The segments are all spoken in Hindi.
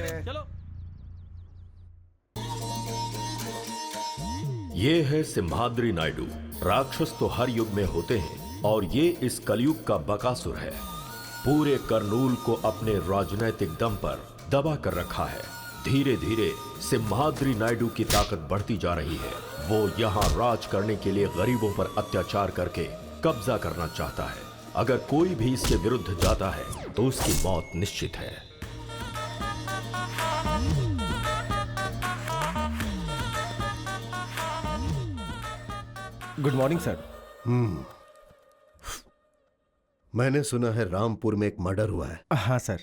चलो। ये है सिम्हाद्री नायडू। राक्षस तो हर युग में होते हैं और ये इस कलयुग का बकासुर है। पूरे करनूल को अपने राजनैतिक दम पर दबा कर रखा है। धीरे धीरे सिम्हाद्री नायडू की ताकत बढ़ती जा रही है। वो यहाँ राज करने के लिए गरीबों पर अत्याचार करके कब्जा करना चाहता है। अगर कोई भी इसके विरुद्ध जाता है तो उसकी मौत निश्चित है। Good morning sir. मैंने सुना है रामपुर में एक मर्डर हुआ है। हाँ सर।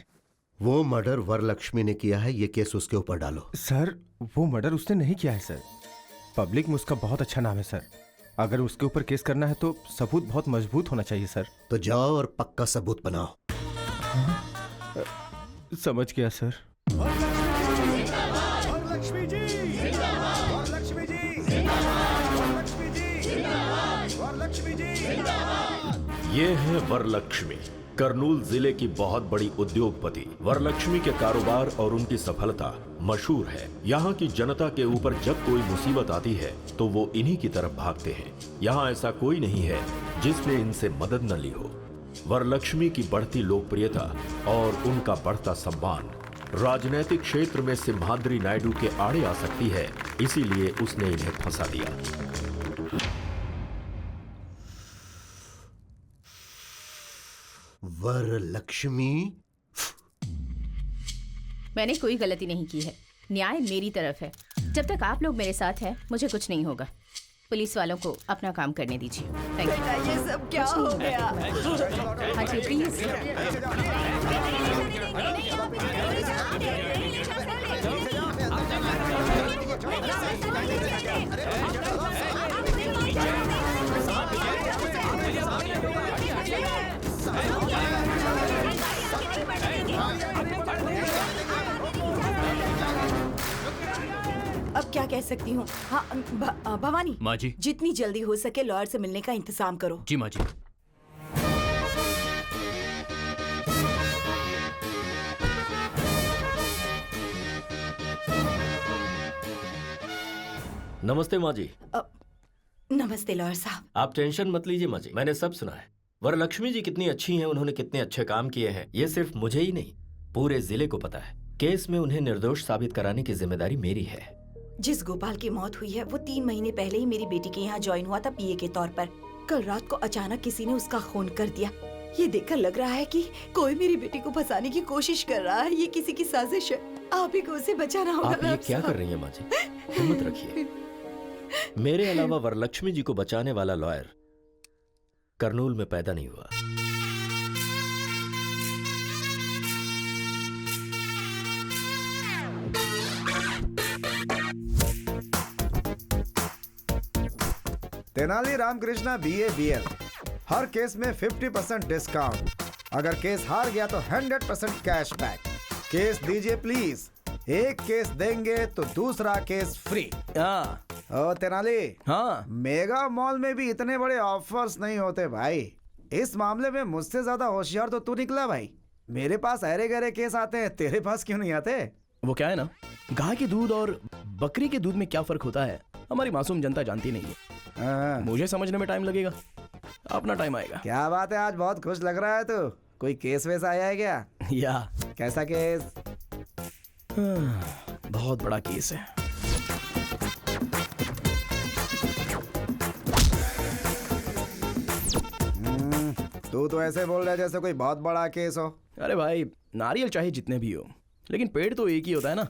वो मर्डर वरलक्ष्मी ने किया है, ये केस उसके ऊपर डालो। सर वो मर्डर उसने नहीं किया है सर। पब्लिक में उसका बहुत अच्छा नाम है सर। अगर उसके ऊपर केस करना है तो सबूत बहुत मजबूत होना चाहिए सर। तो जाओ और पक्का सबूत बनाओ। समझ गया सर। वरलक्ष्मी जी, वरलक्ष्मी जी, वरलक्ष्मी जी, वरलक्ष्मी जी। ये है वरलक्ष्मी, करनूल जिले की बहुत बड़ी उद्योगपति। वरलक्ष्मी के कारोबार और उनकी सफलता मशहूर है। यहाँ की जनता के ऊपर जब कोई मुसीबत आती है तो वो इन्हीं की तरफ भागते हैं। यहाँ ऐसा कोई नहीं है जिसने इनसे मदद न ली हो। वरलक्ष्मी की बढ़ती लोकप्रियता और उनका बढ़ता सम्मान राजनीतिक क्षेत्र में सिम्हाद्री नायडू के आड़े आ सकती है, इसीलिए उसने इन्हें फंसा दिया। वरलक्ष्मी, मैंने कोई गलती नहीं की है। न्याय मेरी तरफ है। जब तक आप लोग मेरे साथ हैं, मुझे कुछ नहीं होगा। पुलिस वालों को अपना काम करने दीजिए। Thank you. ये सब क्या हो गया? हाँ जी प्लीज। अब क्या कह सकती हूँ? हाँ भवानी माँ जी। जितनी जल्दी हो सके लॉयर से मिलने का इंतजाम करो। जी माँ जी। नमस्ते माँ जी। नमस्ते लॉयर साहब। आप टेंशन मत लीजिए माँ जी, मैंने सब सुना है। वरलक्ष्मी जी कितनी अच्छी हैं, उन्होंने कितने अच्छे काम किए हैं, ये सिर्फ मुझे ही नहीं पूरे जिले को पता है। केस में उन्हें निर्दोष साबित कराने की जिम्मेदारी मेरी है। जिस गोपाल की मौत हुई है वो 3 महीने पहले ही मेरी बेटी के यहाँ ज्वाइन हुआ था पीए के तौर पर। कल रात को अचानक किसी ने उसका खून कर दिया। ये देखकर लग रहा है कि कोई मेरी बेटी को फंसाने की कोशिश कर रहा है। ये किसी की साजिश है। आप ही को उसे बचाना होगा। आप ये क्या कर रही हैं माँ जी? हिम्मत रखिए। मेरे अलावा वरलक्ष्मी जी को बचाने वाला लॉयर करनूल में पैदा नहीं हुआ। Tenali Ramakrishna BA BL। हर केस में 50% डिस्काउंट। अगर केस हार गया तो 100% कैशबैक। केस दीजिए प्लीज। एक केस देंगे तो दूसरा केस फ्री। हाँ। ओ तेनाली, हाँ। मेगा मॉल में भी इतने बड़े ऑफर्स नहीं होते भाई। इस मामले में मुझसे ज्यादा होशियार तो तू निकला भाई। मेरे पास अरे गहरे केस आते हैं, तेरे पास क्यों नहीं आते? वो क्या है ना, गाय के दूध और बकरी के दूध में क्या फर्क होता है हमारी मासूम जनता जानती नहीं है। मुझे समझने में टाइम लगेगा, अपना टाइम आएगा। क्या बात है, आज बहुत खुश लग रहा है तू। कोई केस वेस आया है क्या? या कैसा केस? बहुत बड़ा केस है। तू तो ऐसे बोल रहा है जैसे कोई बहुत बड़ा केस हो। अरे भाई, नारियल चाहे जितने भी हो, लेकिन पेड़ तो एक ही होता है ना।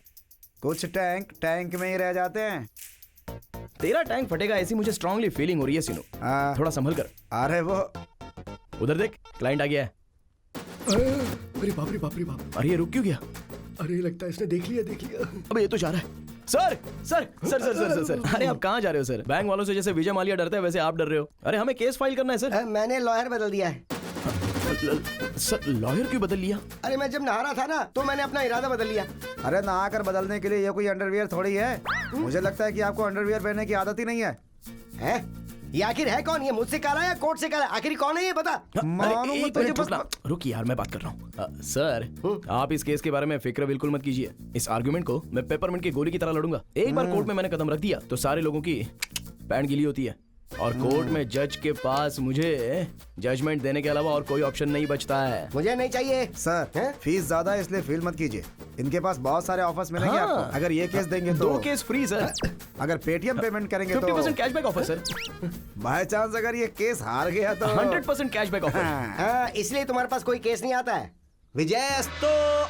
कुछ टैंक टैंक में ही रह जाते हैं। तेरा टैंक फटेगा ऐसी मुझे स्ट्रांगली फीलिंग हो रही है सीनू। थोड़ा संभल कर। अरे वो उधर देख, क्लाइंट आ गया है। अरे बाप रे बाप रे बाप। अरे ये रुक क्यों गया? अरे लगता है इसने देख लिया देख लिया। अबे ये तो जा रहा है। Sir sir sir sir sir sir अरे आप कहाँ जा रहे हो सर? बैंक वालों से जैसे विजय माल्या डरते हैं वैसे आप डर रहे हो। अरे हमें केस फाइल करना है सर। मैंने लॉयर बदल दिया है। सर लॉयर क्यों बदल लिया? अरे मैं जब नहा रहा था ना तो मैंने अपना इरादा बदल लिया। अरे नहा कर बदलने के लिए ये कोई अंडरवियर थोड़ी है। मुझे लगता है कि आपको अंडरवियर पहनने की आदत ही नहीं है। हैं? ये आखिर है कौन? ये मुझसे काला है या कोर्ट से काला है? आखिर कौन है ये बता। मानो अरे, मत एक तुझे मिनट बस रुकना। रुक यार, मैं बात कर रहा हूँ। सर, आप इस केस के बारे में फिक्र बिल्कुल मत कीजिए। इस आर्गुमेंट को मैं पेपरमिंट की गोली की तरह लड़ूंगा। एक बार कोर्ट में मैंने कदम रख दिया तो सारे लोगों की पैंट गीली होती है, और कोर्ट में जज के पास मुझे जजमेंट देने के अलावा और कोई ऑप्शन नहीं बचता है। मुझे नहीं चाहिए। सर, हैं? फीस ज्यादा है इसलिए फील मत कीजिए। इनके पास बहुत सारे ऑफर्स मिलेंगे हाँ। आपको। अगर ये केस देंगे तो 2 केस फ्री सर। अगर पेटीएम पेमेंट करेंगे 50% तो cashback offer sir. By chance अगर ये केस हार गया तो 100% कैशबैक ऑफर। हाँ, इसलिए तुम्हारे पास कोई केस नहीं आता है। विजयस्तु।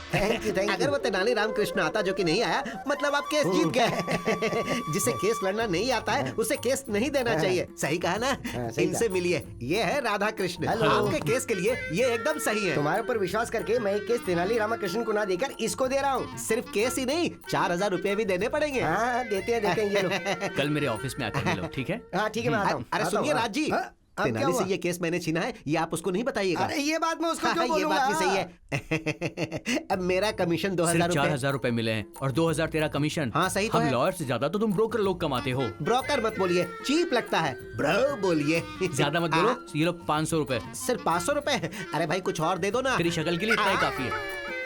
थैंक यू थैंक अगर वो तेनाली रामकृष्ण आता जो कि नहीं आया, मतलब आप केस जीत गए। जिसे केस लड़ना नहीं आता है उसे केस नहीं देना चाहिए। सही कहा ना? सही इनसे मिलिए, ये है राधा कृष्ण। हेलो। आपके केस के लिए ये एकदम सही है। तुम्हारे ऊपर विश्वास करके मैं एक केस तेनाली रामकृष्ण को ना देकर इसको दे रहा हूँ। सिर्फ केस ही नहीं, 4000 रुपए भी देने पड़ेंगे। हाँ देते हैं ये लो। कल मेरे ऑफिस में आकर मिलो, ठीक है? हाँ ठीक है, मैं आता हूँ। अरे आता सुनिए हूँ। राज जी, हाँ, अब क्या तेनाली से हुआ? ये केस मैंने छीना है, ये आप उसको नहीं बताइएगा। अरे ये बात मैं उसको हाँ, क्यों ये बोलूंगा? बात भी सही है। अब मेरा कमीशन 2000 सिर्फ रुपए। 4000 रुपए मिले हैं और 2000 तेरा कमीशन। हाँ, सही तो हम है। लॉयर से ज्यादा तो तुम ब्रोकर लोग कमाते हो। ब्रोकर मत बोलिए, चीप लगता है। ब्रो बोलिए। ज्यादा मत बोलो। ये लो 500 रुपए। सिर्फ 500 रुपए? अरे भाई कुछ और दे दो ना। तेरी शक्ल के लिए इतना ही काफी है।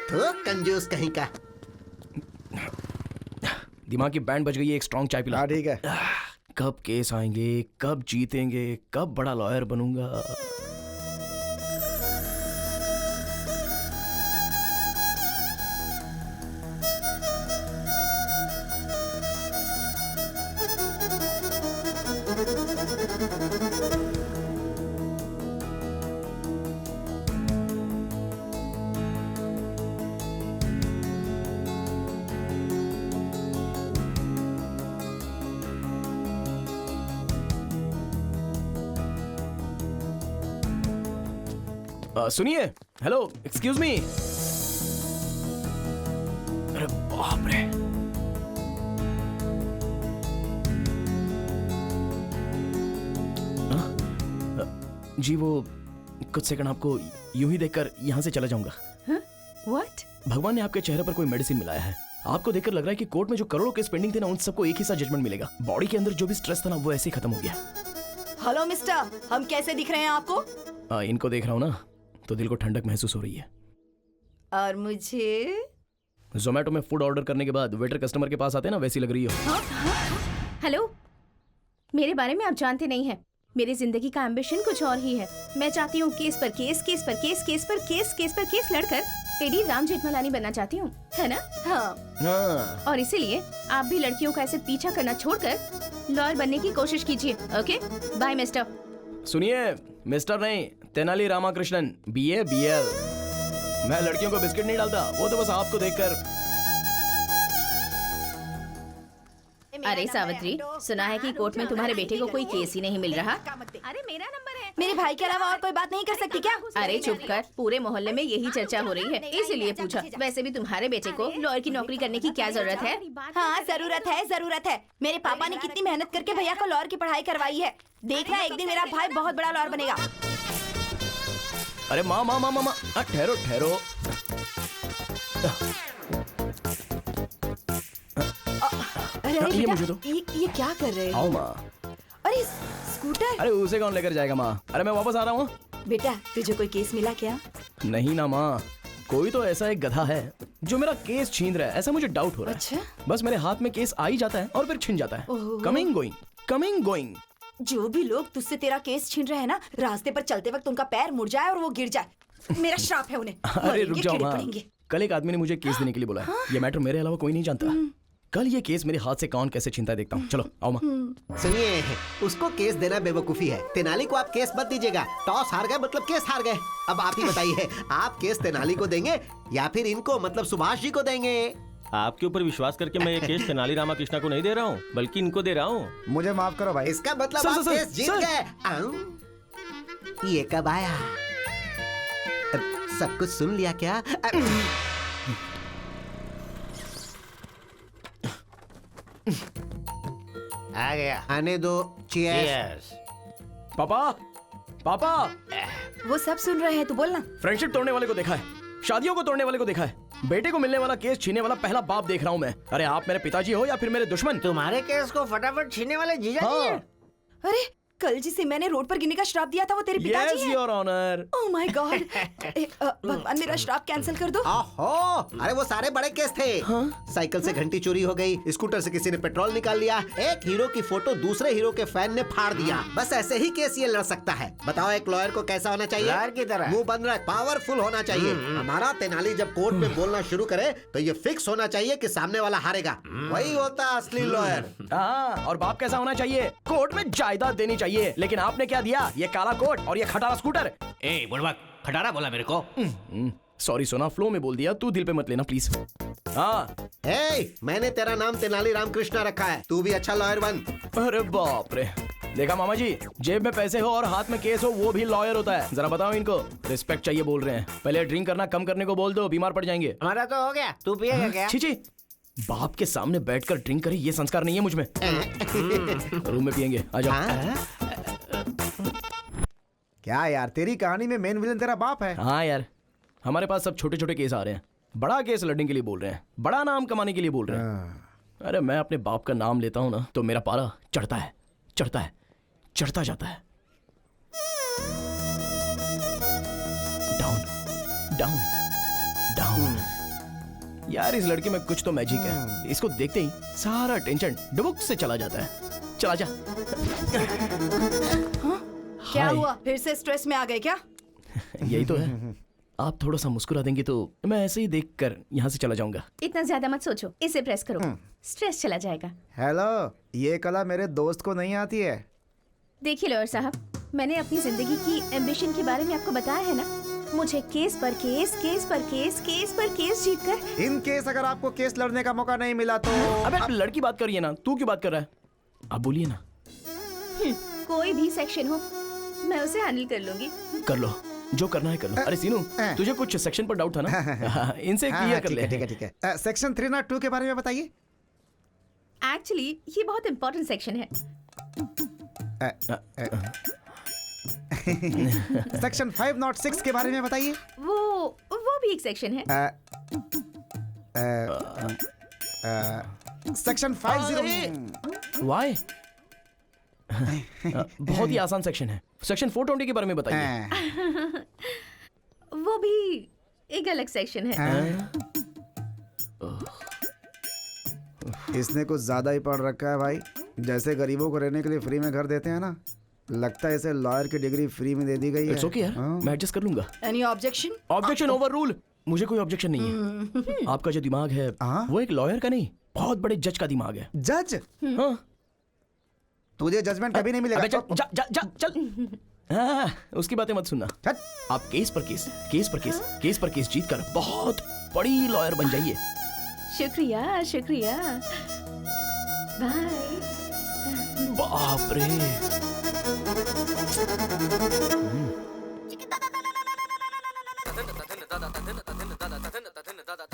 तो कंजूस कहीं का। दिमाग की बैंड बज गई है, एक स्ट्रॉन्ग चाय पिला। हाँ ठीक है। कब केस आएंगे, कब जीतेंगे, कब बड़ा लॉयर बनूंगा। सुनिए, हेलो, एक्सक्यूज मी। अरे बाप रे। जी वो कुछ सेकंड आपको यूं ही देखकर यहाँ से चला जाऊंगा। व्हाट? भगवान ने आपके चेहरे पर कोई मेडिसिन मिलाया है। आपको देखकर लग रहा है कि कोर्ट में जो करोड़ों केस पेंडिंग थे ना, उन सबको एक ही साथ जजमेंट मिलेगा। बॉडी के अंदर जो भी स्ट्रेस था ना, वो ऐसे ही खत्म हो गया। हेलो मिस्टर, हम कैसे दिख रहे हैं आपको? इनको देख रहा हूँ ना, तो दिल को ठंडक महसूस हो रही है। और मुझे? जोमेटो में फूड ऑर्डर करने के बाद वेटर कस्टमर के पास आते हैं ना, वैसी लग रही हो। हेलो, मेरे बारे में आप जानते नहीं हैं। मेरी जिंदगी का एम्बिशन कुछ और ही है। मैं चाहती हूँ केस पर केस, केस पर केस, केस पर केस, केस पर केस लड़कर टेडी राम जेठमलानी बनना चाहती हूँ, है ना? हाँ। हाँ। और इसीलिए आप भी लड़कियों का ऐसे पीछा करना छोड़कर लॉयर बनने की कोशिश कीजिए। Okay, bye mister. सुनिए, मिस्टर नहीं, तेनाली रामाकृष्णन, BA BL। मैं लड़कियों को बिस्किट नहीं डालता, वो तो बस आपको देखकर। अरे सावित्री, सुना है कि कोर्ट में तुम्हारे बेटे को कोई केस ही नहीं मिल रहा। अरे मेरा नंबर है। मेरे भाई के अलावा और कोई बात नहीं कर सकती क्या? अरे चुप कर, पूरे मोहल्ले में यही चर्चा हो रही है, इसीलिए पूछा। वैसे भी तुम्हारे बेटे को लॉयर की नौकरी करने की क्या जरूरत है? हाँ जरूरत है, जरूरत है। मेरे पापा ने कितनी मेहनत करके भैया को लॉयर की पढ़ाई करवाई है। देखना एक दिन मेरा भाई बहुत बड़ा लॉयर बनेगा। अरे माँ माँ माँ माँ, ठहरो ठहरो। अरे अरे ये बेटा, मुझे दो। ये क्या कर रहे आओ हो? माँ। अरे स्कूटर। अरे उसे कौन लेकर जाएगा माँ? अरे मैं वापस आ रहा हूँ। बेटा तुझे कोई केस मिला क्या? नहीं ना माँ, कोई तो ऐसा एक गधा है जो मेरा केस छीन रहा है, ऐसा मुझे डाउट हो रहा है। अच्छा? बस मेरे हाथ में केस आ ही जाता है और फिर छिन जाता है। ओहो। Coming going, coming going. जो भी लोग तुझसे तेरा केस छीन रहे हैं ना, रास्ते पर चलते वक्त उनका पैर मुड़ जाए और वो गिर जाए। मेरा श्राप है उन्हें। अरे रुक मरेंगे, जाओ कीड़े माँ, पड़ेंगे। कल एक आदमी ने मुझे केस देने के लिए बोला है। ये मैटर मेरे अलावा कोई नहीं जानता। कल ये केस मेरे हाथ से कौन कैसे छीनता है देखता हूँ। चलो आओ माँ। सुनिए, उसको केस देना बेवकूफी है। तेनाली को आप केस मत दीजिएगा। टॉस हार गए मतलब केस हार गए। अब आप ही बताइए, आप केस तेनाली को देंगे या फिर इनको मतलब सुभाष जी को देंगे? आपके ऊपर विश्वास करके मैं ये केस तेनाली रामाकृष्ण को नहीं दे रहा हूँ, बल्कि इनको दे रहा हूँ। मुझे माफ करो भाई। इसका मतलब सर, आप सर, केस जीत सर। गए। आऊं? ये कब आया? सब कुछ सुन लिया क्या? आ गया। आने दो। चीयर्स। पापा, पापा, वो सब सुन रहे हैं, तू बोलना। फ्रेंडशिप तोड़ने वाले को देखा है, शादियों को तोड़ने वाले को देखा है, बेटे को मिलने वाला केस छीनने वाला पहला बाप देख रहा हूँ मैं। अरे आप मेरे पिताजी हो या फिर मेरे दुश्मन? तुम्हारे केस को फटाफट छीनने वाले जीजा जी हैं। अरे कल जिसे मैंने रोड पर गिरने का श्राप दिया था वो तेरे पिताजी यस हैं? Your honour. Oh my God. भगवान मेरा श्राप कैंसिल कर दो। ओहो, अरे वो सारे बड़े केस थे। साइकिल से घंटी चोरी हो गई, स्कूटर से किसी ने पेट्रोल निकाल लिया, एक हीरो की फोटो दूसरे हीरो के फैन ने फाड़ दिया। बस ऐसे ही केस ये लड़ सकता है। बताओ एक लॉयर को कैसा होना चाहिए? लॉयर की तरह। मुंह बंद रख, पावरफुल होना चाहिए। हमारा तेनाली जब कोर्ट में बोलना शुरू करे तो ये फिक्स होना चाहिए कि सामने वाला हारेगा। वही होता है असली लॉयर। हाँ, और बाप कैसा होना चाहिए? कोर्ट में जायदाद देनी चाहिए। लेकिन आपने क्या दिया? ये काला कोट और ये खटारा स्कूटर। ए बुड़बक, खटारा बोला मेरे को। सॉरी सोना, फ्लो में बोल दिया, तू दिल पे मत लेना प्लीज। हाँ। मैंने तेरा नाम तेनाली रामकृष्णा रखा है, तू भी अच्छा लॉयर बन। अरे बाप रे, देखा मामा जी, जेब में पैसे हो और हाथ में केस हो वो भी लॉयर होता है। जरा बताओ इनको, रिस्पेक्ट चाहिए बोल रहे हैं। पहले ड्रिंक करना कम करने को बोल दो, बीमार पड़ जाएंगे। हमारा तो हो गया, तू पिएगा क्या? छी, बाप के सामने बैठकर ड्रिंक करे ये संस्कार नहीं है मुझ में। रूम में पियेंगे, आ जाओ। क्या यार, तेरी कहानी में मेन विलन तेरा बाप है? हाँ यार, हमारे पास सब छोटे छोटे केस आ रहे हैं। बड़ा केस लड़ने के लिए बोल रहे हैं, बड़ा नाम कमाने के लिए बोल रहे हैं। अरे मैं अपने बाप का नाम लेता हूँ ना तो मेरा पारा चढ़ता है, चढ़ता है, चढ़ता जाता है। Down down down. यार इस लड़के में कुछ तो मैजिक है। इसको देखते ही सारा टेंशन डुबुक से चला जाता है। चला जा। क्या हाय। हुआ, फिर से स्ट्रेस में आ गए क्या? यही तो है। आप थोड़ा सा मुस्कुरा देंगे तो मैं ऐसे ही देखकर यहाँ से चला जाऊंगा। इतना ज्यादा मत सोचो, इसे प्रेस करो, स्ट्रेस चला जाएगा। हेलो, ये कला मेरे दोस्त को नहीं आती है। देखिए लॉयर साहब, मैंने अपनी जिंदगी की एम्बिशन के बारे में आपको बताया है ना। मुझे केस पर केस, केस पर केस, केस पर केस जीतकर। इन केस अगर आपको केस लड़ने का मौका नहीं मिला तो अबे लड़की बात करिए ना, तू क्यों बात कर रहा है? आप बोलिए ना। कोई भी सेक्शन हो मैं उसे हैंडल कर लूंगी। कर लो, जो करना है कर लो। अरे सीनू, तुझे कुछ सेक्शन पर डाउट था ना? इनसे क्लियर कर ले। ठीक है। सेक्शन 302 के बारे में बताइए। एक्चुअली ये बहुत इम्पोर्टेंट सेक्शन है। सेक्शन 506 के बारे में बताइए। वो भी एक सेक्शन है। सेक्शन 50। वाई? बहुत ही आसान सेक्शन है। सेक्शन 420 के बारे में बताइए। वो भी एक अलग सेक्शन है। इसने कुछ ज्यादा ही पढ़ रखा है भाई। जैसे गरीबों को रहने के लिए फ्री में घर देते हैं ना, लगता है इसे लॉयर की डिग्री फ्री में दे दी गई है। इट्स ओके यार, मैं एडजस्ट कर लूंगा। Any objection? Objection over rule. मुझे कोई ऑब्जेक्शन नहीं है। आपका जो दिमाग है वो एक लॉयर का नहीं, बहुत बड़े जज का दिमाग है। जज? हाँ। तुझे जजमेंट कभी नहीं मिलेगा। अबे चल। हाँ, उसकी बातें मत सुनना। आप केस पर केस, केस पर केस, केस पर केस जीतकर बहुत बड़ी लॉयर बन जाइए। शुक्रिया शुक्रिया, बाय। बाप रे।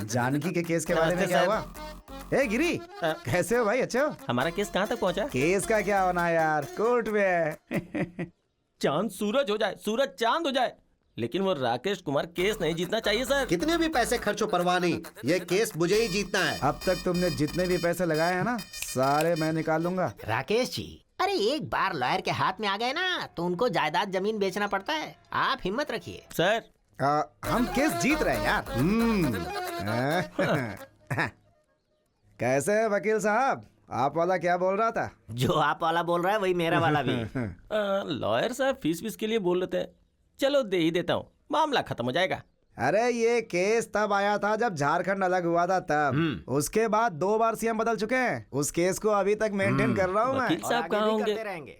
जानकी के केस के बारे में क्या हुआ? ए गिरी, कैसे हो भाई? अच्छे हो? हमारा केस कहाँ तक पहुँचा? केस का क्या होना है यार, कोर्ट में है। चांद सूरज हो जाए, सूरज चांद हो जाए, लेकिन वो राकेश कुमार केस नहीं जीतना चाहिए सर। कितने भी पैसे खर्च हो परवाह नहीं, ये केस मुझे ही जीतना है। अब तक तुमने जितने भी पैसे लगाए हैं ना, सारे मैं निकाल लूंगा। राकेश जी, अरे एक बार लॉयर के हाथ में आ गए ना तो उनको जायदाद जमीन बेचना पड़ता है। आप हिम्मत रखिए सर। हम केस जीत रहे हैं यार। कैसे है वकील साहब? आप वाला क्या बोल रहा था? जो आप वाला बोल रहा है वही मेरा वाला भी। लॉयर साहब फीस के लिए बोल लेते हैं, चलो दे ही देता हूँ, मामला खत्म हो जाएगा। अरे ये केस तब आया था जब झारखंड अलग हुआ था तब। उसके बाद 2 बार सीएम बदल चुके हैं। उस केस को अभी तक मेंटेन कर रहा हूँ मैं। वकील साहब कहाँ होंगे?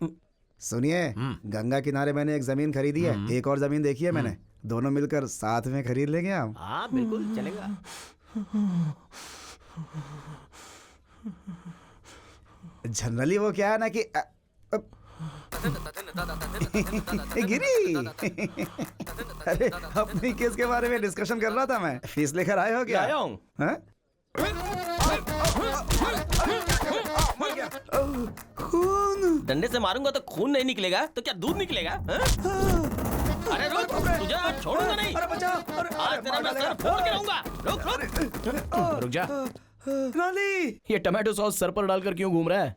सुनिए, गंगा किनारे मैंने एक जमीन खरीदी है, एक और जमीन देखी है मैंने। दोनों मिलकर साथ में खरीद लेंगे हम। हाँ बिल्कुल चलेगा। जनरली वो क्या है ना कि गिरी। अरे अपनी केस के बारे में डिस्कशन कर रहा था मैं। फीस लेकर आए हो क्या? आया हूँ। खून? डंडे से मारूंगा तो खून नहीं निकलेगा तो क्या दूध निकलेगा? अरे रुक, तुझे आज छोड़ूंगा नहीं। अरे बचाओ! आज तेरा मैं सर फोड़ के रहूंगा। रुक। रुक जा। रानी! ये टमाटो सॉस सर पर डालकर क्यों घूम रहा है?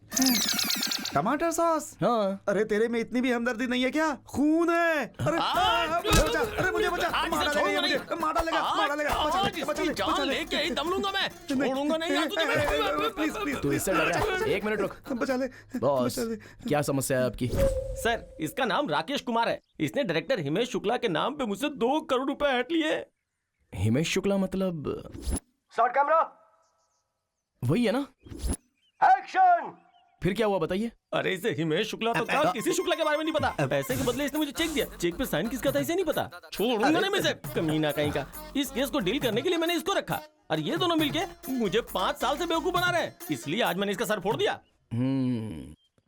टमाटर सॉस? हाँ। अरे तेरे में इतनी भी हमदर्दी नहीं है क्या? खून है। अरे बचा, अरे मुझे बचा, मार डालेगा मुझे, मार डालेगा, बचा ले, जान लेके ही दम लूंगा मैं, छोड़ूंगा नहीं यार तुझे। प्लीज प्लीज तू इससे डर रहा है? एक मिनट रुक। बचा ले बॉस, क्या समस्या है आपकी? सर, इसका नाम राकेश कुमार है। इसने डायरेक्टर हिमेश शुक्ला के नाम पे मुझसे 2 करोड़ रुपए हट लिए। हिमेश शुक्ला मतलब शॉट कैमरा, वही है ना? एक्शन। फिर क्या हुआ बताइए? अरे इसे हिमेश शुक्ला तो था, किसी शुक्ला के बारे में नहीं पता। पैसे के बदले इसने मुझे चेक दिया, चेक पे साइन किसका था इसे नहीं पता। छोड़ूंगा नहीं मैं इसे, कमीना कहीं का। इस केस को डील करने के लिए मैंने इसको रखा और ये दोनों मिलके मुझे 5 साल से बेवकूफ बना रहे हैं, इसलिए आज मैंने इसका सर फोड़ दिया।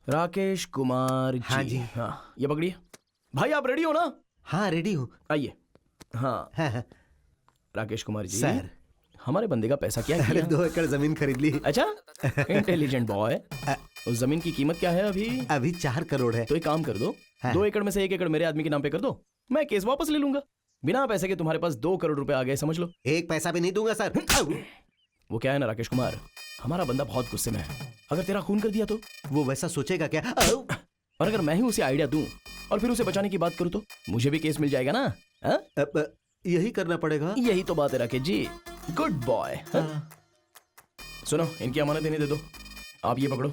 राकेश कुमार जी। हाँ जी। हाँ, ये पकड़िए। भाई आप रेडी हो ना? हाँ रेडी हूँ। आइए। हाँ हाँ। राकेश कुमार जी, सर, हमारे बंदे का पैसा क्या अरे किया? 2 एकड़ जमीन खरीद ली। अच्छा, इंटेलिजेंट बॉय। उस जमीन की कीमत क्या है अभी? अभी 4 करोड़ है। तो एक काम कर दो, हाँ। 2 एकड़ में से 1 एकड़ मेरे आदमी के नाम पे कर दो, मैं केस वापस ले लूंगा। बिना पैसे के तुम्हारे पास 2 करोड़ रुपए आ गए, समझ लो। 1 पैसा भी नहीं दूंगा सर। वो क्या है ना राकेश कुमार, हमारा बंदा बहुत गुस्से में है। अगर तेरा खून कर दिया तो? वो वैसा सोचेगा क्या? और अगर मैं ही उसे आइडिया दूं और फिर उसे बचाने की बात करूं तो मुझे भी केस मिल जाएगा ना? हाँ? यही करना पड़ेगा। यही तो बात है राकेश जी, गुड बॉय। सुनो, इनकी अमानत इन्हें दे दो। आप ये पकड़ो।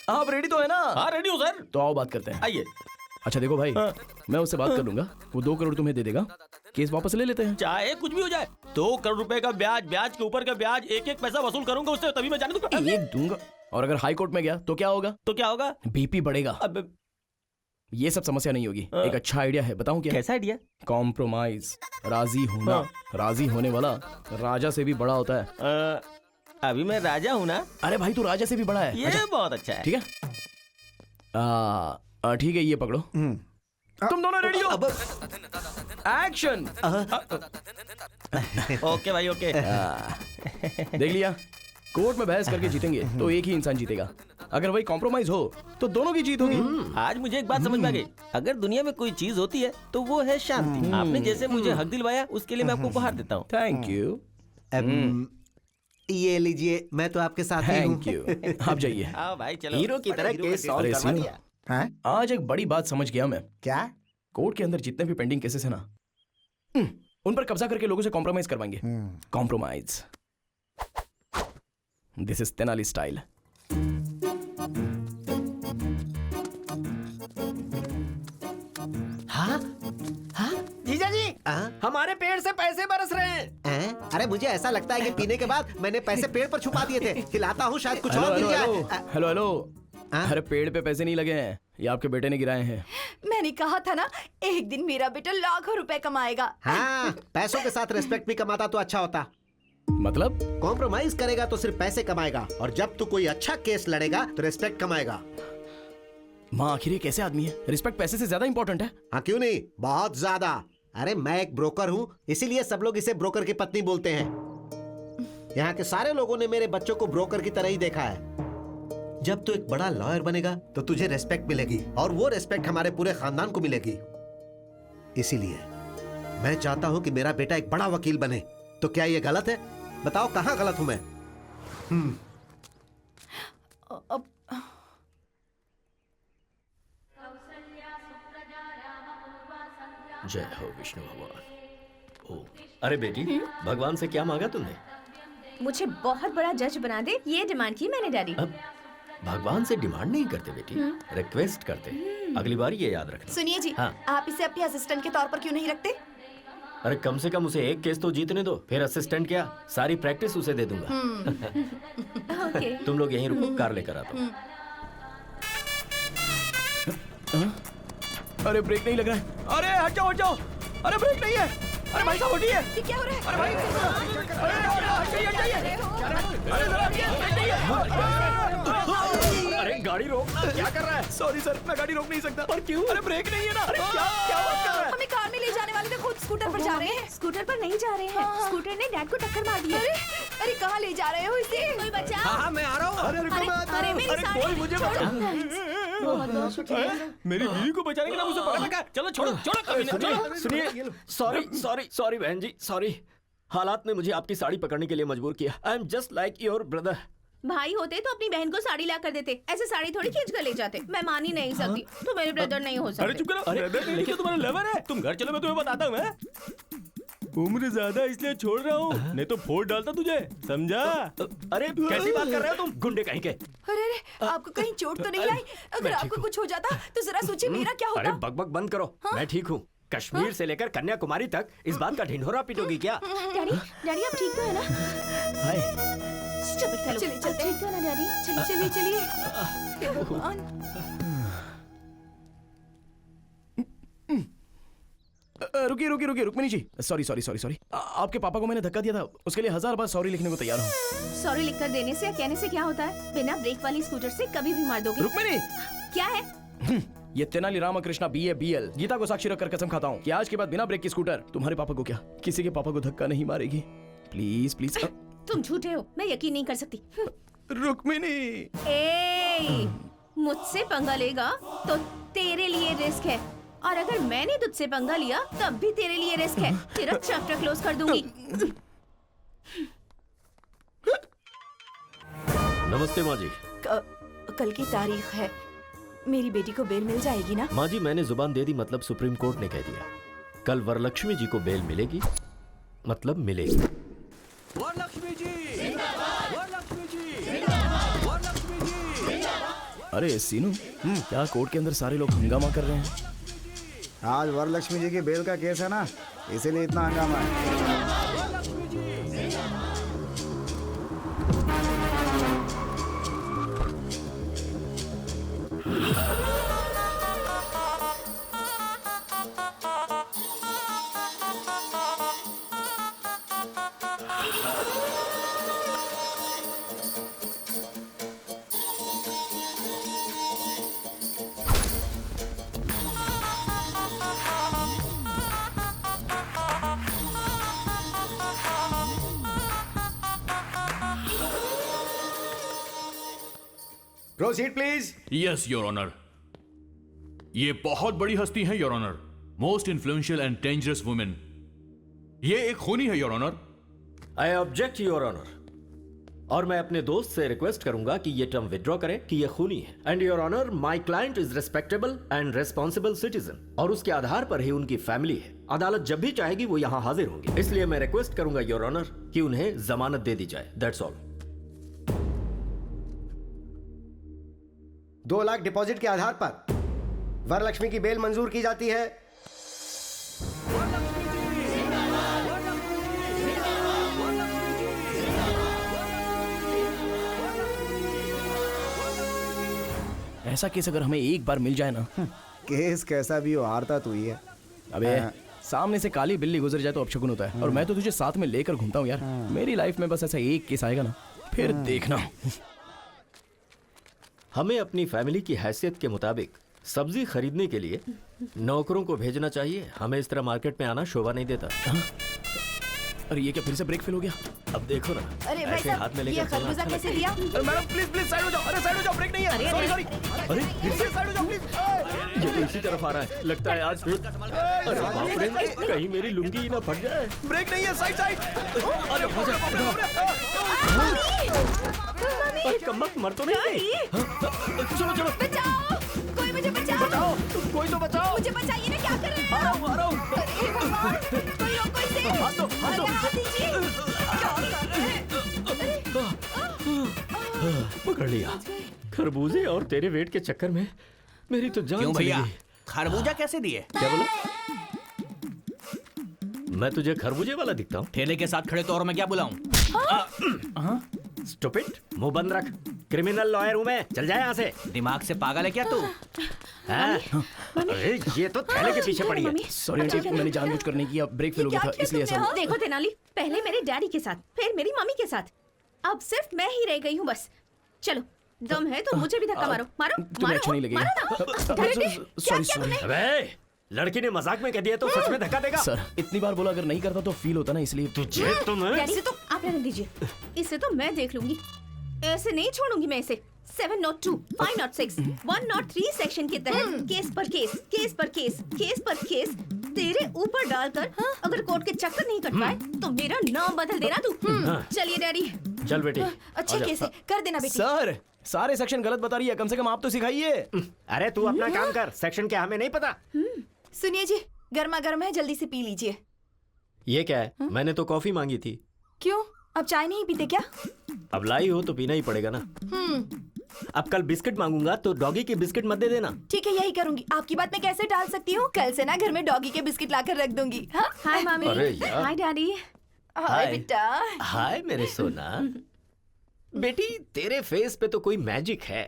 आप रेडी तो है ना? हाँ रेडी हूँ सर। तो आओ बात करते हैं। आइए। अच्छा देखो भाई, मैं उससे बात कर लूंगा, वो 2 करोड़ तुम्हें दे देगा, केस वापस ले लेते हैं। चाहे कुछ भी हो जाए, 2 करोड़ रुपए का ब्याज, ब्याज के ऊपर का ब्याज, एक पैसा वसूल करूंगा उससे, तभी मैं जाने दूंगा। एक दूंगा। और अगर हाई कोर्ट में गया तो क्या होगा? तो क्या होगा? बीपी बढ़ेगा। अब ये सब समस्या नहीं होगी। एक अच्छा आइडिया है, बताऊं क्या? कैसा आइडिया? कॉम्प्रोमाइज, राजी होना। राजी होने वाला राजा से भी बड़ा होता है। अभी मैं राजा हूँ ना? अरे भाई तू राजा से भी बड़ा है। ये बहुत अच्छा है। ठीक है, ठीक है, ये पकड़ो। तुम दोनों रेडी हो? एक्शन। ओके भाई ओके। देख लिया, कोर्ट में बहस करके जीतेंगे तो एक ही इंसान जीतेगा, अगर वही कॉम्प्रोमाइज हो तो दोनों की जीत होगी। आज मुझे एक बात समझ में आ गई, अगर दुनिया में कोई चीज होती है तो वो है शांति। आपने जैसे मुझे हक दिलवाया उसके लिए मैं आपको उपहार देता हूँ। Thank you. ये लीजिए, मैं तो आपके साथ ही हूँ। Thank you. आप जाइए। हाँ भाई चलो। हीरो की तरह केस सॉल्व अरे करवा सुनो, दिया। आज एक बड़ी बात समझ गया मैं। क्या? कोर्ट के अंदर जितने भी पेंडिंग केसेस है ना, उन पर कब्जा करके लोगों से कॉम्प्रोमाइज करवाएंगे। Compromise, this is Tenali style. हाँ? हाँ? जीजा जी, हाँ? हमारे पेड़ से पैसे बरस रहे हैं। अरे मुझे ऐसा लगता है कि पीने के बाद मैंने पैसे पेड़ पर छुपा दिए थे। खिलाता हूँ, शायद कुछ और मिल जाए। Hello hello. अरे पेड़ पे पैसे नहीं लगे हैं, ये आपके बेटे ने गिराए हैं। मैंने कहा था ना, एक दिन मेरा बेटा लाखों रुपए कमाएगा। हाँ, पैसों के साथ रिस्पेक्ट भी कमाता तो अच्छा होता। मतलब? कॉम्प्रोमाइज करेगा तो सिर्फ पैसे कमाएगा, और जब तू कोई अच्छा केस लड़ेगा तो रिस्पेक्ट कमाएगा। माँ आखिर ये कैसे आदमी है? रिस्पेक्ट पैसे से ज्यादा इंपॉर्टेंट है। हाँ क्यों नहीं, बहुत ज्यादा। अरे मैं एक ब्रोकर हूँ, इसीलिए सब लोग इसे ब्रोकर की पत्नी बोलते हैं। यहाँ के सारे लोगों ने मेरे बच्चों को ब्रोकर की तरह ही देखा है। जब तू एक बड़ा लॉयर बनेगा तो तुझे रेस्पेक्ट मिलेगी, और वो रेस्पेक्ट हमारे पूरे खानदान को मिलेगी। इसीलिए मैं चाहता हूँ कि मेरा बेटा एक बड़ा वकील बने। तो क्या ये गलत है? बताओ कहाँ गलत हूँ मैं? जय हो विष्णु भगवान। ओ, अरे बेटी, भगवान से क्या मांगा तुमने? मुझे बहुत बड़ा जज बना दे, ये डिमांड की मैंने डैडी। अब भगवान से डिमांड नहीं करते बेटी, रिक्वेस्ट करते। अगली बार ये याद रखना। सुनिए जी, हाँ। आप इसे अपने असिस्टेंट के तौर पर क्यों नहीं रखते? अरे कम से कम उसे एक केस तो जीतने दो, फिर असिस्टेंट क्या, सारी प्रैक्टिस उसे दे दूंगा। ओके। तुम लोग यहीं रुको, कार लेकर आता हूँ। अरे ब्रेक नहीं लग रहा है। अरे हट जाओ हट जाओ। अरे ब्रेक नहीं है। अरे भाई साहब हटिए। ये क्या हो रहा है? अरे भाई हट जाइए। अरे जरा अरे गाड़ी रोक, क्या कर रहा है? सॉरी सर, मैं गाड़ी रोक नहीं सकता। पर क्यों? अरे ब्रेक नहीं है ना। अरे क्या बात कर रहा है? हमें कार में ले जाने वाले थे, खुद स्कूटर पर जा रहे हैं। स्कूटर पर नहीं जा रहे हैं, स्कूटर ने डैड को टक्कर मार दी। अरे कहाँ ले जा रहे हो इसे? कोई बचा? हाँ मैं आ रहा हूँ। अरे मेरी साड़ी। कोई मुझे बचा। बहुत बहुत शुक्रिया। मेरी बीवी को बचाने के लिए मुझे पकड़ रखा। चलो छोड़ो छोड़ो कभी ना, छोड़ो। सुनिए, सॉरी बहन जी, सॉरी। हालात ने मुझे आपकी साड़ी पकड़ने के लिए मजबूर किया। I am just like your brother. भाई होते तो अपनी बहन को साड़ी ला कर देते, ऐसे साड़ी थोड़ी खींच कर ले जाते। मैं मान ही नहीं सकती, तुम मेरे ब्रदर नहीं हो सकते। अरे चुप करो, अरे लेकिन तुम्हारा लवर है। तुम घर चलो, मैं तुम्हें बताता हूँ। उम्र ज्यादा इसलिए छोड़ रहा हूँ, नहीं तो फोड़ डालता तुझे, समझा? अरे कैसी बात कर रहे हो तुम, गुंडे कहीं के? अरे आपको कहीं चोट तो नहीं आई? अगर आपको कुछ हो जाता तो जरा सोचिए मेरा क्या होता। अरे बकबक बंद करो, मैं ठीक हूँ। कश्मीर से लेकर कन्याकुमारी तक इस बात का ढिंढोरा पीटोगी क्या? डैडी, डैडी आप ठीक तो है ना? Stupid fellow. चलिए चलते हैं। ठीक तो है ना डैडी? चलिए चलिए चलिए। हे भगवान। रुकिए रुकिए रुकिए, Rukmini ji, sorry sorry sorry sorry. आपके पापा को मैंने धक्का दिया था, उसके लिए 1000 बार सॉरी लिखने को तैयार हूँ। सॉरी लिखकर देने से या कहने से क्या होता है? बिना ब्रेक वाली स्कूटर से कभी भी मार दोगे। रुक्मिणी, क्या है? ये तेनाली रामकृष्णा BA BL गीता को साक्षी रखकर कसम खाता हूँ कि आज के बाद बिना ब्रेक की स्कूटर तुम्हारे पापा को क्या, किसी के पापा को धक्का नहीं मारेगी। Please please. तुम झूठे हो, मैं यकीन नहीं कर सकती। रुक्मिणी, मुझसे पंगा लेगा तो तेरे लिए रिस्क है, और अगर मैंने तुझसे पंगा लिया तब भी तेरे लिए रिस्क है। तेरा चैप्टर क्लोज कर दूंगी। नमस्ते माँ जी। कल की तारीख है, मेरी बेटी को बेल मिल जाएगी ना? माँ जी मैंने जुबान दे दी, मतलब सुप्रीम कोर्ट ने कह दिया कल वरलक्ष्मी जी को बेल मिलेगी, मतलब मिलेगी। वरलक्ष्मी जी, वरलक्ष्मी जी, वरलक्ष्मी जी। अरे सीनू, क्या कोर्ट के अंदर सारे लोग हंगामा कर रहे हैं? आज वरलक्ष्मी जी की बेल का केस है ना, इसीलिए इतना हंगामा है। Proceed please. Yes your honour. ये बहुत बड़ी हस्ती है your honour, most influential and dangerous women. ये एक खूनी है your honour. I object your honour, और मैं अपने दोस्त से रिक्वेस्ट करूंगा कि ये टर्म विड्रॉ करे कि ये खूनी है। And your honour, my client is respectable and responsible citizen, और उसके आधार पर ही उनकी फैमिली है। अदालत जब भी चाहेगी वो यहाँ हाजिर होंगे, इसलिए मैं रिक्वेस्ट करूंगा योर ऑनर कि उन्हें जमानत दे दी जाए। That's all. 2 लाख डिपॉजिट के आधार पर वरलक्ष्मी की बेल मंजूर की जाती है। ऐसा केस अगर हमें एक बार मिल जाए ना। केस कैसा भी हो, हारता तू ही है। अबे सामने से काली बिल्ली गुजर जाए तो अपशकुन होता है, और मैं तो तुझे साथ में लेकर घूमता हूँ यार। मेरी लाइफ में बस ऐसा एक केस आएगा ना, फिर देखना। हमें अपनी फैमिली की हैसियत के मुताबिक सब्जी खरीदने के लिए नौकरों को भेजना चाहिए। हमें इस तरह मार्केट में आना शोभा नहीं देता। अरे ये क्या फिर से ब्रेक फेल हो गया? अब देखो ना, अरे भाई ऐसे हाथ में साहब, ये लेकर खरबूजा कैसे दिया? मैडम प्लीज प्लीज साइड हो जाओ। अरे साइड हो जाओ, ब्रेक नहीं है। Sorry sorry. अरे फिर से साइड हो जाओ प्लीज। ये तो इसी तरफ आ रहा है, लगता है आज। अरे बाप रे, कहीं मेरी लुंगी ना फट जाए। ब्रेक नहीं है, साइड साइड। अरे कम्बख्त मर तो नहीं। चलो चलो, बचाओ, कोई मुझे बचाओ। बचाओ, कोई तो बचाओ। मुझे बचाइए ना, क्या कर रहे हैं? आ रहा हूँ, आ रहा हूँ। अरे भगवान, कोई रोको इसे। हाथ दो, हाथ दो। अरे हाथ दीजिए। क्या कर रहे हैं? पकड़ लिया। खरबूजे और तेरे वेट के चक्कर में मेरी तो जान क्यों चली भैया, गई। खरबूजा कैसे दिए? क्या बोला? मैं तुझे खरबूजे वाला दिखता हूँ? ठेले के साथ खड़े तो और मैं क्या बुलाऊं? स्टूपिड, मुंह बंद रख। क्रिमिनल लॉयर हूँ मैं, चल जाए यहाँ से। दिमाग से पागल है क्या तू? अरे ये तो थैले के पीछे पड़ी है। सॉरी आंटी, मैंने जानबूझकर नहीं किया, ब्रेक फेल हो गया था इसलिए ऐसा हुआ। देखो तेनाली, पहले मेरे डैडी के साथ, फिर मेरी मम्मी के साथ, अब सिर्फ मैं ही रह गई हूँ बस। चलो, दम है तो मुझे भी धक्का मारो, मारो, तुम्हें अच्छा नहीं लगेगा। Sorry sorry. अबे लड़की ने मजाक में कह दिया तो सच में धक्का देगा? सर इतनी बार बोला, अगर नहीं करता तो फील होता ना, इसलिए। तुझे तो मैं डैडी से तो आप रहने दीजिए, इसे तो मैं देख लूंगी, ऐसे नहीं छोड़ूंगी मैं इसे। 702, 506, 103 सेक्शन के तहत केस पर केस, केस पर केस, केस पर केस, तेरे ऊपर डालकर अगर कोर्ट के चक्कर नहीं कटवाए तो मेरा नाम बदल देना तू। चलिए डैडी। चल बेटी। अच्छे केस है, कर देना बेटी। सर सारे सेक्शन गलत बता रही है, कम से कम आप तो सिखाइए। अरे तू अपना काम कर, सेक्शन क्या हमें नहीं पता। सुनिए जी, गर्मा गर्म है, जल्दी से पी लीजिए। ये क्या है? मैंने तो कॉफी मांगी थी। क्यों, अब चाय नहीं पीते क्या? अब लाई हो तो पीना ही पड़ेगा ना। अब कल बिस्किट मांगूंगा तो डॉगी की बिस्किट मत दे देना। ठीक है, यही करूंगी। आपकी बात मैं कैसे टाल सकती हूँ? कल से ना घर में डॉगी के बिस्किट लाकर रख दूंगी। हाँ? हाय मामी। अरे यार। हाय डैडी। हाय बेटा। हाय मेरे सोना। बेटी तेरे फेस पे तो कोई मैजिक है।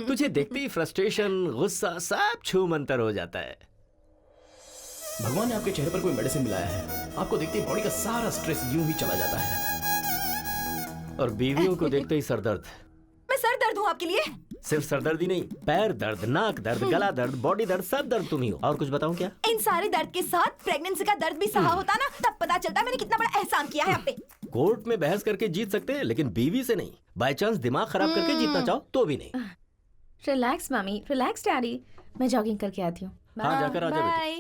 तुझे देखते ही फ्रस्ट्रेशन, गुस्सा सब छू मंतर हो जाता है। भगवान ने आपके चेहरे पर कोई मेडिसिन मिलाया है, आपको देखते ही बॉडी का सारा स्ट्रेस यूं ही चला जाता है। और बीवियों को देखते ही सर दर्द। मैं सर दर्द हूँ आपके लिए? सिर्फ सर दर्द ही नहीं, पैर दर्द, नाक दर्द, गला दर्द, बॉडी दर्द, सब दर्द तुम ही हो। और कुछ बताऊं क्या? इन सारे दर्द के साथ प्रेगनेंसी का दर्द भी सहा होता ना, तब पता चलता मैंने कितना बड़ा एहसान किया है आप पे। कोर्ट में बहस करके जीत सकते हैं, लेकिन बीवी से नहीं। बाय चांस दिमाग खराब करके जीतना चाहो तो भी नहीं। रिलैक्स मामी, रिलैक्स डैडी। मैं जॉगिंग करके आती हूँ। हाँ जाकर आ जा बेटी। बाय।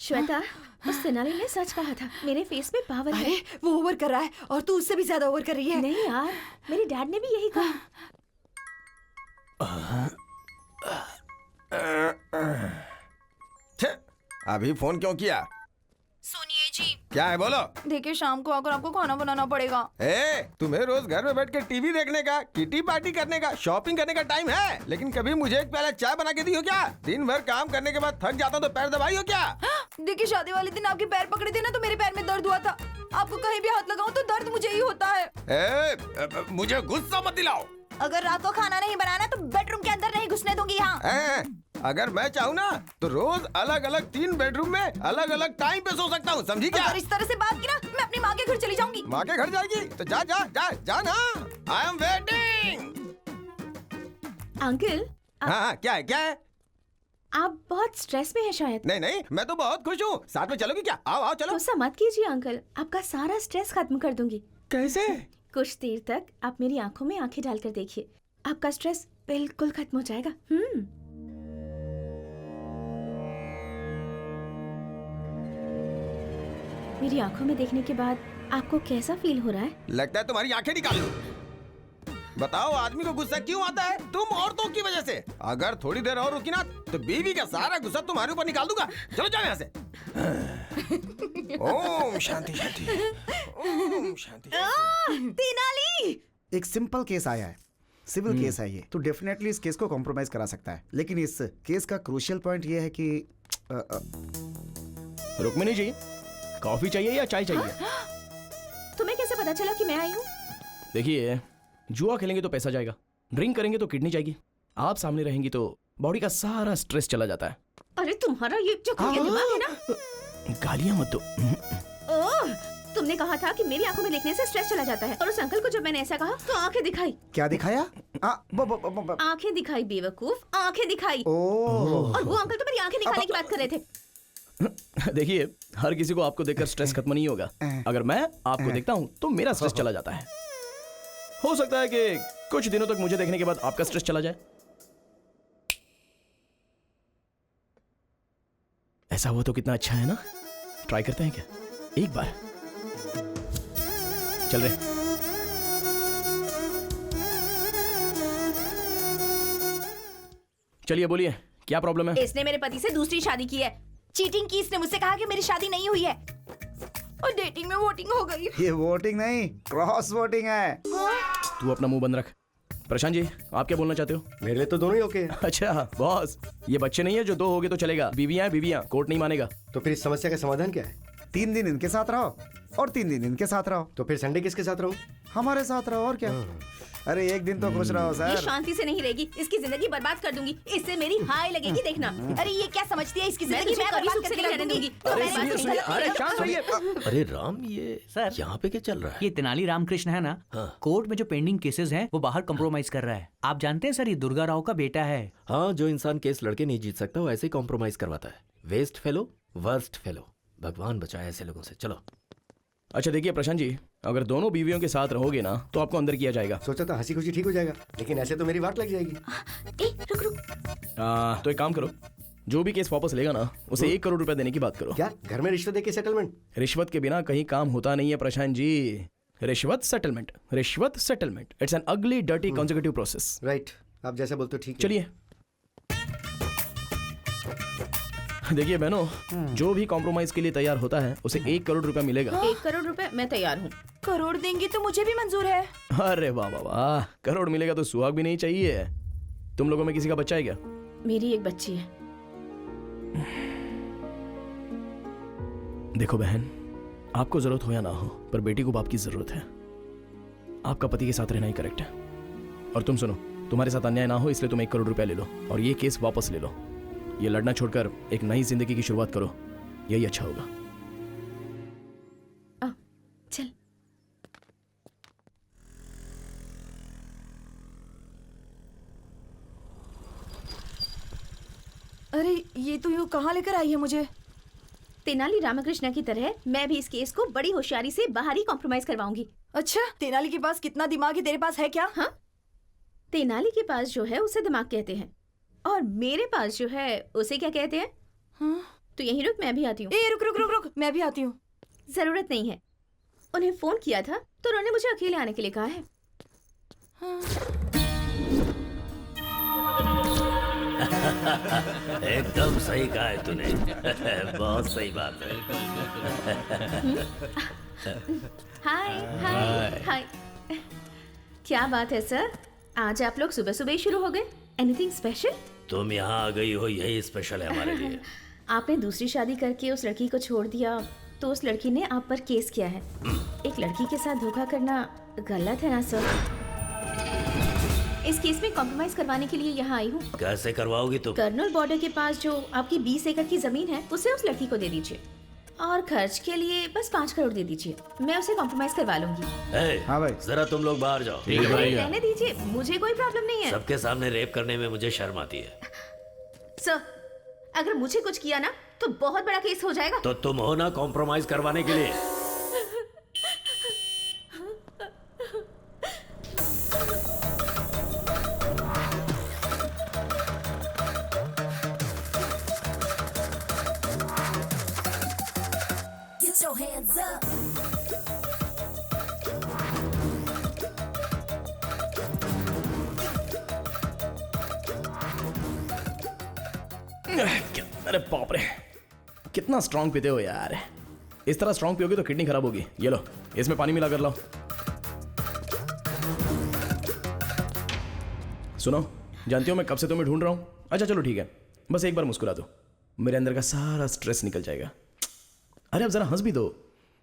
श्वेता, उस तेनाली ने सच कहा था, मेरे फेस में पावर है। अरे वो ओवर कर रहा है और तू उससे भी ज्यादा ओवर कर रही है। नहीं यार, मेरे डैड ने भी यही कहा। अभी फोन क्यों किया? सुनिए जी। क्या है बोलो। देखिए शाम को आकर आपको खाना बनाना पड़ेगा। तुम्हें रोज घर में बैठ के टीवी देखने का, किटी पार्टी करने का, शॉपिंग करने का टाइम है, लेकिन कभी मुझे एक प्याला चाय बना के दी हो क्या? दिन भर काम करने के बाद थक जाता हूँ तो पैर दबाई हो क्या? देखिए शादी वाले दिन आपके पैर पकड़े थे ना, तो मेरे पैर में दर्द हुआ था। आपको कहीं भी हाथ लगाऊं तो दर्द मुझे ही होता है। मुझे गुस्सा मत दिलाओ। अगर रात को खाना नहीं बनाना तो बेडरूम के अंदर नहीं घुसने दूंगी यहाँ। अगर मैं चाहूँ ना तो रोज अलग अलग 3 बेडरूम में अलग अलग टाइम पे सो सकता हूँ, समझी क्या? अगर इस तरह से बात की ना, मैं अपनी माँ के घर चली जाऊंगी। माँ के घर जाएगी तो जा जा जा जा ना। I am waiting. अंकल। हाँ क्या है क्या है? आप बहुत स्ट्रेस में हैं शायद। नहीं नहीं, मैं तो बहुत खुश हूँ। साथ में चलोगी क्या? आओ आओ चलो। गुस्सा मत कीजिए अंकल, आपका सारा स्ट्रेस खत्म कर दूंगी। कैसे? कुछ देर तक आप मेरी आंखों में आंखें डालकर देखिए, आपका स्ट्रेस बिल्कुल खत्म हो जाएगा। मेरी आंखों में देखने के बाद आपको कैसा फील हो रहा है? लगता है तुम्हारी आंखें निकाल लूं। बताओ आदमी को गुस्सा क्यों आता है? तुम औरतों की वजह से। अगर थोड़ी देर और रुकी ना तो बीवी का सारा गुस्सा तुम्हारे ऊपर निकाल दूंगा। चलो जाओ यहाँ से। ओम शांति शांति। ओम शांति। तेनाली, एक सिंपल केस आया है, सिविल केस है ये, तो डेफिनेटली इस केस को कॉम्प्रोमाइज करा सकता है। लेकिन इस केस का क्रूशियल पॉइंट ये है कि रुक्मिणी जी, कॉफी चाहिए या चाय चाहिए? तुम्हें कैसे पता चला कि मैं आई हूँ? देखिए, जुआ खेलेंगे तो पैसा जाएगा, ड्रिंक करेंगे तो किडनी जाएगी, आप सामने रहेंगी तो बॉडी का सारा स्ट्रेस चला जाता है। अरे तुम्हारा ये जो दिमाग है ना। गालियां मत दो। ओह, तुमने कहा था कि मेरी आंखों में देखने से स्ट्रेस चला जाता है, और उस अंकल को जब मैंने ऐसा कहा तो आंखें दिखाई। क्या दिखाया? आंखें दिखाई बेवकूफ, आंखें दिखाई। ओह। और वो अंकल तो मेरी आंखें दिखाने की बात कर रहे थे। देखिए, हर किसी को आपको देखकर स्ट्रेस खत्म नहीं होगा। अगर मैं आपको देखता हूँ तो मेरा स्ट्रेस चला जाता है। हो सकता है कि कुछ दिनों तक मुझे देखने के बाद आपका स्ट्रेस चला जाए। ऐसा हुआ तो कितना अच्छा है ना? ट्राई करते हैं क्या एक बार? चल रहे। चलिए बोलिए, क्या प्रॉब्लम है? इसने मेरे पति से दूसरी शादी की है। चीटिंग की इसने मुझसे कहा कि मेरी शादी नहीं हुई है, और डेटिंग में वोटिंग हो गई। ये वोटिंग नहीं, क्रॉस वोटिंग है। तू अपना मुंह बंद रख। प्रशांत जी, आप क्या बोलना चाहते हो? मेरे लिए तो दोनों ही ओके हैं। अच्छा बॉस, ये बच्चे नहीं है जो 2 हो गए तो चलेगा। बीवियां हैं बीवियां, कोर्ट नहीं मानेगा। तो फिर इस समस्या का समाधान क्या है? 3 दिन इनके साथ रहो और 3 दिन इनके साथ रहो। तो फिर संडे किसके साथ रहूं? हमारे साथ रहो और क्या। अरे एक दिन तो खुश रहो ये सर। शांति से नहीं रहेगी, इसकी जिंदगी बर्बाद कर दूंगी। इससे मेरी हाय लगेगी, देखना। अरे ये क्या समझती है इसकी मैं जिंदगी? तुझे मैं कभी बर्बाद सुख से करके नहीं रख रहने दूंगी। दूंगी। अरे मैं सुनिए बात सुनिए, नहीं अरे करती। शांत होइए। अरे राम, ये सर, यहाँ पे क्या चल रहा है? ये तेनाली रामकृष्ण है ना, कोर्ट में जो पेंडिंग केसेस हैं वो बाहर कंप्रोमाइज कर रहा है। आप जानते हैं सर, ये दुर्गा राव का बेटा है। हाँ, जो इंसान केस लड़के नहीं जीत सकता वो ऐसे ही कॉम्प्रोमाइज करवाता है। Waste fellow, worst fellow. भगवान बचाए ऐसे लोगों से। चलो। अच्छा देखिए प्रशांत जी, अगर दोनों बीवियों के साथ रहोगे ना तो आपको अंदर किया जाएगा। सोचा तो हंसी खुशी ठीक हो जाएगा, लेकिन ऐसे तो मेरी वाट लग जाएगी। रुक रुक। तो एक काम करो, जो भी केस वापस लेगा ना उसे 1 करोड़ रुपए देने की बात करो। क्या घर में रिश्वत देके सेटलमेंट? रिश्वत के बिना कहीं काम होता नहीं है प्रशांत जी। रिश्वत सेटलमेंट, रिश्वत सेटलमेंट, इट्स एन अगली डर्टी कॉन्जिक्यूटिव प्रोसेस। राइट, आप जैसा बोलते हो ठीक है। चलिए देखिए बहनों, जो भी कॉम्प्रोमाइज के लिए तैयार होता है उसे 1 करोड़ रुपया मिलेगा। 1 करोड़ रुपए मैं तैयार हूँ। करोड़ देंगी तो मुझे भी मंजूर है। अरे वाह वाह वाह, करोड़ मिलेगा तो सुहाग भी नहीं चाहिए। तुम लोगों में किसी का बच्चा है क्या? मेरी एक बच्ची है। देखो बहन, आपको जरूरत हो या ना हो, पर बेटी को बाप की जरूरत है। आपका पति के साथ रहना ही करेक्ट है। और तुम सुनो, तुम्हारे साथ अन्याय ना हो इसलिए तुम 1 करोड़ रुपया ले लो और ये केस वापस ले लो। ये लड़ना छोड़कर एक नई जिंदगी की शुरुआत करो, यही अच्छा होगा। चल। अरे ये तो यूँ कहाँ लेकर आई है मुझे? तेनाली रामकृष्ण की तरह मैं भी इस केस को बड़ी होशियारी से बाहर ही कॉम्प्रोमाइज करवाऊंगी। अच्छा, तेनाली के पास कितना दिमाग है, तेरे पास है क्या? हाँ, तेनाली के पास जो है उसे दिमाग कहते हैं और मेरे पास जो है उसे क्या कहते हैं? हाँ? तो यहीं रुक, मैं भी आती हूँ। रुक रुक रुक रुक, मैं भी आती हूँ। जरूरत नहीं है, उन्हें फोन किया था तो उन्होंने मुझे अकेले आने के लिए कहा है। एकदम सही कहा है तूने। बहुत सही बात है। हाय हाय हाय। क्या बात है सर, आज आप लोग सुबह सुबह ही शुरू हो गए? Anything special? तुम यहाँ आ गई हो यही स्पेशल है हमारे लिए। आपने दूसरी शादी करके उस लड़की को छोड़ दिया तो उस लड़की ने आप पर केस किया है। एक लड़की के साथ धोखा करना गलत है ना सर? इस केस में कॉम्प्रोमाइज करवाने के लिए यहाँ आई हूँ। कैसे करवाओगी तुम? कर्नल बॉर्डर के पास जो आपकी 20 एकड़ की जमीन है उसे उस लड़की को दे दीजिए और खर्च के लिए बस 5 करोड़ दे दीजिए। मैं उसे कॉम्प्रोमाइज करवा लूंगी। हाँ भाई, जरा तुम लोग बाहर जाओ। रहने दीजिए, मुझे कोई प्रॉब्लम नहीं है। सबके सामने रेप करने में मुझे शर्म आती है। सर, अगर मुझे कुछ किया ना तो बहुत बड़ा केस हो जाएगा। तो तुम हो ना कॉम्प्रोमाइज करवाने के लिए। Get your hands up. अरे बाप रे, कितना स्ट्रांग पीते हो यार। इस तरह स्ट्रांग पियोगे तो किडनी खराब होगी। ये लो, इसमें पानी मिला कर लाओ। सुनो, जानती हो मैं कब से तुम्हें ढूंढ रहा हूँ। अच्छा चलो ठीक है, बस एक बार मुस्कुरा दो, मेरे अंदर का सारा स्ट्रेस निकल जाएगा। अरे अब जरा हंस भी दो।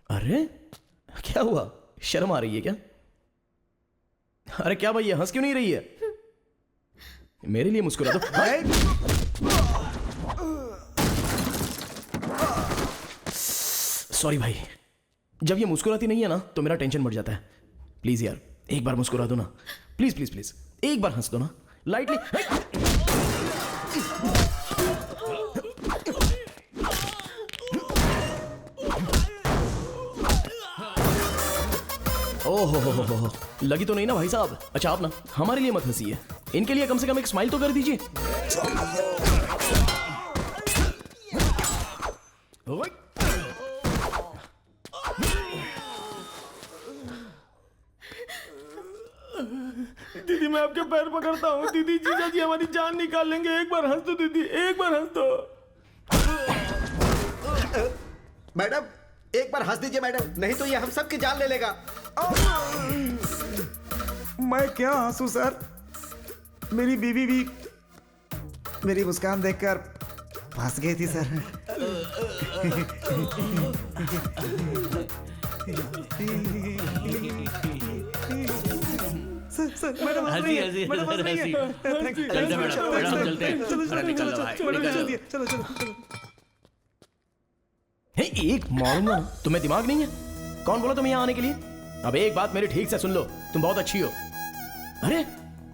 अरे क्या हुआ, शर्म आ रही है क्या? अरे क्या भाई, ये हंस क्यों नहीं रही है? मेरे लिए मुस्कुरा दो। सॉरी भाई, जब ये मुस्कुराती नहीं है ना तो मेरा टेंशन बढ़ जाता है। प्लीज यार, एक बार मुस्कुरा दो ना, प्लीज प्लीज प्लीज, एक बार हंस दो ना, लाइटली। ओहो, लगी तो नहीं ना भाई साहब? अच्छा आप ना हमारे लिए मत हंसिए, इनके लिए कम से कम एक स्माइल तो कर दीजिए। दीदी मैं आपके पैर पकड़ता हूँ। दीदी, जीजा जी हमारी जान निकाल लेंगे। एक बार हंस दो दीदी, एक बार हंस दो। मैडम एक बार हंस दीजिए मैडम, नहीं तो ये हम सबकी जान ले लेगा। मैं क्या हंसू सर, मेरी बीवी भी मेरी मुस्कान देखकर फंस गई थी सर। सर मैडम एक मारूंगा ना, तुम्हें दिमाग नहीं है? कौन बोला तुम्हें यहाँ आने के लिए? अब एक बात मेरी ठीक से सुन लो, तुम बहुत अच्छी हो। अरे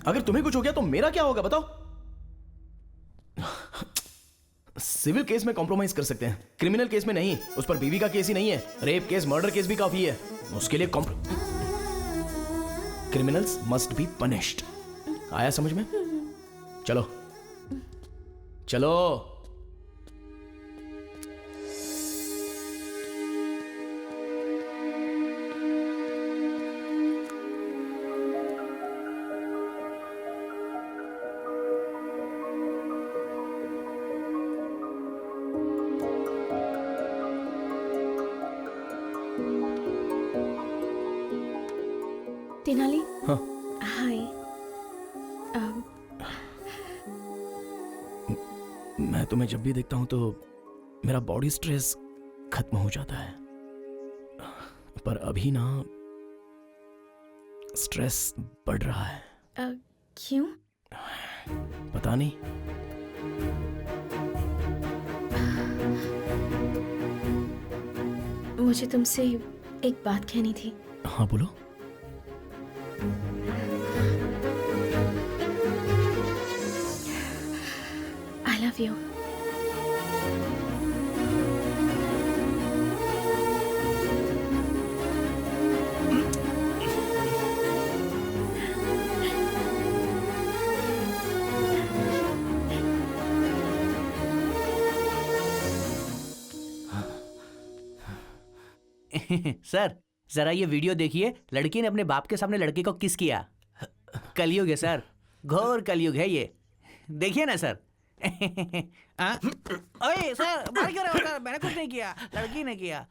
अगर तुम्हें कुछ हो गया तो मेरा क्या होगा बताओ? सिविल केस में कॉम्प्रोमाइज कर सकते हैं, क्रिमिनल केस में नहीं। उस पर बीवी का केस ही नहीं है, रेप केस, मर्डर केस भी काफी है। उसके लिए क्रिमिनल्स मस्ट बी पनिश्ड। आया समझ में? चलो चलो। तेनाली। हाँ। हाय। मैं तुम्हें जब भी देखता हूं तो मेरा बॉडी स्ट्रेस खत्म हो जाता है, पर अभी ना स्ट्रेस बढ़ रहा है। क्यों? पता नहीं। मुझे तुमसे एक बात कहनी थी। हाँ बोलो। I love you. सर जरा ये वीडियो देखिए। लड़की ने अपने बाप के सामने लड़के को किस किया। कलयुग है सर, घोर कलयुग है ये। देखिए ना सर। ओए सर, बात कर रहे हो सर? मैंने कुछ नहीं किया, लड़की ने किया।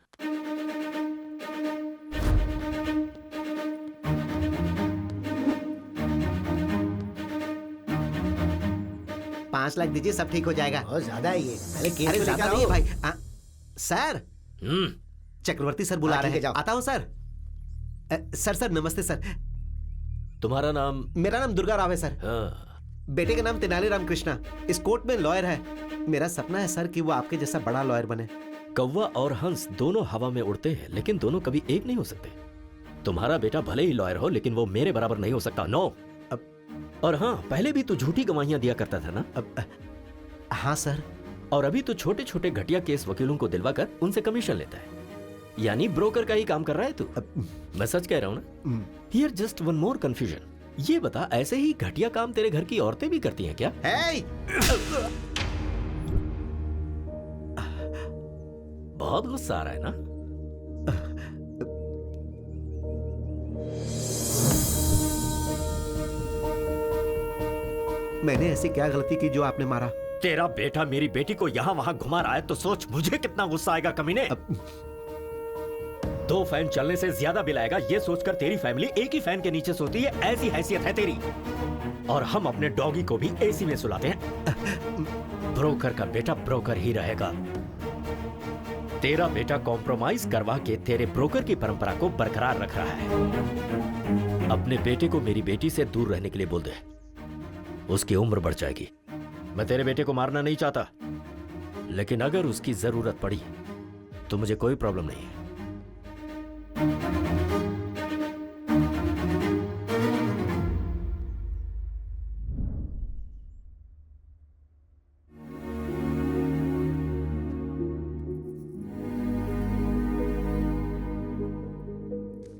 $5 लाख दीजिए, सब ठीक हो जाएगा। बहुत ज्यादा है ये। पहले केस अरे तो ज्यादा लेकर नहीं है आओ। भाई। सर, चक्रवर्ती सर बुला रहे हैं। आता हूँ सर। सर नमस्ते सर। तुम्हारा नाम? मेरा नाम दुर्गा राव है सर। हाँ। बेटे का नाम तेनाली राम कृष्णा। इस कोर्ट में लॉयर है। मेरा सपना है सर कि वो आपके जैसा बड़ा लॉयर बने। कौवा और हंस दोनों हवा में उड़ते हैं, लेकिन दोनों कभी एक नहीं हो सकते। तुम्हारा बेटा भले ही लॉयर हो, लेकिन वो मेरे बराबर नहीं हो सकता। नो। और हाँ, पहले भी तू झूठी गवाहियां दिया करता था ना? हाँ सर। और अभी तो छोटे छोटे घटिया केस वकीलों को दिलवाकर उनसे कमीशन लेता है, यानी ब्रोकर का ही काम कर रहा है तू। मैं सच कह रहा हूँ ना? Here just one more confusion. ये बता, ऐसे ही घटिया काम तेरे घर की औरतें भी करती हैं क्या? बहुत गुस्सा आ रहा है ना? मैंने ऐसी क्या गलती की जो आपने मारा? तेरा बेटा मेरी बेटी को यहाँ वहाँ घुमा रहा है तो सोच मुझे कितना गुस्सा आएगा कमीने। 2 फैन चलने से ज्यादा बिल आएगा, ये सोचकर तेरी फैमिली एक ही फैन के नीचे सोती है, ऐसी हैसियत है तेरी। और हम अपने डॉगी को भी एसी में सुलाते हैं। ब्रोकर का बेटा ब्रोकर ही रहेगा। तेरा बेटा कॉम्प्रोमाइज करवा के तेरे ब्रोकर की परंपरा को बरकरार रख रहा है। अपने बेटे को मेरी बेटी से दूर रहने के लिए बोल दे, उसकी उम्र बढ़ जाएगी। मैं तेरे बेटे को मारना नहीं चाहता, लेकिन अगर उसकी जरूरत पड़ी तो मुझे कोई प्रॉब्लम नहीं है।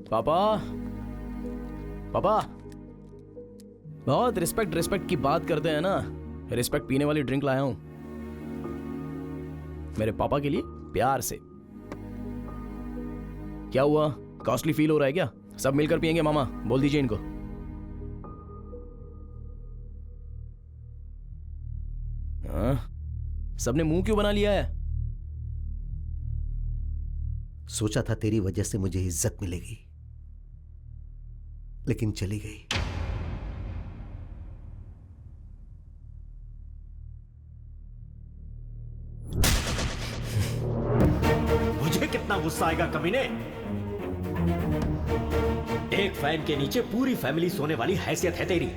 पापा, पापा, बहुत रिस्पेक्ट की बात करते हैं ना। रिस्पेक्ट पीने वाली ड्रिंक लाया हूं मेरे पापा के लिए, प्यार से। क्या हुआ, कॉस्टली फील हो रहा है क्या? सब मिलकर पियेंगे मामा, बोल दीजिए इनको। हाँ, सबने मुंह क्यों बना लिया है? सोचा था तेरी वजह से मुझे इज्जत मिलेगी, लेकिन चली गई। मुझे कितना गुस्सा आएगा कमीने। एक फैन के नीचे पूरी फैमिली सोने वाली हैसियत है तेरी।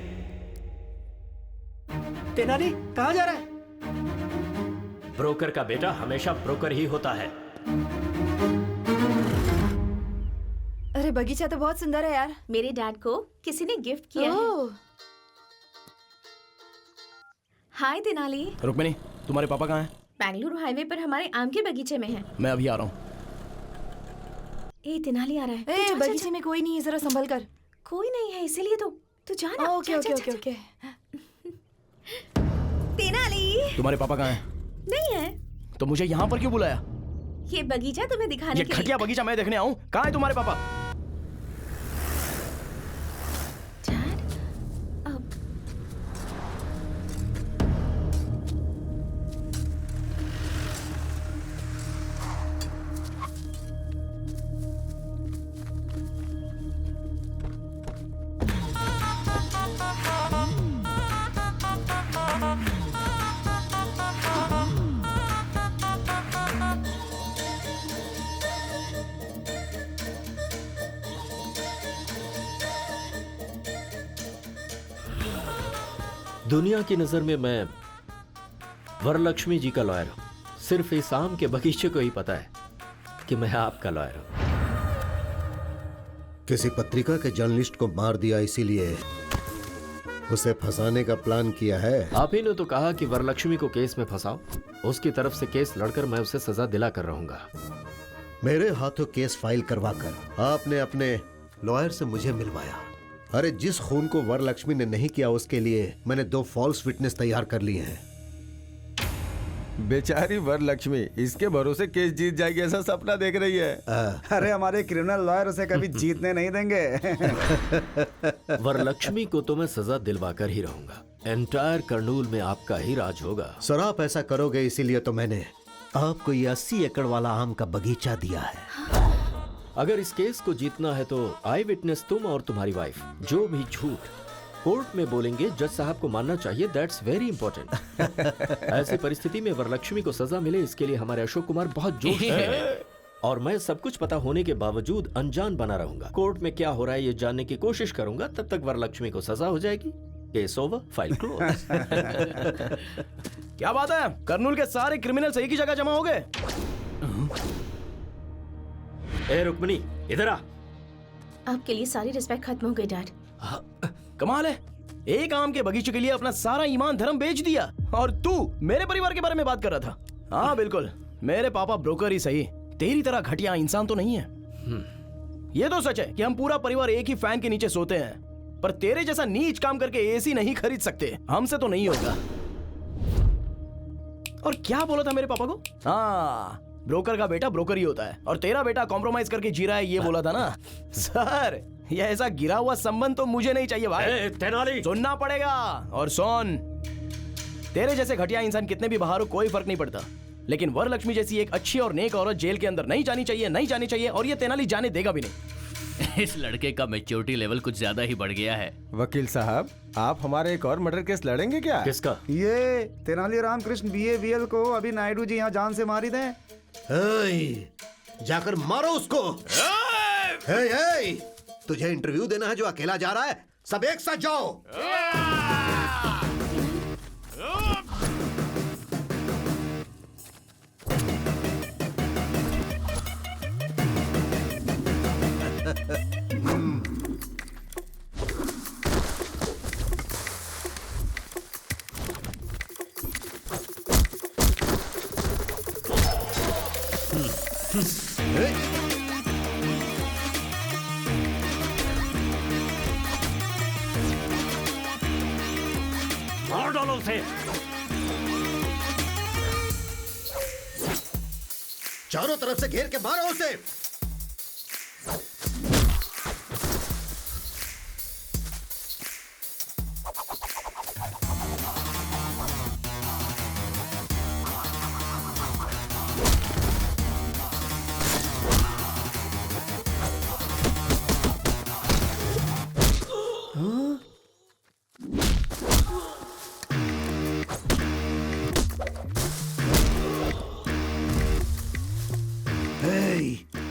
तेनाली कहां जा रहा है? ब्रोकर का बेटा हमेशा ब्रोकर ही होता है। अरे बगीचा तो बहुत सुंदर है यार। मेरे डैड को किसी ने गिफ्ट किया है। हाय तेनाली। रुक्मिणी, तुम्हारे पापा कहाँ हैं? बेंगलुरु हाईवे पर हमारे आम के बगीचे में है। मैं अभी आ रहा हूँ। ए तेनाली आ रहा है। ए, बगीचे में कोई नहीं है, जरा संभल कर। कोई नहीं है इसीलिए तो तू जा ना। Okay okay okay okay. Tenali तुम्हारे पापा कहाँ हैं? नहीं है। तो मुझे यहाँ पर क्यों बुलाया? ये बगीचा तुम्हें दिखाने ये के लिए। घटिया बगीचा मैं देखने आऊँ? कहाँ है तुम्हारे पापा? दुनिया की नजर में मैं वरलक्ष्मी जी का लॉयर हूं। सिर्फ इस आम के बगीचे को ही पता है कि मैं आपका लॉयर हूं। किसी पत्रिका के जर्नलिस्ट को मार दिया, इसीलिए उसे फंसाने का प्लान किया है। आप ही ने तो कहा कि वरलक्ष्मी को केस में फंसाओ। उसकी तरफ से केस लड़कर मैं उसे सजा दिला कर रहूंगा। मेरे हाथों केस फाइल करवाकर आपने अपने लॉयर से मुझे मिलवाया। अरे जिस खून को वरलक्ष्मी ने नहीं किया उसके लिए मैंने 2 फॉल्स विटनेस तैयार कर लिए हैं। बेचारी वरलक्ष्मी इसके भरोसे केस जीत जाएगी ऐसा सपना देख रही है। अरे हमारे क्रिमिनल लॉयर उसे कभी जीतने नहीं देंगे। वरलक्ष्मी को तो मैं सजा दिलवा कर ही रहूंगा। एंटायर कर्नूल में आपका ही राज होगा। सर आप ऐसा करोगे इसीलिए तो मैंने आपको ये 80 एकड़ वाला आम का बगीचा दिया है। अगर इस केस को जीतना है तो आई विटनेस तुम और तुम्हारी वाइफ जो भी झूठ कोर्ट में बोलेंगे जज साहब को मानना चाहिए। That's very important. ऐसी परिस्थिति में वरलक्ष्मी को सजा मिले इसके लिए हमारे अशोक कुमार बहुत जोश है। और मैं सब कुछ पता होने के बावजूद अनजान बना रहूंगा। कोर्ट में क्या हो रहा है ये जानने की कोशिश करूंगा। तब तक वरलक्ष्मी को सजा हो जाएगी। Case over, file close. क्या बात है? कर्नूल के सारे क्रिमिनल एक ही जगह जमा हो गए। ए रुक्मिनी इधर आ। आपके लिए सारी रिस्पेक्ट खत्म हो गई डैड। कमाल है, एक आम के बगीचे के लिए अपना सारा ईमान धर्म बेच दिया और तू मेरे परिवार के बारे में बात कर रहा था। हाँ बिल्कुल, मेरे पापा ब्रोकर ही सही, तेरी तरह घटिया इंसान तो नहीं है। ये तो सच है कि हम पूरा परिवार एक ही फैन के नीचे सोते हैं, पर तेरे जैसा नीच काम करके एसी नहीं खरीद सकते। हमसे तो नहीं होगा। और क्या बोला था मेरे पापा को? हाँ, ब्रोकर का बेटा ब्रोकर ही होता है और तेरा बेटा कॉम्प्रोमाइज करके जी रहा है, ये बोला था ना। सर ये ऐसा गिरा हुआ संबंध तो मुझे नहीं चाहिए भाई। तेनाली सुनना पड़ेगा। और सुन, तेरे जैसे घटिया इंसान कितने भी बाहर हो कोई फर्क नहीं पड़ता, लेकिन वरलक्ष्मी जैसी एक अच्छी और नेक औरत जेल के अंदर नहीं जानी चाहिए, नहीं जानी चाहिए। और ये तेनाली जाने देगा भी नहीं। इस लड़के का मैच्योरिटी लेवल कुछ ज्यादा ही बढ़ गया है। वकील साहब आप हमारे एक और मर्डर केस लड़ेंगे क्या? किसका? ये तेनाली रामकृष्ण BAVL को अभी नायडू जी यहाँ जान से मारी दें। जाकर मारो उसको। हे, तुझे इंटरव्यू देना है जो अकेला जा रहा है? सब एक साथ जाओ। मार डालो उसे। चारों तरफ से घेर के मारो उसे।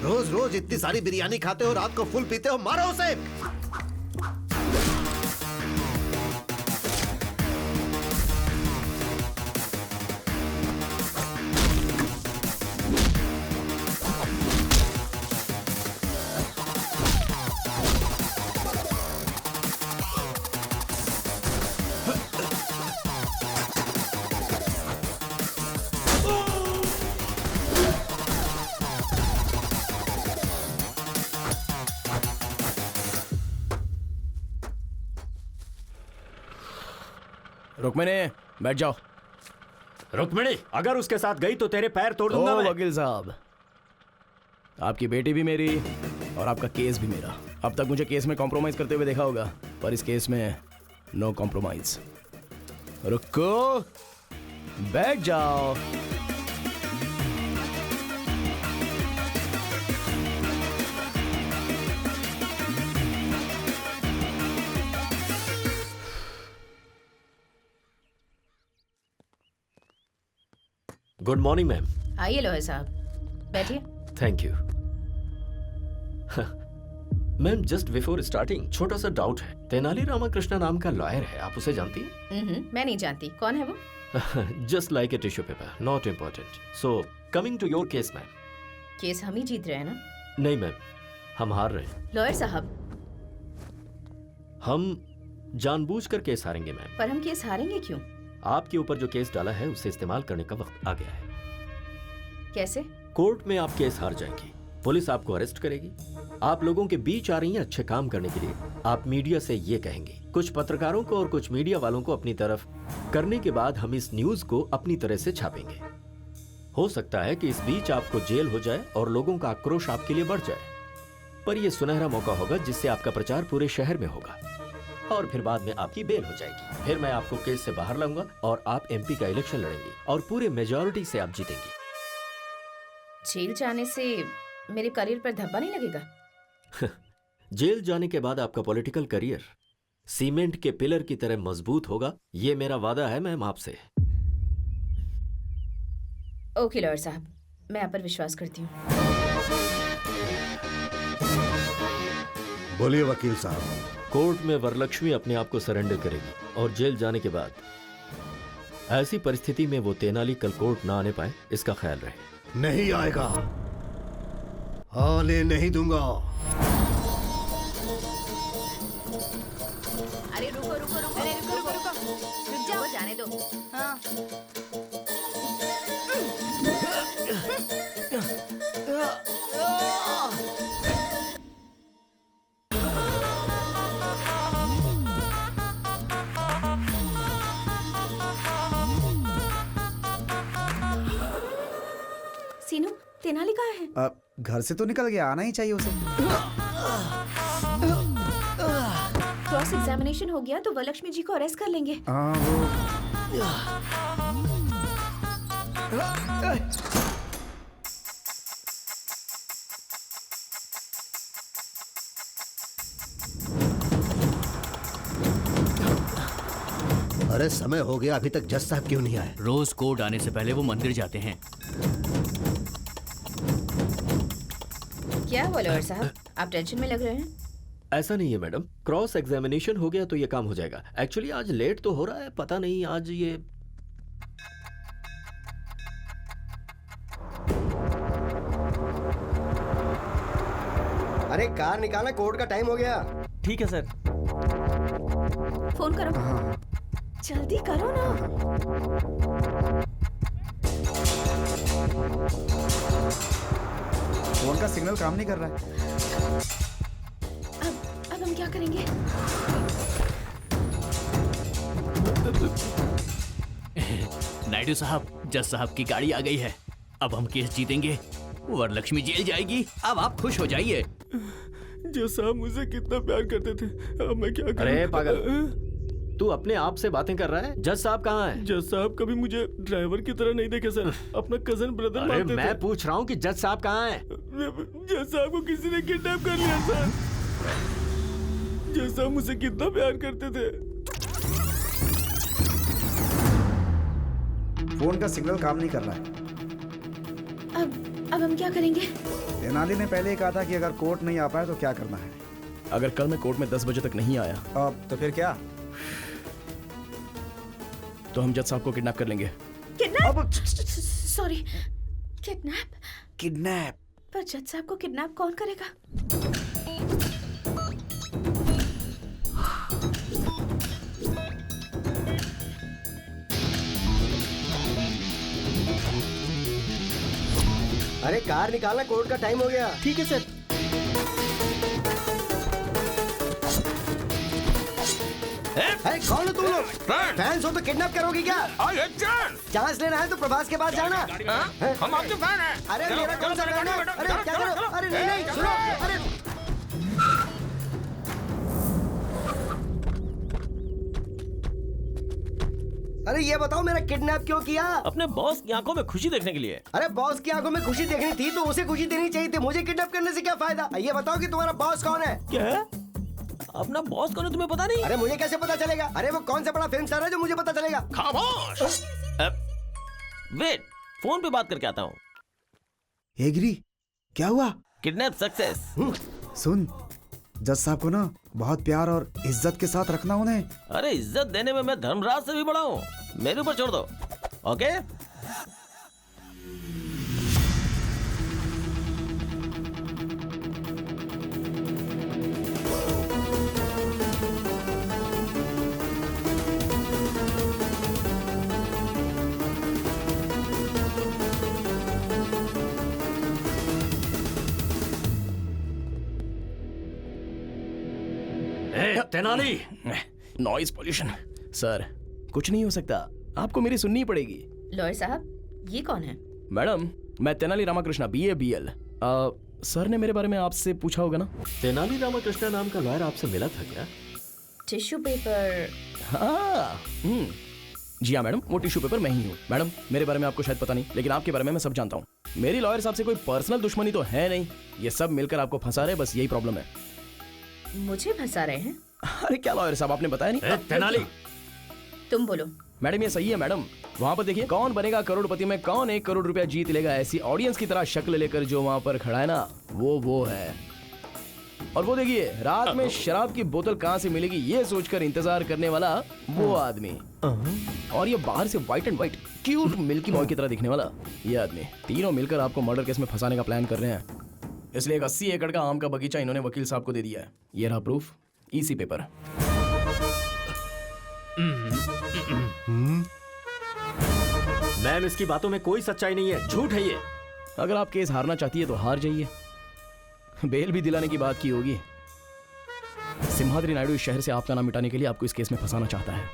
रोज रोज इतनी सारी बिरयानी खाते हो, रात को फुल पीते हो, मारो उसे। रुक्मिणी बैठ जाओ। रुक्मिणी अगर उसके साथ गई तो तेरे पैर तोड़ दूंगा ओ मैं। वकील साहब, आपकी बेटी भी मेरी और आपका केस भी मेरा। अब तक मुझे केस में कॉम्प्रोमाइज करते हुए देखा होगा, पर इस केस में नो कॉम्प्रोमाइज। रुको, बैठ जाओ। Good morning ma'am. आइए लोहे साहब, बैठिए। Thank you. Ma'am just before starting छोटा सा डाउट है। तेनाली रामाकृष्णा नाम का लॉयर है, आप उसे जानती हैं? मैं नहीं जानती, कौन है वो? Just like a tissue paper, not important. So coming to your case ma'am. Case हम ही जीत रहे हैं ना? नहीं मैम, हम हार रहे हैं। लॉयर साहब, हम जानबूझकर केस हारेंगे मैम। पर हम केस हारेंगे क्यों? आपके ऊपर जो केस डाला है उसे इस्तेमाल करने का वक्त आ गया है। कैसे? कोर्ट में आप केस हार जाएंगी, पुलिस आपको अरेस्ट करेगी। आप लोगों के बीच आ रही हैं अच्छे काम करने के लिए। आप मीडिया से ये कहेंगे, कुछ पत्रकारों को और कुछ मीडिया वालों को अपनी तरफ करने के बाद हम इस न्यूज को अपनी तरह से छापेंगे। हो सकता है कि इस बीच आपको जेल हो जाए और लोगों का आक्रोश आपके लिए बढ़ जाए, पर यह सुनहरा मौका होगा जिससे आपका प्रचार पूरे शहर में होगा और फिर बाद में आपकी बेल हो जाएगी। फिर मैं आपको केस से बाहर लाऊंगा और आप एमपी का इलेक्शन लड़ेंगे और पूरे मेजॉरिटी से आप जीतेंगी। जेल जाने से मेरे करियर पर धब्बा नहीं लगेगा? जेल जाने के बाद आपका पॉलिटिकल करियर सीमेंट के पिलर की तरह मजबूत होगा, ये मेरा वादा है मैम आपसे। ओके लॉयर साहब, मैं आप पर विश्वास करती हूँ। बोलिए वकील साहब। कोर्ट में वरलक्ष्मी अपने आप को सरेंडर करेगी और जेल जाने के बाद ऐसी परिस्थिति में वो तेनाली कल कोर्ट ना आने पाए, इसका ख्याल रहे। नहीं आएगा, आने नहीं दूंगा। अरे रुको रुको रुको, अरे रुको रुको रुको, रुक जाओ, जाने दो। हाँ। सीनू, तेनाली कहाँ है? घर से तो निकल गया, आना ही चाहिए उसे। क्रॉस एग्जामिनेशन हो गया तो वरलक्ष्मी जी को अरेस्ट कर लेंगे। अरे समय हो गया, अभी तक जज साहब क्यों नहीं आए? रोज कोर्ट आने से पहले वो मंदिर जाते हैं। क्या हुआ लॉयर साहब, आप टेंशन में लग रहे हैं? ऐसा नहीं है मैडम, क्रॉस एग्जामिनेशन हो गया तो ये काम हो जाएगा। एक्चुअली आज लेट तो हो रहा है, पता नहीं आज ये अरे कार निकालना, कोर्ट का टाइम हो गया। ठीक है सर। फोन करो, जल्दी करो ना। फोन का सिग्नल काम नहीं कर रहा है। अब हम क्या करेंगे? नायडू साहब, जज साहब की गाड़ी आ गई है। अब हम केस जीतेंगे, वरलक्ष्मी जेल जाएगी। अब आप खुश हो जाइए। जज साहब मुझे कितना प्यार करते थे, अब मैं क्या करूं? अरे पागल, तू अपने आप से बातें कर रहा है? जज साहब कहाँ हैं? जज साहब कभी मुझे ड्राइवर की तरह नहीं देखे सर, अपना कजन ब्रदर अरे मानते थे। मैं पूछ रहा हूँ कि जज साहब कहाँ हैं? जज साहब को किसी ने किडनैप कर लिया सर। जज साहब मुझसे कितना प्यार करते थे। फोन का सिग्नल काम नहीं कर रहा है। अब हम क्या करेंगे? तेनाली ने पहले ही कहा था कि अगर कोर्ट नहीं आ पाए तो क्या करना है। अगर कल मैं कोर्ट में 10 बजे तक नहीं आया तो फिर क्या? तो हम जज साहब को किडनैप कर लेंगे। किडनैप? Sorry, kidnap? किडनैप? पर जज साहब को किडनैप कौन करेगा? अरे कार निकालना, कोर्ट का टाइम हो गया। ठीक है सर। अरे कौन हो तुम लोग? फैंस हो तो किडनैप करोगे क्या? चांस लेना है तो प्रभास के पास जाना। हम आपके फैन हैं। अरे मेरा कौन सा फैन है? अरे क्या करो? अरे नहीं नहीं सुनो। अरे अरे ये बताओ मेरा किडनैप क्यों किया? अपने बॉस की आंखों में खुशी देखने के लिए। अरे बॉस की आंखों में खुशी देखनी थी तो उसे खुशी देनी चाहिए थी। मुझे किडनैप करने से क्या फायदा? ये बताओ कि तुम्हारा बॉस कौन है? क्या? अपना बॉस कौन है तुम्हें पता नहीं? अरे मुझे कैसे पता चलेगा? अरे वो कौन सा बड़ा फिल्म स्टार है जो मुझे पता चलेगा? खामोश। वेट, फोन पे बात करके आता हूँ। एग्री, क्या हुआ? Kidnap success. सुन, जज साहब को ना बहुत प्यार और इज्जत के साथ रखना उन्हें। अरे इज्जत देने में मैं धर्मराज से भी बड़ा हूँ, मेरे ऊपर छोड़ दो। Okay? Tenali, noise pollution. Sir कुछ नहीं हो सकता, आपको मेरी सुननी पड़ेगी। लॉयर साहब, ये कौन है? मैडम, मैं Tenali Ramakrishna, BA BL। Sir ने मेरे बारे में आपसे पूछा होगा ना? तेनाली रामाकृष्णा नाम का लॉयर आपसे मिला था क्या? Tissue paper. हाँ, जी हाँ मैडम, वो टिश्यू पेपर मैं ही हूँ। मैडम, मेरे बारे में आपको शायद पता नहीं, लेकिन आपके बारे में मैं सब जानता हूँ। मेरी लॉयर साहब से कोई पर्सनल दुश्मनी तो है नहीं, ये सब मिलकर आपको फंसा रहे, बस यही प्रॉब्लम है। मुझे फंसा रहे हैं? अरे क्या लॉयर साहब, आपने बताया नहीं? तेनाली, तुम बोलो। मैडम ये सही है मैडम, वहाँ पर देखिए, कौन बनेगा करोड़पति में कौन 1 करोड़ रुपया जीत लेगा, ऐसी ऑडियंस की तरह शक्ल लेकर जो वहाँ पर खड़ा है ना, वो है। और वो देखिए, रात में शराब की बोतल कहाँ से मिलेगी ये सोचकर इंतजार करने वाला वो आदमी, और ये बाहर से white and white cute milky boy की तरह दिखने वाला ये आदमी, तीनों मिलकर आपको मर्डर केस में फंसाने का प्लान कर रहे हैं। इसलिए एक 80 एकड़ का आम का बगीचा इन्होंने वकील साहब को दे दिया है। ये रहा प्रूफ, EC पेपर। मैम, इसकी बातों में कोई सच्चाई नहीं है, झूठ है ये। अगर आप केस हारना चाहती है तो हार जाइए, बेल भी दिलाने की बात की होगी। सिम्हाद्री नायडू इस शहर से आपका नाम मिटाने के लिए आपको इस केस में फंसाना चाहता है।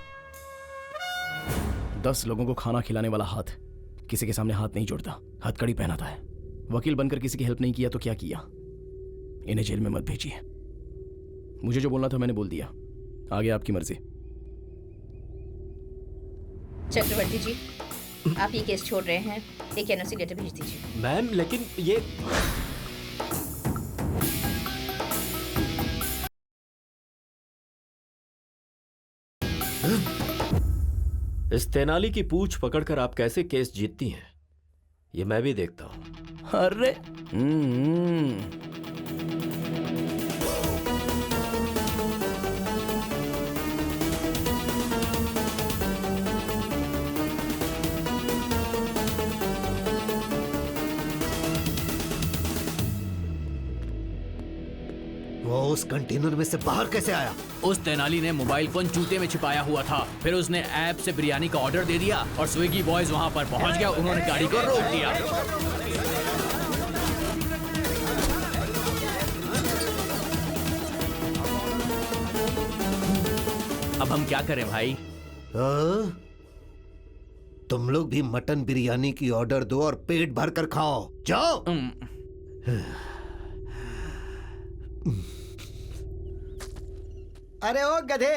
10 लोगों को खाना खिलाने वाला हाथ किसी के सामने हाथ नहीं जोड़ता, हथकड़ी पहनाता है। वकील बनकर किसी की हेल्प नहीं किया तो क्या किया? इन्हें जेल में मत भेजिए। मुझे जो बोलना था मैंने बोल दिया, आगे आपकी मर्जी। चक्रवर्ती जी, आप ये केस छोड़ रहे हैं, एक NOC लेटर भेज दीजिए। मैम, लेकिन ये इस तेनाली की पूंछ पकड़कर आप कैसे केस जीतती हैं, ये मैं भी देखता हूं। अरे वो उस कंटेनर में से बाहर कैसे आया? उस तेनाली ने मोबाइल फोन जूते में छिपाया हुआ था, फिर उसने ऐप से बिरयानी का ऑर्डर दे दिया और स्विगी बॉयज वहां पर पहुंच गया, उन्होंने गाड़ी को रोक दिया। अब हम क्या करें भाई? तुम लोग भी मटन बिरयानी की ऑर्डर दो और पेट भर कर खाओ, जाओ। अरे ओ गधे,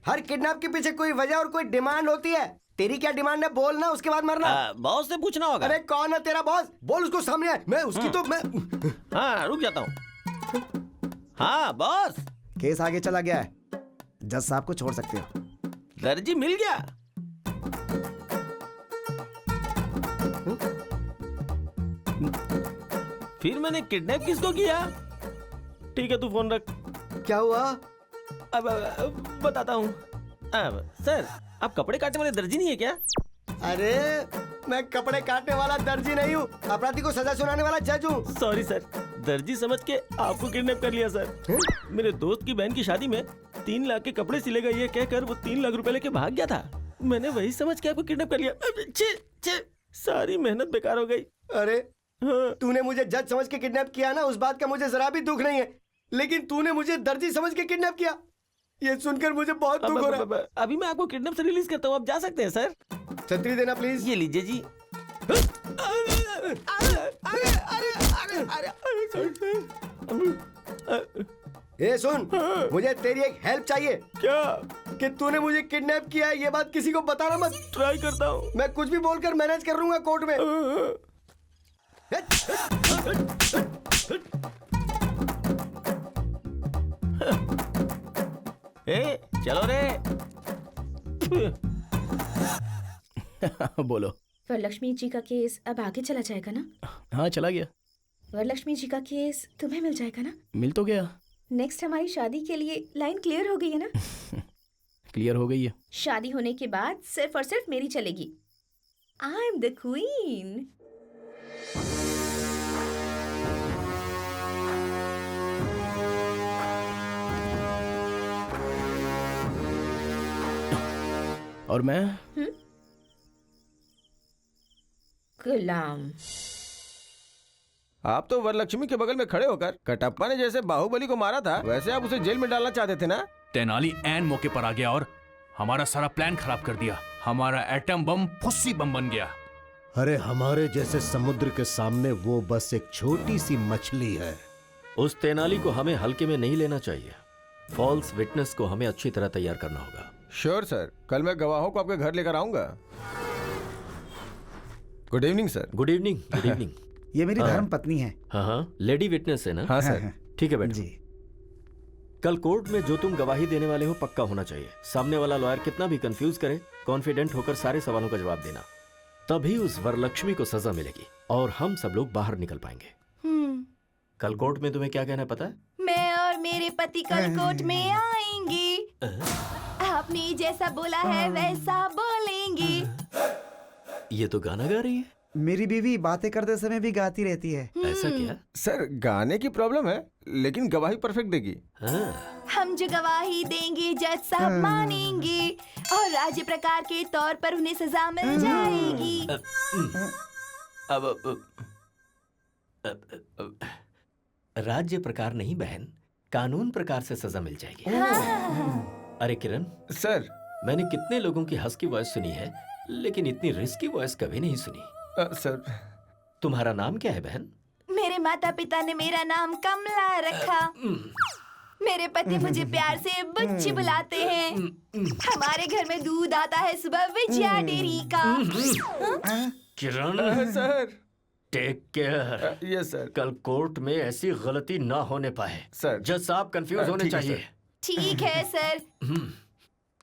हर किडनैप के पीछे कोई वजह और कोई डिमांड होती है। तेरी क्या डिमांड है बोलना, उसके बाद मरना। बॉस से पूछना होगा। अरे कौन है तेरा बॉस? बोल उसको सामने। मैं उसकी तो मैं हाँ, रुक जाता हूँ। हाँ बॉस, केस आगे चला गया है, जज साहब को छोड़ सकते हो। दर्जी मिल गया। फिर मैंने किडनैप किसको किया? ठीक है, तू फोन रख। क्या हुआ? अब बताता हूँ। सर, आप कपड़े काटने वाले दर्जी नहीं है क्या? अरे मैं कपड़े काटने वाला दर्जी नहीं हूँ, अपराधी को सजा सुनाने वाला जज हूँ। सॉरी सर, दर्जी समझ के आपको किडनैप कर लिया सर। मेरे दोस्त की बहन की शादी में 3 लाख के कपड़े सिलेगा ये कहकर वो 3 लाख रुपए लेके भाग गया था। मैंने वही समझ के आपको किडनैप कर लिया। सारी मेहनत बेकार हो गई। अरे तूने मुझे जज समझ के किडनैप किया ना, उस बात का मुझे जरा भी दुख नहीं है, लेकिन तूने मुझे दर्जी समझ के किडनैप किया, ये सुनकर मुझे बहुत दुख हो रहा है। अभी मैं आपको किडनैप से रिलीज करता हूँ, आप जा सकते हैं सर। छतरी देना प्लीज। ये लीजिए जी। ए सुन, मुझे तेरी एक हेल्प चाहिए। क्या? कि तूने मुझे किडनैप किया है, ये बात किसी को बताना मत। ट्राई करता हूँ। मैं कुछ भी बोलकर मैनेज कर लूंगा कोर्ट में। ए, चलो रे। बोलो। वरलक्ष्मी जी का केस अब आगे चला जाएगा ना? हाँ चला गया। वरलक्ष्मी जी का केस तुम्हें मिल जाएगा ना? मिल तो गया। नेक्स्ट हमारी शादी के लिए लाइन क्लियर हो गई है ना? क्लियर हो गई है। शादी होने के बाद सिर्फ और सिर्फ मेरी चलेगी। I am the queen. और मैं गुलाम। आप तो वरलक्ष्मी के बगल में खड़े होकर कटप्पा ने जैसे बाहुबली को मारा था, वैसे आप उसे जेल में डालना चाहते थे ना? तेनाली एन मौके पर आ गया और हमारा सारा प्लान खराब कर दिया। हमारा एटम बम फुस्सी बम बन गया। अरे हमारे जैसे समुद्र के सामने वो बस एक छोटी सी मछली है। उस तेनाली को हमें हल्के में नहीं लेना चाहिए। फॉल्स विटनेस को हमें अच्छी तरह तैयार करना होगा। श्योर सर, कल मैं गवाहों को आपके घर लेकर आऊंगा। Good evening sir. Good evening. Good evening. ये मेरी धर्म पत्नी है। हाँ हाँ, लेडी विटनेस है ना? हाँ सर। ठीक है बैठो। जी। कल कोर्ट में जो तुम गवाही देने वाले हो पक्का होना चाहिए। सामने वाला लॉयर कितना भी कंफ्यूज करे, कॉन्फिडेंट होकर सारे सवालों का जवाब देना। तभी उस वरलक्ष्मी को सजा मिलेगी और हम सब लोग बाहर निकल पाएंगे। कल कोर्ट में तुम्हें क्या कहना है पता है? मैं और मेरे पति कल कोर्ट में आएंगे। आपने जैसा बोला है वैसा बोलेंगे। ये तो गाना गा रही है। मेरी बीवी बातें करते समय भी गाती रहती है। ऐसा क्या? सर गाने की प्रॉब्लम है, लेकिन गवाही परफेक्ट देगी। हम जो गवाही देंगे जज साहब मानेंगे और राज्य प्रकार के तौर पर उन्हें सजा मिल जाएगी। राज्य प्रकार नहीं बहन, कानून प्रकार से सजा मिल जाएगी। अरे किरण सर, मैंने कितने लोगों की हंस की वॉइस सुनी है, लेकिन इतनी रिस्की वॉइस कभी नहीं सुनी। सर, तुम्हारा नाम क्या है बहन? मेरे माता पिता ने मेरा नाम कमला रखा। मेरे पति मुझे प्यार से बुच्ची बुलाते हैं। हमारे घर में दूध आता है सुबह विजया डेयरी का। Kiran sir, take care. Yes sir. कल कोर्ट में ऐसी गलती ना होने पाए। सर, जज साहब कंफ्यूज होने चाहिए। ठीक है सर।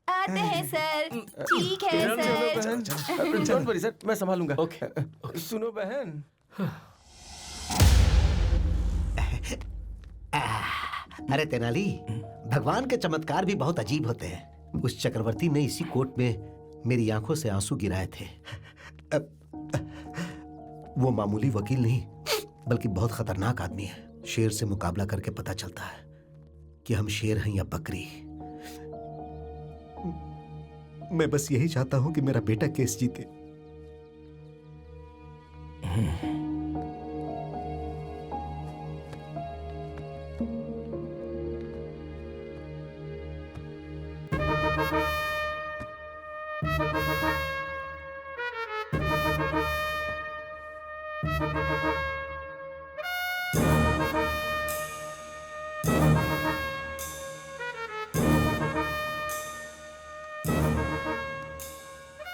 आते हैं सर। ठीक है सर। डोंट वरी सर, मैं संभालूंगा। ओके। सुनो बहन। अरे तेनाली, भगवान के चमत्कार भी बहुत अजीब होते हैं। उस चक्रवर्ती ने इसी कोर्ट में मेरी आंखों से आंसू गिराए थे। वो मामूली वकील नहीं, बल्कि बहुत खतरनाक आदमी है। शेर से मुकाबला करके पता चलता है कि हम शेर हैं या बकरी। मैं बस यही चाहता हूं कि मेरा बेटा केस जीते।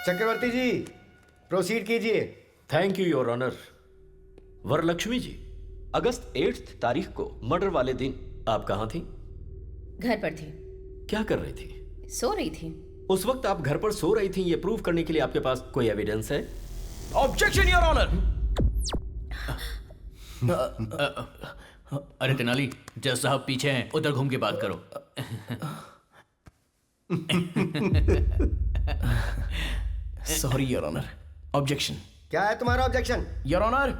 चक्रवर्ती जी, प्रोसीड कीजिए। Thank you your honour. Varalakshmi ji, अगस्त 8 तारीख को मर्डर वाले दिन आप कहाँ थी? घर पर थी। क्या कर रही थी? सो रही थी। उस वक्त आप घर पर सो रही थी, ये प्रूव करने के लिए आपके पास कोई एविडेंस है? Objection your honour. अरे तेनाली, जज साहब पीछे हैं, उधर घूम के बात करो। Sorry your honour. ऑब्जेक्शन। क्या है तुम्हारा ऑब्जेक्शन? योर ऑनर,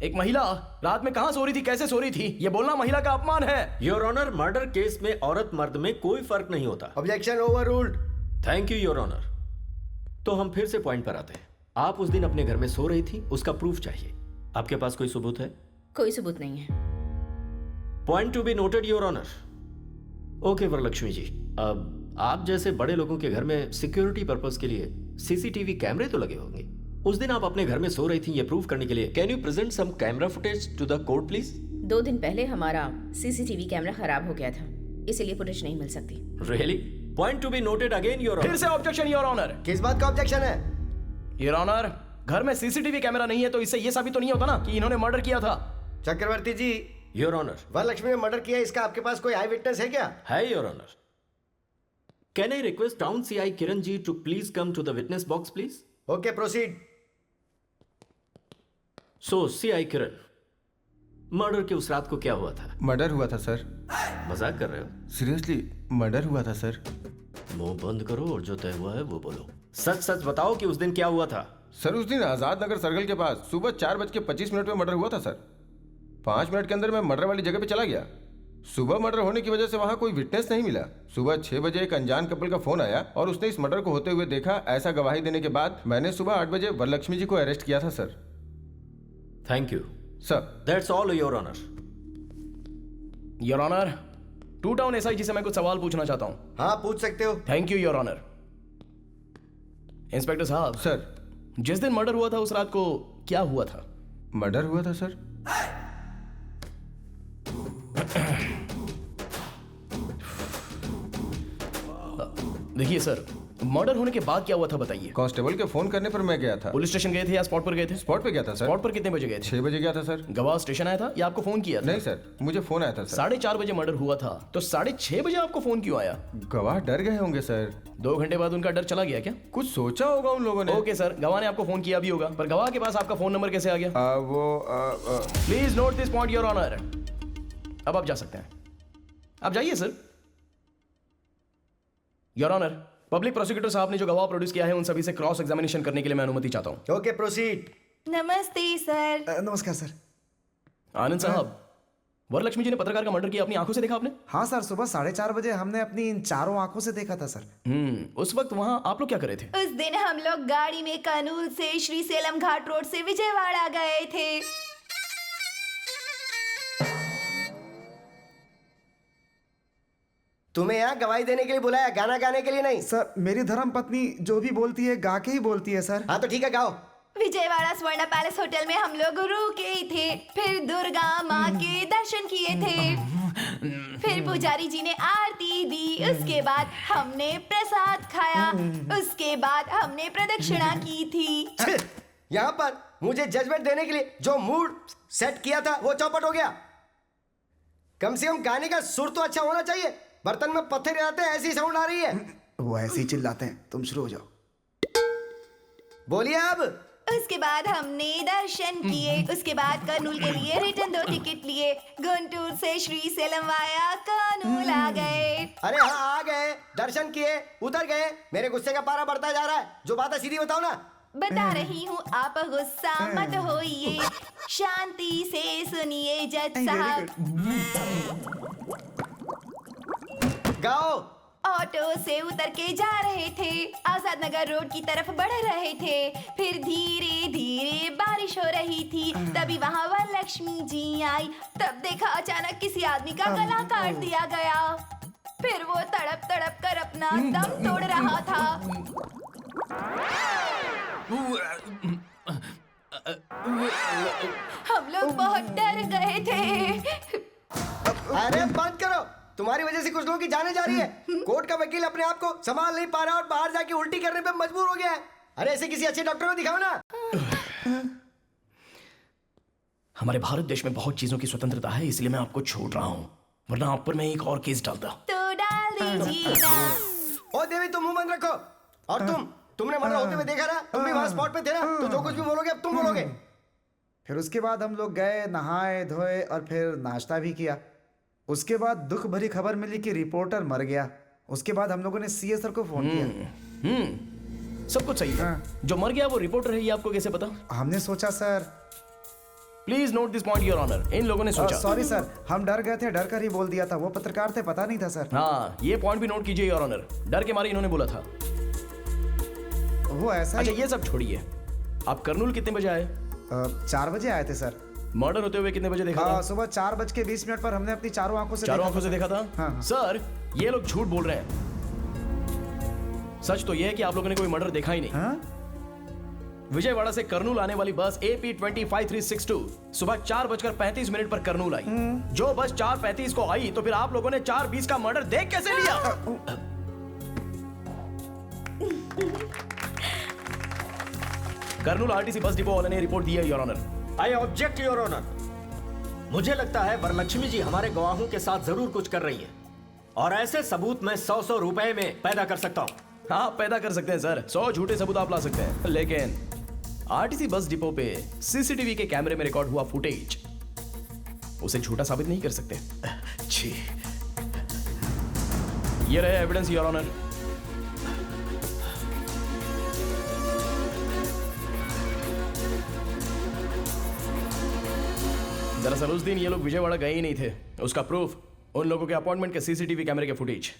एक महिला रात में कहां सो रही थी, कैसे सो रही थी, ये बोलना महिला का अपमान है। योर ऑनर, मर्डर केस में औरत मर्द में कोई फर्क नहीं होता। Objection overruled. Thank you your honour. तो हम फिर से पॉइंट पर आते हैं। आप उस दिन अपने घर में सो रही थी, उसका प्रूफ चाहिए। आपके पास कोई सबूत है? कोई सबूत नहीं है। Point to be noted your honour. Okay Varalakshmi ji, अब आप जैसे बड़े लोगों के घर में सिक्योरिटी पर्पस के लिए सीसीटीवी कैमरे तो लगे होंगे। उस दिन आप अपने घर में सो रही थी ये प्रूव करने के लिए। Can you present some camera footage to the court please? 2 दिन पहले हमारा सीसीटीवी कैमरा खराब हो गया था, इसीलिए फुटेज नहीं मिल सकती। Really? Point to be noted again your honour. फिर से ऑब्जेक्शन योर ऑनर। किस बात का ऑब्जेक्शन है? योर ऑनर, घर में सीसीटीवी कैमरा नहीं है तो इससे ये साबित तो नहीं होता ना कि इन्होंने मर्डर किया था। चक्रवर्ती जी, योर ऑनर, वरलक्ष्मी ने मर्डर किया, इसका आपके पास कोई आई विटनेस है क्या? है your honour. Can I request town CI Kiran ji to please come to the witness box please? Okay, proceed. So CI Kiran, murder के उस रात को क्या हुआ था? मर्डर हुआ था सर। मजाक कर रहे हो? सीरियसली मर्डर हुआ था सर। मुंह बंद करो और जो तय हुआ है वो बोलो। सच सच बताओ कि उस दिन क्या हुआ था? सर उस दिन आजाद नगर सर्कल के पास सुबह 4:25 पे मर्डर हुआ था सर। 5 मिनट के अंदर मैं मर्डर वाली जगह पे चला गया। सुबह मर्डर होने की वजह से वहां कोई विटनेस नहीं मिला। सुबह 6 बजे एक अनजान कपल का फोन आया और उसने इस मर्डर को होते हुए देखा। ऐसा गवाही देने के बाद मैंने सुबह 8 बजे वरलक्ष्मी जी को अरेस्ट किया था sir. Thank you sir. That's all your honour. Your honour, 2 town SI से मैं कुछ सवाल पूछना चाहता हूँ। हाँ, पूछ सकते हो। Thank you your honour. Inspector साहब, सर, जिस दिन मर्डर हुआ था उस रात को क्या हुआ था? मर्डर हुआ था सर। देखिए सर, मर्डर होने के बाद क्या हुआ था बताइए। कांस्टेबल के फोन करने पर मैं गया था। पुलिस स्टेशन गए थे या स्पॉट पर गए थे? स्पॉट पे गया था सर। स्पॉट पर कितने बजे गए थे? 6 बजे गया था सर। गवाह स्टेशन आया था या आपको फोन किया था? नहीं सर, मुझे फोन आया था सर। 4:30 बजे मर्डर हुआ था तो 6:30 बजे आपको फोन क्यों आया? गवाह डर गए होंगे सर। 2 घंटे बाद उनका डर चला गया क्या? कुछ सोचा होगा उन लोगों ने। ओके सर, गवाह ने आपको फोन किया भी होगा, पर गवाह के पास आपका फोन नंबर कैसे आ गया? Please note this point your honour. अब आप जा सकते हैं, आप जाइए sir. Your honour, public prosecutor साहब ने जो गवाह प्रोड्यूस किया है उन सभी से क्रॉस एग्जामिनेशन करने के लिए मैं अनुमति चाहता हूं। Okay, proceed. नमस्ते सर। नमस्कार सर। आनंद साहब, वरलक्ष्मी जी ने पत्रकार का मर्डर किया अपनी आंखों से देखा आपने? हाँ सर, सुबह 4:30 बजे हमने अपनी इन चारों आंखों से देखा था सर। उस वक्त वहां आप लोग क्या कर रहे थे? उस दिन हम लोग गाड़ी में कर्नूल से श्रीसेलम घाट रोड से विजयवाड़ा गए थे। तुम्हें यहाँ गवाही देने के लिए बुलाया, गाना गाने के लिए नहीं। सर, मेरी धर्म पत्नी जो भी बोलती है गा के ही बोलती है सर। हाँ तो ठीक है, गाओ। विजयवाड़ा स्वर्ण पैलेस होटल में हम लोग रुके थे, फिर दुर्गा माँ के दर्शन किए थे, फिर पुजारी जी ने आरती दी, उसके बाद हमने प्रसाद खाया, उसके बाद हमने प्रदक्षिणा की थी। यहाँ पर मुझे जजमेंट देने के लिए जो मूड सेट किया था वो चौपट हो गया। कम से कम गाने का सुर तो अच्छा होना चाहिए। बर्तन में पत्थर आते हैं, ऐसी साउंड आ रही है। वो ऐसे ही चिल्लाते हैं। तुम शुरू हो जाओ। बोलिए अब। उसके बाद हमने दर्शन किए, उसके बाद कर्नूल के लिए रिटर्न 2 टिकट लिए, गुंटूर से श्रीसेलम वाया कर्नूल आ गए। अरे हाँ, आ गए, दर्शन किए, उतर गए। मेरे गुस्से का पारा बढ़ता जा रहा है। जो बात है सीधी बताओ ना। बता रही हूँ, आप गुस्सा मत होइए, शांति से सुनिए जज साहब। गाओ। ऑटो से उतर के जा रहे थे, आजाद नगर रोड की तरफ बढ़ रहे थे, फिर धीरे धीरे बारिश हो रही थी, तभी वहाँ वरलक्ष्मी जी आई। तब देखा अचानक किसी आदमी का गला काट दिया गया, फिर वो तड़प तड़प कर अपना दम तोड़ रहा था। हम लोग बहुत डर गए थे। अरे बंद करो, तुम्हारी वजह से कुछ लोगों की जाने जा रही है। कोर्ट का वकील अपने आप को संभाल नहीं पा रहा और बाहर जाके उल्टी करने पे मजबूर हो गया है। अरे ऐसे किसी अच्छे डॉक्टर को दिखाओ ना। हमारे भारत देश में बहुत चीजों की स्वतंत्रता है, इसलिए मैं आपको छोड़ रहा हूँ, वरना आप पर मैं एक और केस डालता। तो डाल दीजिए ना। ओ देवी, तुम मुंह बंद रखो। और तुमने मर्डर होते हुए देखा ना, तुम भी वहां स्पॉट पे थे ना, तो जो कुछ भी बोलोगे अब तुम बोलोगे। फिर उसके बाद हम लोग गए, नहाए धोए और फिर नाश्ता भी किया। उसके बाद दुख भरी खबर मिली कि रिपोर्टर मर गया। उसके बाद हम लोगों ने सीए सर को फोन किया। सब कुछ सही है। जो मर गया वो रिपोर्टर है, ये आपको कैसे पता? हमने सोचा sir. Please note this point your honour. इन लोगों ने सोचा। सॉरी सर, हम डर गए थे, डर कर ही बोल दिया था। वो पत्रकार थे, पता नहीं था सर। हाँ, ये पॉइंट भी नोट कीजिए योर ऑनर, डर के मारे इन्होंने बोला था। वो ऐसा। अच्छा ये सब छोड़िए, आप कर्नूल कितने बजे आए? 4 बजे आए थे सर। मर्डर होते हुए कितने बजे देखा था? सुबह 4:20 पर हमने अपनी चारों आंखों से देखा था। हाँ। सर, ये लोग झूठ बोल रहे हैं। सच तो यह है कि आप लोगों ने कोई मर्डर देखा ही नहीं। विजयवाड़ा से कर्नूल आने वाली बस AP-205362 सुबह 4:35 पर कर्नूल आई। जो बस 4:35 को आई तो फिर आप लोगों ने 4:20 का मर्डर देख कैसे लिया? कर्नूल RTC बस डिपो वाले ने रिपोर्ट दी है your honour. I object your honour. मुझे लगता है वरलक्ष्मी जी हमारे गवाहों के साथ जरूर कुछ कर रही है और ऐसे सबूत मैं 100 रुपए में पैदा कर सकता हूँ। हाँ पैदा कर सकते हैं सर, 100 झूठे सबूत आप ला सकते हैं, लेकिन RTC बस डिपो पे CCTV के कैमरे में रिकॉर्ड हुआ फुटेज उसे झूठा साबित नहीं कर सकते। जी ये रहे एविडेंस योर ऑनर। दरअसल उस दिन ये लोग विजयवाड़ा गए ही नहीं थे, उसका प्रूफ उन लोगों के अपॉइंटमेंट के CCTV कैमरे के फुटेज।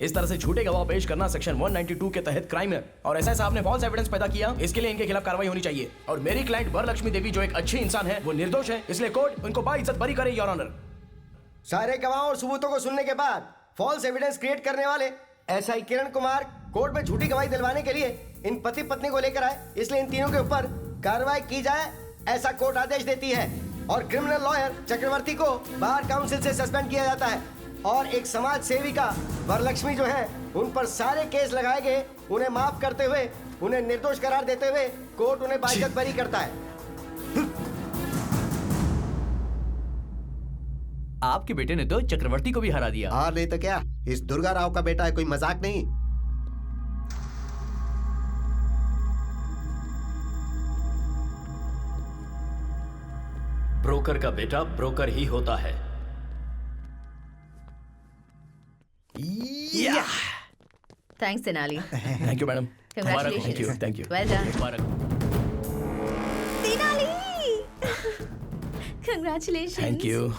इस तरह से झूठे गवाह पेश करना सेक्शन 192 के तहत क्राइम है और एसआई साहब ने फॉल्स एविडेंस पैदा किया, इसके लिए इनके खिलाफ कार्रवाई होनी चाहिए। और मेरी क्लाइंट वरलक्ष्मी देवी जो एक अच्छी इंसान है वो निर्दोष है, इसलिए कोर्ट उनको बाइज्जत बरी करे योर ऑनर। सारे गवाहों और सबूतों को सुनने के बाद फॉल्स एविडेंस क्रिएट करने वाले एसआई किरण कुमार कोर्ट में झूठी गवाही दिलवाने के लिए इन पति पत्नी को लेकर आए, इसलिए इन तीनों के ऊपर कार्रवाई की जाए ऐसा कोर्ट आदेश देती है। और क्रिमिनल लॉयर चक्रवर्ती को बार काउंसिल से सस्पेंड किया जाता है और एक समाज सेविका वरलक्ष्मी जो है उन पर सारे केस लगाए गए, उन्हें माफ करते हुए उन्हें निर्दोष करार देते हुए कोर्ट उन्हें बाइज्जत बरी करता है। आपके बेटे ने तो चक्रवर्ती को भी हरा दिया। और नहीं तो क्या, इस दुर्गा राव का बेटा है, कोई मजाक नहीं। ब्रोकर का बेटा ब्रोकर ही होता है। Thanks Tenali. Thank you madam. Congratulations. Thank you. Well done. Tenali. Congratulations. Thank you.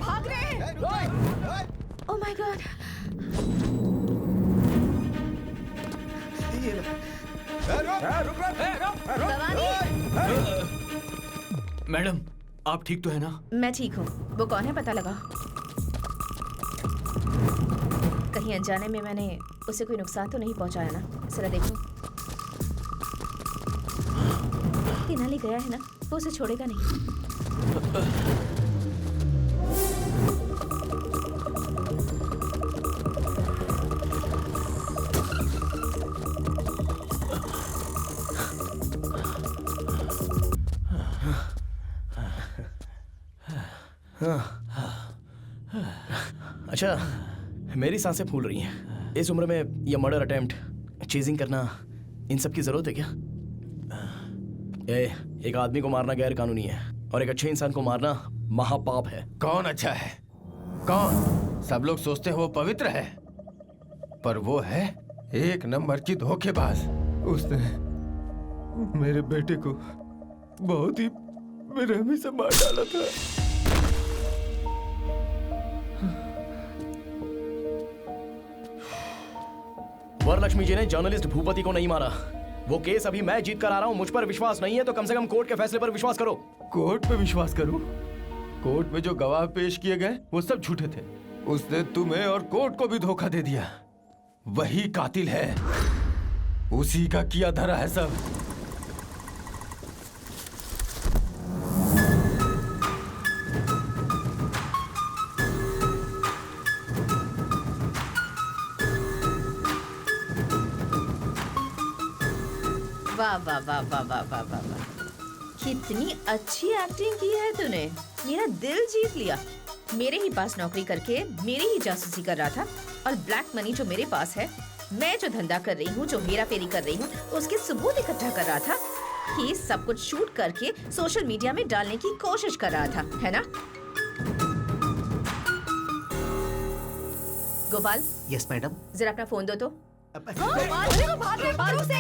भाग रहे हैं। Oh my God. मैडम आप ठीक तो है ना? मैं ठीक हूँ। वो कौन है पता लगा? कहीं अनजाने में मैंने उसे कोई नुकसान तो नहीं पहुंचाया ना? जरा देखो। तेनाली गया है ना, वो उसे छोड़ेगा नहीं। अच्छा मेरी सांसें फूल रही हैं। इस उम्र में ये मर्डर अटेम्प्ट, चेजिंग करना, इन सब की जरूरत है क्या? एक आदमी को मारना गैर कानूनी है और एक अच्छे इंसान को मारना महापाप है। कौन अच्छा है? कौन? सब लोग सोचते हैं वो पवित्र है, पर वो है एक नंबर की धोखेबाज। उसने मेरे बेटे को बहुत ही बेरहमी से मार डाला था। वरलक्ष्मी जी ने जर्नलिस्ट भूपति को नहीं मारा। वो केस अभी मैं जीत कर आ रहा हूँ। मुझ पर विश्वास नहीं है तो कम से कम कोर्ट के फैसले पर विश्वास करो। कोर्ट पे विश्वास करूं? कोर्ट में जो गवाह पेश किए गए वो सब झूठे थे। उसने तुम्हें और कोर्ट को भी धोखा दे दिया। वही कातिल है, उसी का किया धरा है सब। वाह वाह वाह वाह वाह वाह वाह वाह, कितनी अच्छी एक्टिंग की है तूने। मेरा दिल जीत लिया। मेरे ही पास नौकरी करके मेरी ही जासूसी कर रहा था और ब्लैक मनी जो मेरे पास है, मैं जो धंधा कर रही हूँ, जो हेरा फेरी कर रही हूँ, उसके सबूत इकट्ठा कर रहा था। ये सब कुछ शूट करके सोशल मीडिया में डालने की कोशिश कर रहा था, है ना? गोपाल। Yes madam. जरा अपना फोन दो तो। अरे भाग रे बालों से।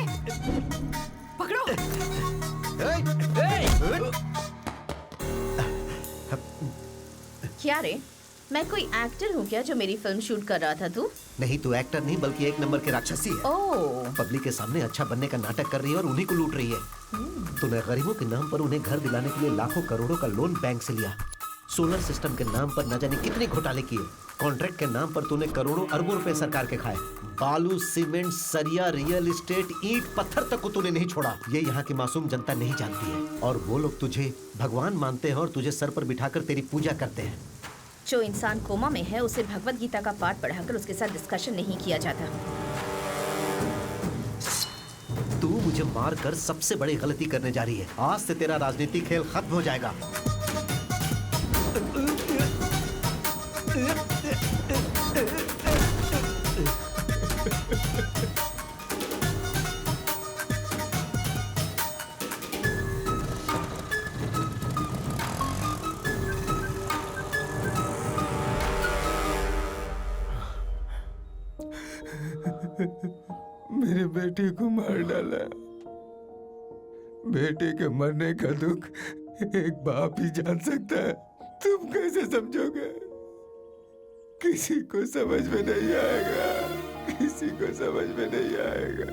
पकड़ो। क्या रे, मैं कोई एक्टर हूँ क्या जो मेरी फिल्म शूट कर रहा था तू? नहीं, तू एक्टर नहीं बल्कि एक नंबर की राक्षसी है। ओह, पब्लिक के सामने अच्छा बनने का नाटक कर रही है और उन्हीं को लूट रही है। तूने गरीबों के नाम पर उन्हें घर दिलाने के लिए लाखों करोड़ों का लोन बैंक से लिया। सोलर सिस्टम के नाम पर न जाने कितने घोटाले किए। कॉन्ट्रैक्ट के नाम पर तूने करोड़ों अरबों रुपए सरकार के खाए। बालू, सीमेंट, सरिया, रियल एस्टेट, ईंट, पत्थर तक को तूने नहीं छोड़ा। ये यहाँ की मासूम जनता नहीं जानती है और वो लोग तुझे भगवान मानते हैं और तुझे सर पर बिठाकर तेरी पूजा करते हैं। जो इंसान कोमा में है उसे भगवत गीता का पाठ पढ़ाकर उसके साथ डिस्कशन नहीं किया जाता। तू मुझे मार कर सबसे बड़ी गलती करने जा रही है। आज से तेरा राजनीतिक खेल खत्म हो जाएगा। मेरे बेटे को मार डाला। बेटे के मरने का दुख एक बाप ही जान सकता है। तुम कैसे समझोगे? किसी को समझ में नहीं आएगा, किसी को समझ में नहीं आएगा।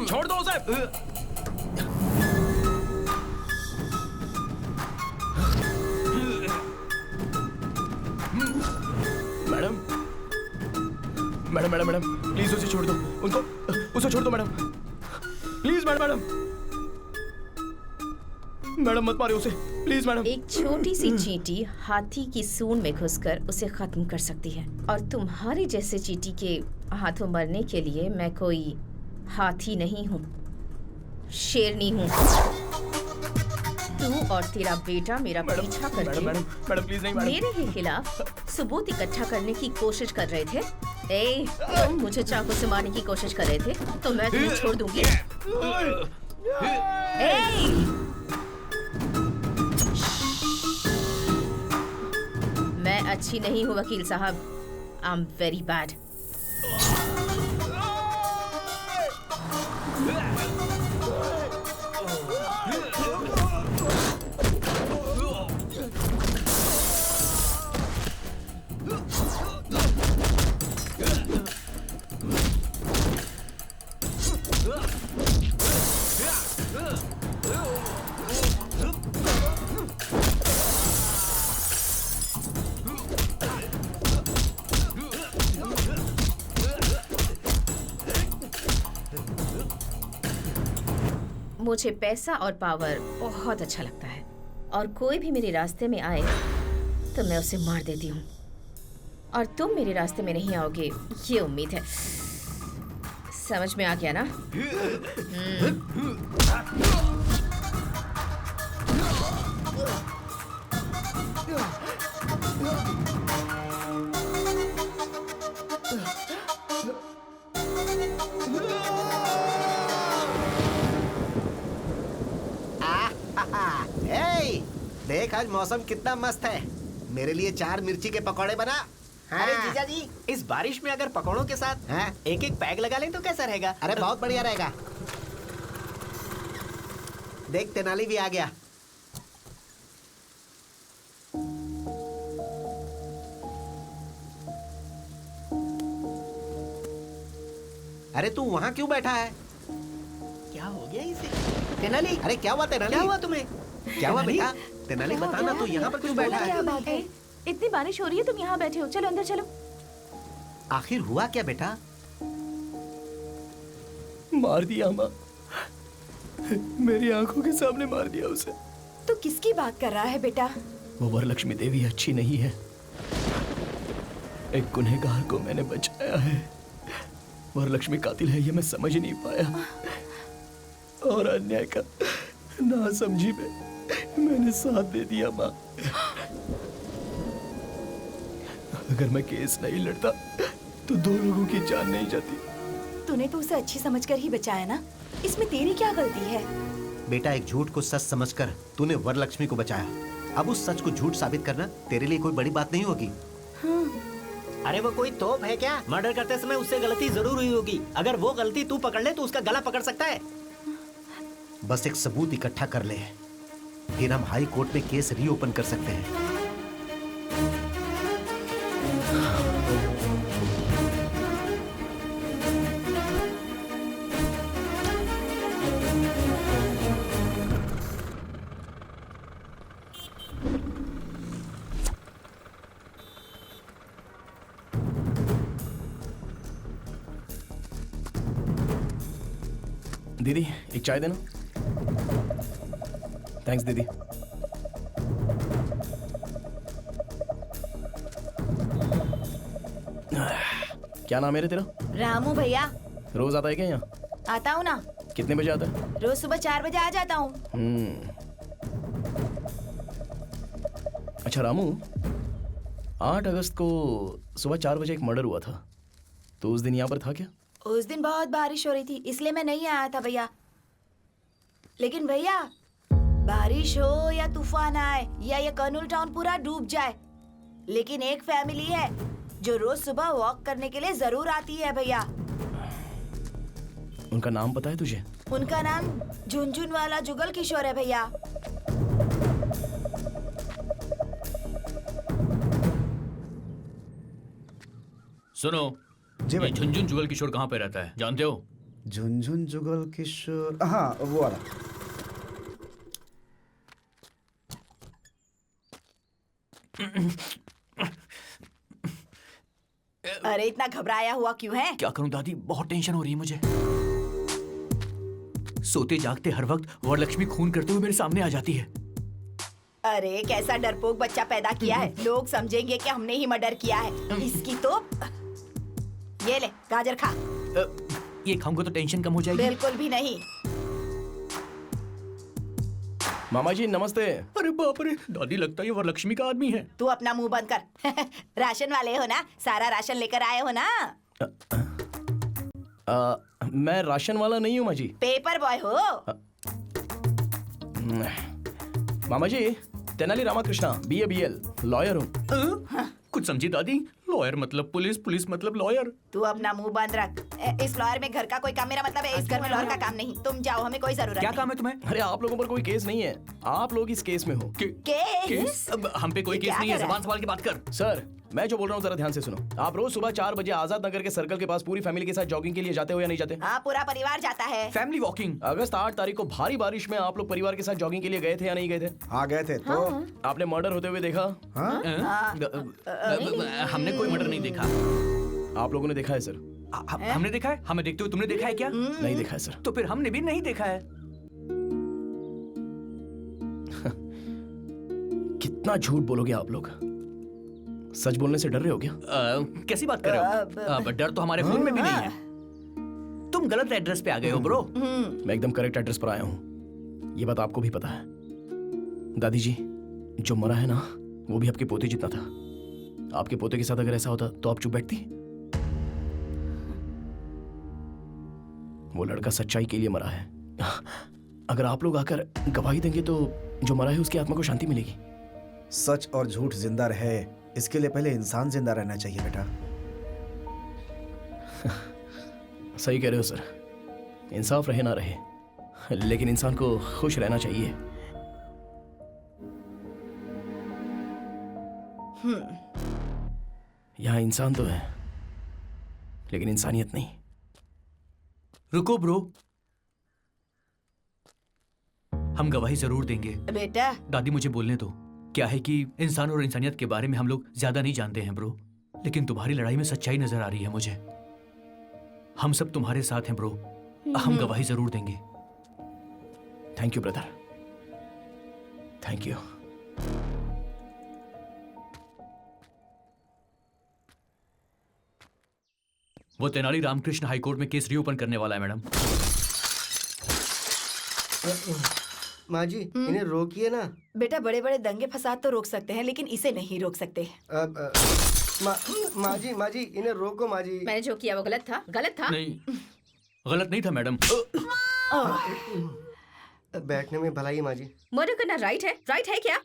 छोड़ दो उसे। Madam madam madam madam please उसे छोड़ दो। उसे छोड़ दो मैडम, प्लीज मैडम। मैडम मत मारिए उसे प्लीज मैडम। एक छोटी सी चींटी हाथी की सूंड में घुसकर उसे खत्म कर सकती है और तुम्हारे जैसे चींटी के हाथों मरने के लिए मैं कोई हाथी नहीं हूँ, शेरनी हूँ। तू और तेरा बेटा मेरा पीछा करके मैडम प्लीज नहीं मैडम। मेरे ही खिलाफ सबूत इकट्ठा करने की कोशिश कर रहे थे। ए, तुम मुझे चाकू से मारने की कोशिश कर रहे थे तो मैं तुम्हें छोड़ दूंगी। ए! मैं अच्छी नहीं हूँ वकील साहब, आई एम वेरी बैड। मुझे पैसा और पावर बहुत अच्छा लगता है और कोई भी मेरे रास्ते में आए तो मैं उसे मार देती हूँ और तुम मेरे रास्ते में नहीं आओगे, ये उम्मीद है। समझ में आ गया ना? देख आज मौसम कितना मस्त है। मेरे लिए 4 मिर्ची के पकौड़े बना। अरे जीजा जी, इस बारिश में अगर पकौड़ों के साथ एक एक पैग लगा लें तो कैसा रहेगा? अरे बहुत बढ़िया रहेगा। देख तेनाली भी आ गया। अरे तू वहां क्यों बैठा है? तेनाली, अरे क्या हुआ तेनाली? क्या हुआ तुम्हें? क्या हुआ बेटा? तेनाली बताना, तो यहाँ पर क्यों बैठा क्या है? बात है? इतनी बारिश हो रही है, तुम यहाँ बैठे हो। चलो अंदर चलो। आखिर हुआ क्या बेटा? मार दिया माँ, मेरी आंखों के सामने मार दिया उसे। तू किसकी बात कर रहा है बेटा? वो वरलक्ष्मी देवी अच्छी नहीं है। एक गुनहगार को मैंने बचाया है। वरलक्ष्मी कातिल है ये मैं समझ नहीं पाया, और अन्याय का ना समझी में मैंने साथ दे दिया माँ। अगर मैं केस नहीं लड़ता तो 2 लोगों की जान नहीं जाती। तूने तो उसे अच्छी समझकर ही बचाया ना, इसमें तेरी क्या गलती है? बेटा, एक झूठ को सच समझकर तूने वरलक्ष्मी को बचाया। अब उस सच को झूठ साबित करना तेरे लिए कोई बड़ी बात नहीं होगी। अरे वो कोई तोप है क्या? मर्डर करते समय उससे गलती जरूर हुई होगी। अगर वो गलती तू पकड़ ले तो उसका गला पकड़ सकता है। बस एक सबूत इकट्ठा कर ले, फिर हम हाई कोर्ट में केस रीओपन कर सकते हैं। दीदी एक चाय देना। थैंक्स दीदी। क्या नाम है रे तेरा? रामू भैया। रोज आता है क्या यहाँ? आता हूँ ना, कितने बजे आता है? रोज सुबह 4 बजे आ जाता हूँ। अच्छा रामू, 8 अगस्त को सुबह 4 बजे एक मर्डर हुआ था, तो उस दिन यहाँ पर था क्या? उस दिन बहुत बारिश हो रही थी, इसलिए मैं नहीं आया था भैया। लेकिन भैया, बारिश हो या तूफान आए या ये कर्नूल टाउन पूरा डूब जाए, लेकिन एक फैमिली है जो रोज सुबह वॉक करने के लिए जरूर आती है भैया। उनका नाम पता है तुझे? उनका नाम झुनझुन वाला जुगल किशोर है भैया। सुनो जी भाई। ये झुनझुन जुगल किशोर कहाँ पे रहता है जानते हो? झुनझुन जुगल किशोर, हाँ वो वाला। अरे इतना घबराया हुआ क्यों है? क्या करूं दादी, बहुत टेंशन हो रही है मुझे। सोते जागते हर वक्त वरलक्ष्मी खून करते हुए मेरे सामने आ जाती है। अरे कैसा डरपोक बच्चा पैदा किया है, लोग समझेंगे कि हमने ही मर्डर किया है। इसकी तो ये ले गाजर खा। ये खाऊंगा तो टेंशन कम हो जाएगी? बिल्कुल भी नहीं। मामा जी नमस्ते। अरे बाप रे, दादी लगता है ये वरलक्ष्मी का आदमी है। तू अपना मुंह बंद कर। राशन वाले हो ना, सारा राशन लेकर आए हो ना? मैं राशन वाला नहीं हूँ माँ जी। पेपर बॉय हो। मामा जी, Tenali Ramakrishna, BA BL, lawyer हूँ। कुछ समझी दादी? लॉयर मतलब पुलिस, पुलिस मतलब लॉयर। तू अपना मुंह बंद रख। इस लॉयर में घर का कोई काम, मेरा मतलब है इस घर में लॉयर का काम नहीं। तुम जाओ, हमें कोई जरूरत क्या नहीं। काम है तुम्हें? अरे आप लोगों पर कोई केस नहीं है, आप लोग इस केस में हो। केस? अब हम पे कोई केस नहीं है, जबान संभाल के बात कर। सर मैं जो बोल रहा हूँ जरा ध्यान से सुनो। आप रोज सुबह 4 बजे आजाद नगर के सर्कल के पास पूरी फैमिली के साथ जॉगिंग के लिए जाते हो या नहीं जाते? हाँ, पूरा परिवार जाता है। Family walking. अगस्त 8 तारीख को भारी बारिश में आप लोग परिवार के साथ जॉगिंग के लिए गए थे या नहीं गए थे? हाँ गए थे। तो आपने मर्डर होते हुए देखा? हमने कोई मर्डर नहीं देखा। आप लोगों ने देखा है सर? हमने देखा है? हमें देखते हुए तुमने देखा है क्या? नहीं देखा है सर। तो फिर हमने भी नहीं देखा है। कितना झूठ बोलोगे आप लोग? सच बोलने से डर रहे हो क्या? कैसी बात कर रहे हो? डर तो हमारे खून में भी नहीं है। तुम गलत एड्रेस पे आ गए हो ब्रो। मैं एकदम करेक्ट एड्रेस पर आया हूँ, ये बात आपको भी पता है। दादी जी, जो मरा है ना वो भी आपके पोते जितना था। आपके पोते के साथ अगर ऐसा होता तो आप चुप बैठती? वो लड़का सच्चाई के लिए मरा है। अगर आप लोग आकर गवाही देंगे तो जो मरा है उसकी आत्मा को शांति मिलेगी। सच और झूठ जिंदा रहे, इसके लिए पहले इंसान जिंदा रहना चाहिए बेटा। सही कह रहे हो सर, इंसाफ रहे ना रहे, लेकिन इंसान को खुश रहना चाहिए। यहाँ इंसान तो है लेकिन इंसानियत नहीं। रुको ब्रो, हम गवाही जरूर देंगे। बेटा दादी मुझे बोलने दो। क्या है कि इंसान और इंसानियत के बारे में हम लोग ज्यादा नहीं जानते हैं ब्रो, लेकिन तुम्हारी लड़ाई में सच्चाई नजर आ रही है मुझे। हम सब तुम्हारे साथ हैं ब्रो, हम गवाही जरूर देंगे। Thank you brother, thank you. वो तेनाली रामकृष्ण हाईकोर्ट में केस रीओपन करने वाला है मैडम। माँ जी इन्हें रोकिए ना। बेटा बड़े बड़े दंगे फसाद तो रोक सकते हैं, लेकिन इसे नहीं रोक सकते। माँ जी इन्हें रोको माँ जी। मैंने जो किया वो गलत था, गलत था। नहीं, गलत नहीं था मैडम। बैठने में भलाई माँ जी। मर्डर करना राइट है क्या?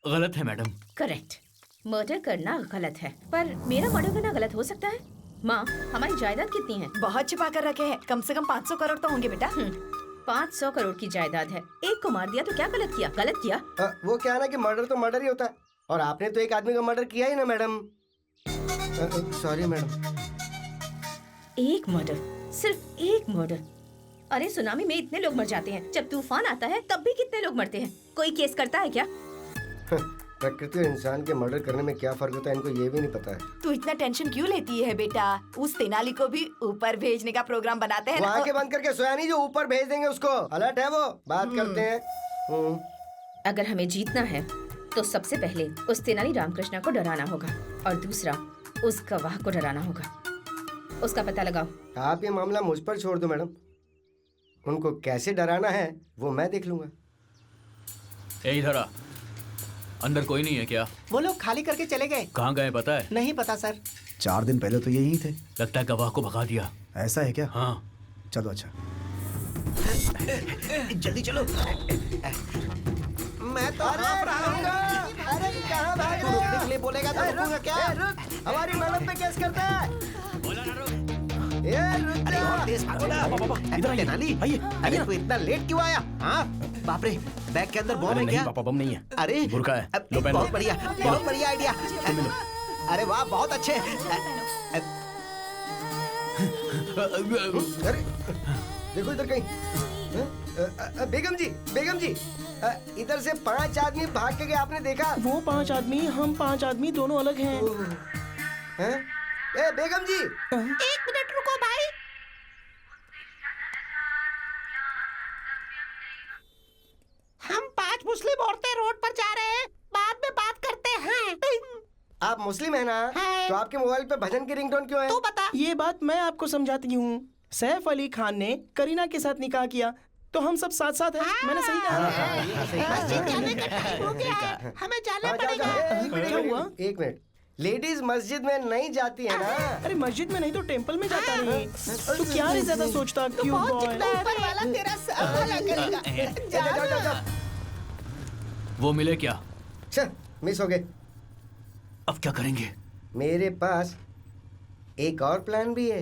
गलत है मैडम। करेक्ट, मर्डर करना गलत है, पर मेरा मर्डर करना गलत हो सकता है। माँ, हमारी जायदाद कितनी है? बहुत छिपा कर रखे हैं, कम से कम 500 करोड़ तो होंगे बेटा। 500 करोड़ की जायदाद है, एक को मार दिया तो क्या गलत किया? गलत किया। वो क्या ना कि मर्डर तो मर्डर ही होता है, और आपने तो एक आदमी का मर्डर किया ही ना मैडम। Sorry madam. एक मर्डर, सिर्फ एक मर्डर। अरे सुनामी में इतने लोग मर जाते हैं, जब तूफान आता है तब भी कितने लोग मरते हैं। कोई केस करता है क्या? प्रकृति और इंसान के मर्डर करने में क्या फर्क होता है इनको ये भी नहीं पता है। तू इतना टेंशन क्यों लेती है बेटा? उस तेनाली को भी ऊपर भेजने का प्रोग्राम बनाते हैं वो ना। आंखें बंद करके सोया नहीं जो ऊपर भेज देंगे उसको। अलर्ट है वो, बात करते हैं। अगर हमें जीतना है तो सबसे पहले उस तेनाली रामकृष्ण को डराना होगा, और दूसरा उस गवाह को डराना होगा। उसका पता लगाओ। आप ये मामला मुझ पर छोड़ दो मैडम, उनको कैसे डराना है वो मैं देख लूंगा। इधर आ। अंदर कोई नहीं है क्या? वो लोग खाली करके चले गए। कहाँ गए पता है? नहीं पता सर। 4 दिन पहले तो यही थे। लगता है गवाह को भगा दिया। ऐसा है क्या? हाँ। चलो अच्छा। जल्दी चलो। मैं तो हाफ रहा हूँ। अरे कहाँ भाग तू रुकने के लिए बोलेगा तो रुकूंगा क्या? हमारी मैडम पे केस करता है। अरे और तेज भागो ना। इधर तेनाली, अरे तू इतना लेट क्यों आया? हाँ बाप रे, बैग के अंदर बम है क्या? पापा बम नहीं है। अरे बुर्का है। लो पहन लो। बहुत बढ़िया आइडिया। अरे वाह बहुत अच्छे। अरे देखो इधर कहीं। बेगम जी इधर से 5 आदमी भाग के गए, आपने देखा? वो 5 आदमी, हम 5 आदमी, दोनों अलग हैं। ए बेगम जी, 1 मिनट रुको भाई। हम 5 मुस्लिम औरतें रोड पर जा रहे हैं, बाद में बात करते हैं। आप मुस्लिम है ना? तो आपके मोबाइल पे भजन की रिंगटोन क्यों है? तू बता। ये बात मैं आपको समझाती हूँ। सैफ अली खान ने करीना के साथ निकाह किया, तो हम सब साथ साथ हैं। मैंने सही कहा। मस्जिद जाने का टाइम हो गया है, हमें जाना पड़ेगा। क्या हुआ? एक मिनट, लेडीज मस्जिद में नहीं जाती है ना? अरे मस्जिद में नहीं तो टेंपल में जाता नहीं। तू क्या रे ज्यादा सोचता? क्यों बॉय? ऊपर वाला तेरा सब भला करेगा। जा। वो मिले क्या? मिस हो गए। अब क्या करेंगे? मेरे पास एक और प्लान भी है।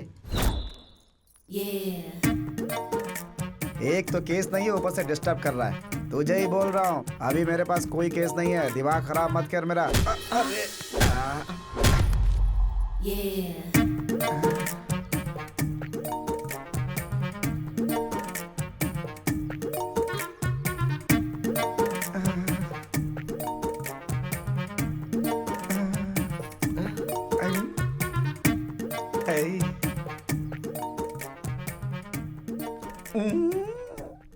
एक तो केस नहीं है, ऊपर से डिस्टर्ब कर रहा है। तुझे ही बोल रहा हूँ, अभी मेरे पास कोई केस नहीं है। दिमाग खराब मत कर मेरा।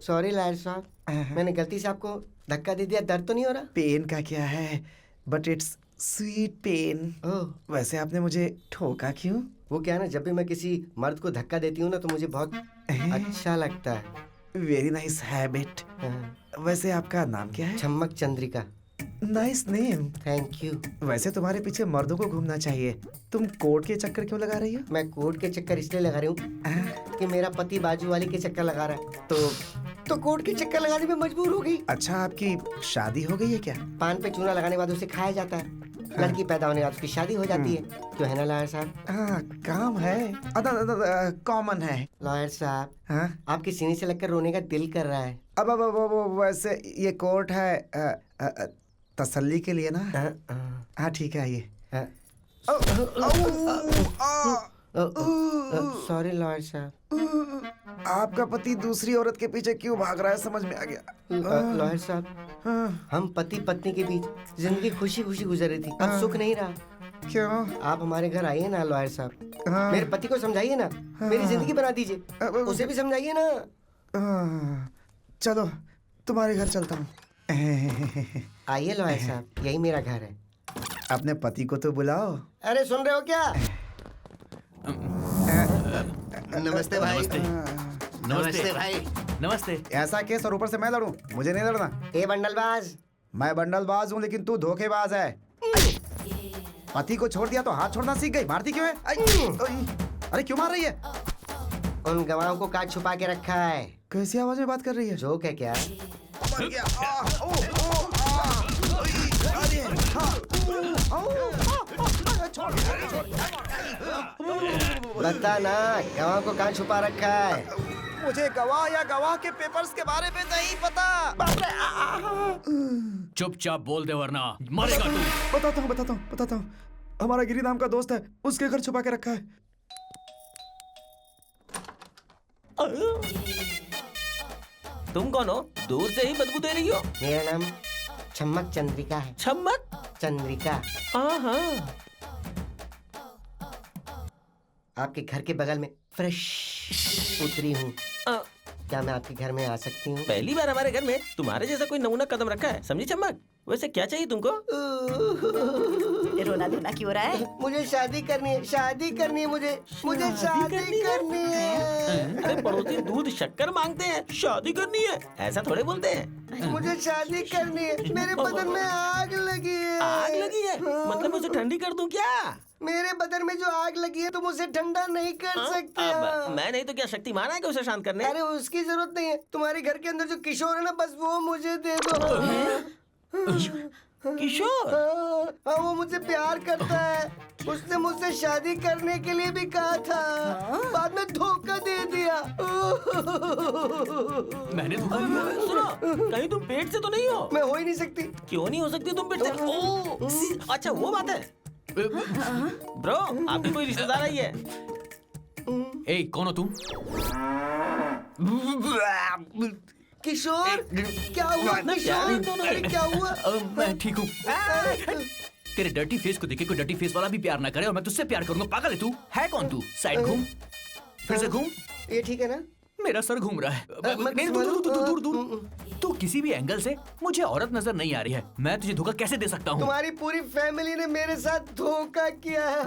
सॉरी लायर साहब, मैंने गलती से आपको धक्का दे दिया। दर्द तो नहीं हो रहा? पेन का क्या है, बट इट्स स्वीट पेन। वैसे आपने मुझे ठोका क्यों? वो क्या है ना, जब भी मैं किसी मर्द को धक्का देती हूँ ना तो मुझे बहुत अच्छा लगता है। Very nice habit. वैसे आपका नाम क्या है? Chammak Chandrika. Nice name. Thank you. वैसे तुम्हारे पीछे मर्दों को घूमना चाहिए। तुम कोर्ट के चक्कर क्यों लगा रही हो? मैं कोर्ट के चक्कर इसलिए लगा रही हूँ कि मेरा पति बाजू वाली के चक्कर लगा रहा है, तो कोर्ट के चक्कर लगाने में मजबूर हो गई। अच्छा, आपकी शादी हो गई है क्या? पान पे चूना लगाने के बाद उसे खाया जाता है। लड़की पैदा होने के बाद उसकी शादी हो जाती है। क्यों है ना लॉयर साहब? हाँ, काम है, कॉमन है। लॉयर साहब, आपकी सीने से लगकर रोने का दिल कर रहा है। अब वैसे ये कोर्ट है तसल्ली के लिए ना। हाँ ठीक है, आइए। सॉरी लॉयर साहब। आपका पति दूसरी औरत के पीछे क्यों भाग रहा है समझ में आ गया। लॉयर साहब, हम पति पत्नी के बीच जिंदगी खुशी खुशी गुजर रही थी, अब सुख नहीं रहा। क्यों? आप हमारे घर आइए ना लॉयर साहब, मेरे पति को समझाइए ना, मेरी जिंदगी बना दीजिए, उसे भी समझाइए ना। चलो तुम्हारे घर चलता हूँ। आइए लॉयर साहब, यही मेरा घर है। अपने पति को तो बुलाओ। अरे सुन रहे हो क्या? नमस्ते भाई। नमस्ते भाई। नमस्ते। ऐसा केस और ऊपर से मैं लड़ूं? मुझे नहीं लड़ना। ए बंडलबाज। मैं बंडलबाज हूँ लेकिन तू धोखेबाज है। पति को छोड़ दिया तो हाथ छोड़ना सीख गई। मारती क्यों है? अरे क्यों मार रही है? उन गवाहों को काट छुपा के रखा है। कैसी आवाज में बात कर रही है? जोक है क्या? बता ना, गवाह को कहाँ छुपा रखा है? मुझे गवाह या गवाह के पेपर्स के बारे में नहीं पता। चुपचाप बोल दे वरना मरेगा तू। बताता हूँ। हमारा गिरी नाम का दोस्त है, उसके घर छुपा के रखा है। तुम कौन हो? दूर से ही बदबू दे रही हो। मेरा नाम छम्मक चंद्रिका है। छम्मक चंद्रिका। हाँ। आपके घर के बगल में फ्रेश उतरी हूँ। क्या मैं आपके घर में आ सकती हूँ? पहली बार हमारे घर में तुम्हारे जैसा कोई नमूना कदम रखा है, समझी चम्मक? वैसे क्या चाहिए तुमको? रोना धोना क्यों रहा है? मुझे शादी करनी है, शादी करनी है, मुझे शादी करनी है। अरे पड़ोसी दूध शक्कर मांगते हैं, शादी करनी है ऐसा थोड़े बोलते हैं। मुझे शादी करनी है, मेरे बदन में आग लगी है। आग लगी है? मतलब मुझे ठंडी कर दूं क्या? मेरे बदन में जो आग लगी है तुम उसे ठंडा नहीं कर सकते। मैं नहीं तो क्या शक्तिमान है कि उसे शांत करने? अरे उसकी जरूरत नहीं है, तुम्हारे घर के अंदर जो किशोर है ना, बस वो मुझे दे दो। किशोर? हाँ, वो मुझे प्यार करता है। उसने मुझसे शादी करने के लिए भी कहा था, बाद में धोखा दे दिया। मैंने धोखा दिया? सुनो, कहीं तुम पेट से तो नहीं हो? मैं हो ही नहीं सकती। क्यों नहीं हो सकती तुम पेट से? ओह, अच्छा वो बात है। ब्रो, आपकी कोई रिश्तेदार आई है? ए, कौन हो तुम? किशोर, क्या हुआ? किशोर, अरे क्या हुआ? मैं ठीक हूँ। तेरे डर्टी फेस को देखे कोई डर्टी फेस वाला भी प्यार ना करे और मैं तुझसे प्यार करूंगा। पागल है तू? है कौन तू? साइड घूम, फिर से घूम। ये ठीक है ना? मेरा सर घूम रहा है। दूर। तू किसी भी एंगल से मुझे औरत नजर नहीं आ रही है। मैं तुझे धोखा कैसे दे सकता हूँ? तुम्हारी पूरी फैमिली ने मेरे साथ धोखा किया है।